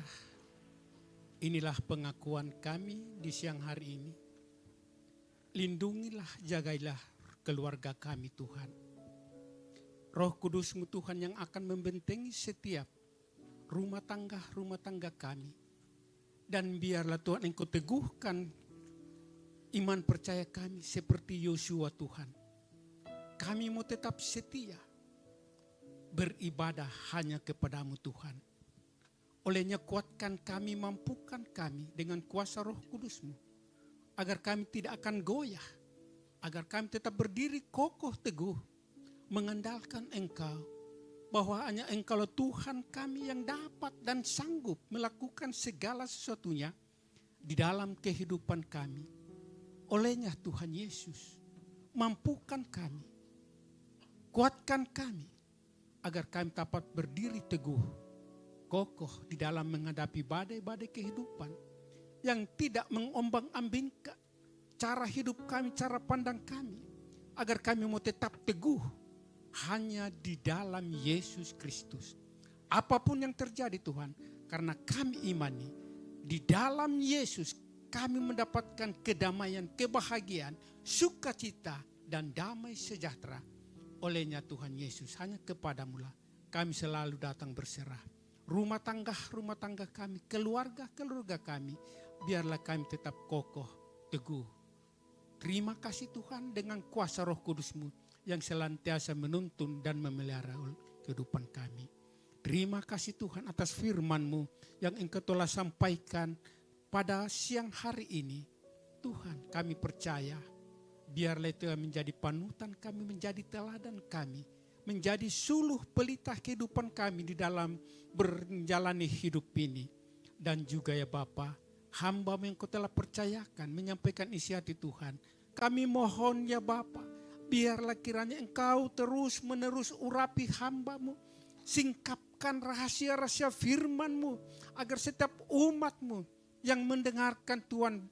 inilah pengakuan kami di siang hari ini. Lindungilah, jagailah keluarga kami Tuhan. Roh Kudus-Mu Tuhan yang akan membentengi setiap rumah tangga kami. Dan biarlah Tuhan Engkau teguhkan iman percaya kami seperti Yosua Tuhan. Kami mau tetap setia beribadah hanya kepadamu Tuhan. Olehnya kuatkan kami, mampukan kami dengan kuasa Roh Kudus-Mu, agar kami tidak akan goyah, agar kami tetap berdiri kokoh teguh, mengandalkan Engkau, bahwa hanya Engkau Tuhan kami yang dapat dan sanggup melakukan segala sesuatunya di dalam kehidupan kami. Olehnya Tuhan Yesus, mampukan kami, kuatkan kami, agar kami dapat berdiri teguh, kokoh di dalam menghadapi badai-badai kehidupan yang tidak mengombang-ambingkan cara hidup kami, cara pandang kami, agar kami mau tetap teguh hanya di dalam Yesus Kristus. Apapun yang terjadi Tuhan, karena kami imani di dalam Yesus kami mendapatkan kedamaian, kebahagiaan, sukacita dan damai sejahtera. Olehnya Tuhan Yesus, hanya kepadamu lah kami selalu datang berserah. Rumah tangga kami, keluarga kami, biarlah kami tetap kokoh, teguh. Terima kasih Tuhan dengan kuasa Roh Kudus-Mu yang senantiasa menuntun dan memelihara kehidupan kami. Terima kasih Tuhan atas firman-Mu yang Engkau telah sampaikan pada siang hari ini. Tuhan, kami percaya, biarlah itu menjadi panutan kami, menjadi teladan kami, menjadi suluh pelita kehidupan kami di dalam menjalani hidup ini. Dan juga ya Bapa, hamba-Mu yang Kau telah percayakan menyampaikan isi hati Tuhan, kami mohon ya Bapa, biarlah kiranya Engkau terus menerus urapi hamba-Mu, singkapkan rahasia-rahasia firman-Mu, agar setiap umat-Mu yang mendengarkan Tuhan,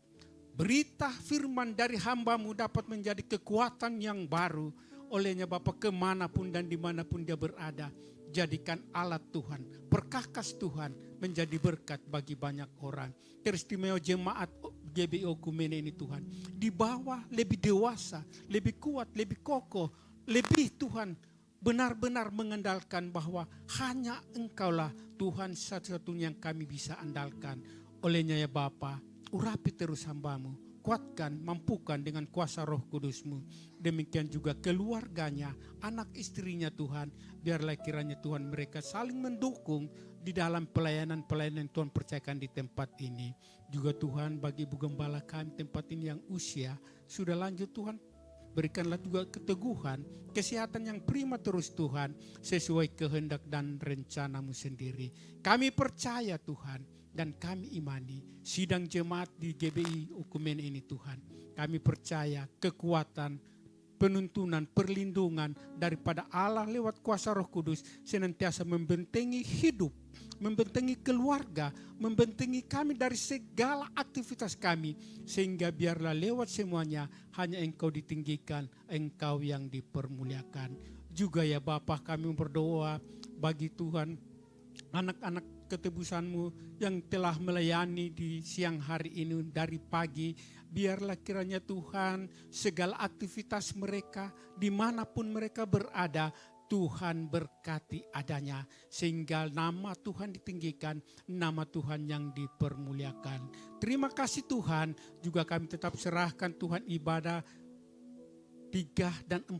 berita firman dari hamba-Mu dapat menjadi kekuatan yang baru. Olehnya Bapa, kemanapun dan dimanapun dia berada, jadikan alat Tuhan, perkakas Tuhan menjadi berkat bagi banyak orang. Teristimewa jemaat GBI Oikumene ini Tuhan, di bawah lebih dewasa, lebih kuat, lebih kokoh, lebih Tuhan benar-benar mengandalkan bahwa hanya Engkaulah Tuhan satu-satunya yang kami bisa andalkan. Olehnya ya Bapa, urapi terus hamba-Mu, kuatkan, mampukan dengan kuasa Roh Kudus-Mu. Demikian juga keluarganya, anak istrinya Tuhan, biarlah kiranya Tuhan mereka saling mendukung di dalam pelayanan-pelayanan Tuhan percayakan di tempat ini. Juga Tuhan bagi Ibu Gembala kami tempat ini yang usia sudah lanjut Tuhan, berikanlah juga keteguhan, kesehatan yang prima terus Tuhan, sesuai kehendak dan rencana-Mu sendiri. Kami percaya Tuhan, dan kami imani sidang jemaat di GBI Oikumene ini Tuhan. Kami percaya kekuatan, penuntunan, perlindungan daripada Allah lewat kuasa Roh Kudus senantiasa membentengi hidup, membentengi keluarga, membentengi kami dari segala aktivitas kami. Sehingga biarlah lewat semuanya hanya Engkau ditinggikan, Engkau yang dipermuliakan. Juga ya Bapa, kami berdoa bagi Tuhan anak-anak ketebusan-Mu yang telah melayani di siang hari ini dari pagi. Biarlah kiranya Tuhan segala aktivitas mereka dimanapun mereka berada, Tuhan berkati adanya, sehingga nama Tuhan ditinggikan, nama Tuhan yang dipermuliakan. Terima kasih Tuhan, juga kami tetap serahkan Tuhan ibadah 3 dan 4,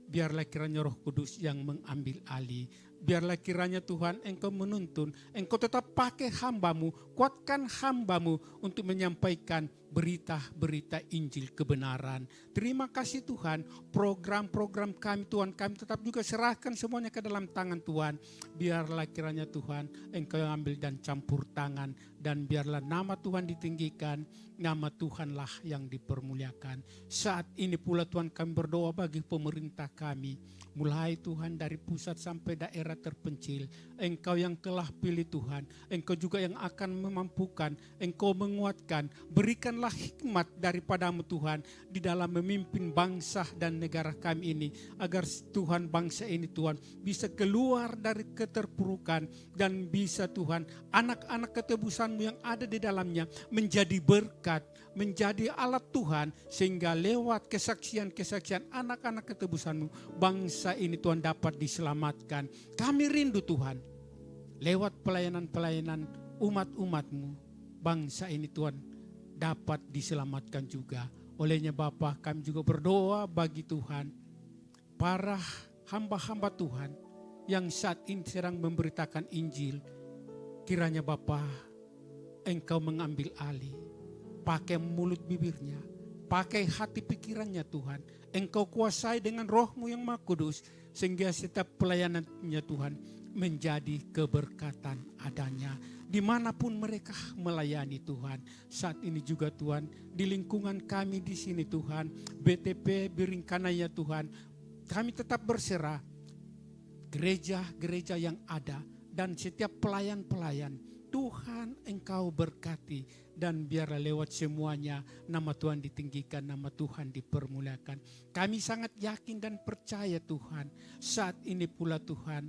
biarlah kiranya Roh Kudus yang mengambil alih. Biarlah kiranya Tuhan Engkau menuntun, Engkau tetap pakai hamba-Mu, kuatkan hamba-Mu untuk menyampaikan berita-berita Injil kebenaran. Terima kasih Tuhan, program-program kami Tuhan, kami tetap juga serahkan semuanya ke dalam tangan Tuhan. Biarlah kiranya Tuhan Engkau yang ambil dan campur tangan, dan biarlah nama Tuhan ditinggikan, nama Tuhanlah yang dipermuliakan. Saat ini pula Tuhan kami berdoa bagi pemerintah kami, mulai Tuhan dari pusat sampai daerah terpencil. Engkau yang telah pilih Tuhan, Engkau juga yang akan memampukan, Engkau menguatkan, berikanlah berikanlah hikmat daripadamu Tuhan di dalam memimpin bangsa dan negara kami ini. Agar Tuhan bangsa ini Tuhan bisa keluar dari keterpurukan dan bisa Tuhan anak-anak ketebusan-Mu yang ada di dalamnya menjadi berkat, menjadi alat Tuhan, sehingga lewat kesaksian-kesaksian anak-anak ketebusan-Mu bangsa ini Tuhan dapat diselamatkan. Kami rindu Tuhan lewat pelayanan-pelayanan umat-umat-Mu bangsa ini Tuhan dapat diselamatkan juga. Olehnya Bapa, kami juga berdoa bagi Tuhan para hamba-hamba Tuhan yang saat ini sedang memberitakan Injil. Kiranya Bapa, Engkau mengambil alih, pakai mulut bibirnya, pakai hati pikirannya Tuhan. Engkau kuasai dengan Roh-Mu yang Maha Kudus, sehingga setiap pelayanannya Tuhan menjadi keberkatan adanya dimanapun mereka melayani Tuhan. Saat ini juga Tuhan, di lingkungan kami di sini Tuhan, BTP Biringkanaya Tuhan, kami tetap berserah gereja-gereja yang ada dan setiap pelayan-pelayan. Tuhan Engkau berkati dan biarlah lewat semuanya nama Tuhan ditinggikan, nama Tuhan dipermuliakan. Kami sangat yakin dan percaya Tuhan, saat ini pula Tuhan,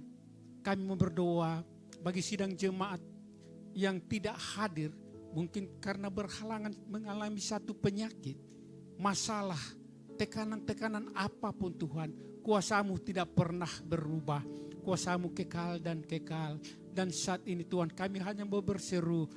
kami mau berdoa bagi sidang jemaat yang tidak hadir, mungkin karena berhalangan mengalami satu penyakit, masalah, tekanan-tekanan apapun Tuhan. Kuasa-Mu tidak pernah berubah, kuasa-Mu kekal dan kekal. Dan saat ini Tuhan, kami hanya mau berseru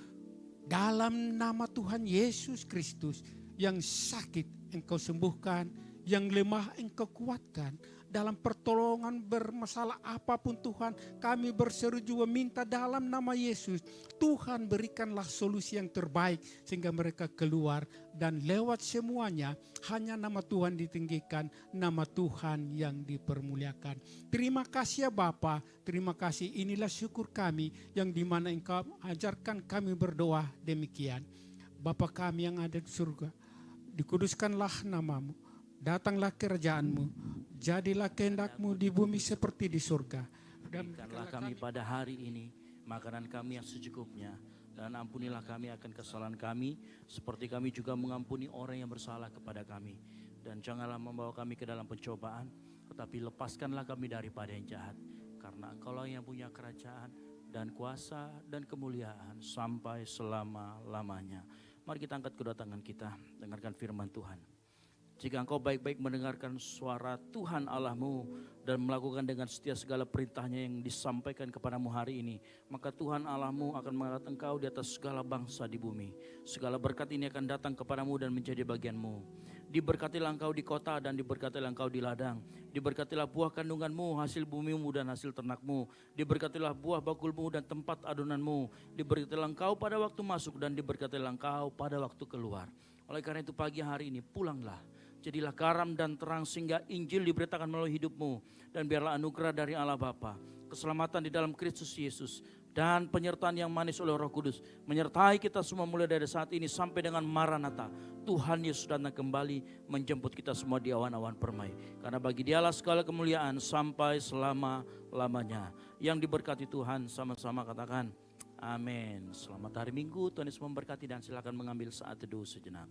dalam nama Tuhan Yesus Kristus, yang sakit Engkau sembuhkan, yang lemah Engkau kuatkan. Dalam pertolongan bermasalah apapun Tuhan, kami berseru juga minta dalam nama Yesus, Tuhan berikanlah solusi yang terbaik sehingga mereka keluar, dan lewat semuanya hanya nama Tuhan ditinggikan, nama Tuhan yang dipermuliakan. Terima kasih ya Bapa, terima kasih, inilah syukur kami yang dimana Engkau ajarkan kami berdoa demikian. Bapa kami yang ada di surga, dikuduskanlah nama-Mu, datanglah kerajaan-Mu, jadilah kehendak-Mu di bumi seperti di surga. Dan berikanlah kami pada hari ini makanan kami yang secukupnya, dan ampunilah kami akan kesalahan kami, seperti kami juga mengampuni orang yang bersalah kepada kami. Dan janganlah membawa kami ke dalam pencobaan, tetapi lepaskanlah kami daripada yang jahat. Karena Engkaulah yang punya kerajaan dan kuasa dan kemuliaan sampai selama-lamanya. Mari kita angkat kedua tangan kita, dengarkan firman Tuhan. Jika engkau baik-baik mendengarkan suara Tuhan Allahmu dan melakukan dengan setia segala perintahnya yang disampaikan kepadamu hari ini, maka Tuhan Allahmu akan mengangkat engkau di atas segala bangsa di bumi. Segala berkat ini akan datang kepadamu dan menjadi bagianmu. Diberkatilah engkau di kota dan diberkatilah engkau di ladang. Diberkatilah buah kandunganmu, hasil bumimu dan hasil ternakmu. Diberkatilah buah bakulmu dan tempat adonanmu. Diberkatilah engkau pada waktu masuk dan diberkatilah engkau pada waktu keluar. Oleh karena itu pagi hari ini pulanglah. Jadilah garam dan terang sehingga Injil diberitakan melalui hidupmu. Dan biarlah anugerah dari Allah Bapa, keselamatan di dalam Kristus Yesus, dan penyertaan yang manis oleh Roh Kudus menyertai kita semua mulai dari saat ini sampai dengan Maranatha. Tuhan Yesus datang kembali menjemput kita semua di awan-awan permai. Karena bagi Dialah segala kemuliaan sampai selama-lamanya. Yang diberkati Tuhan sama-sama katakan amin. Selamat hari Minggu, Tuhan Yesus memberkati, dan silakan mengambil saat teduh sejenak.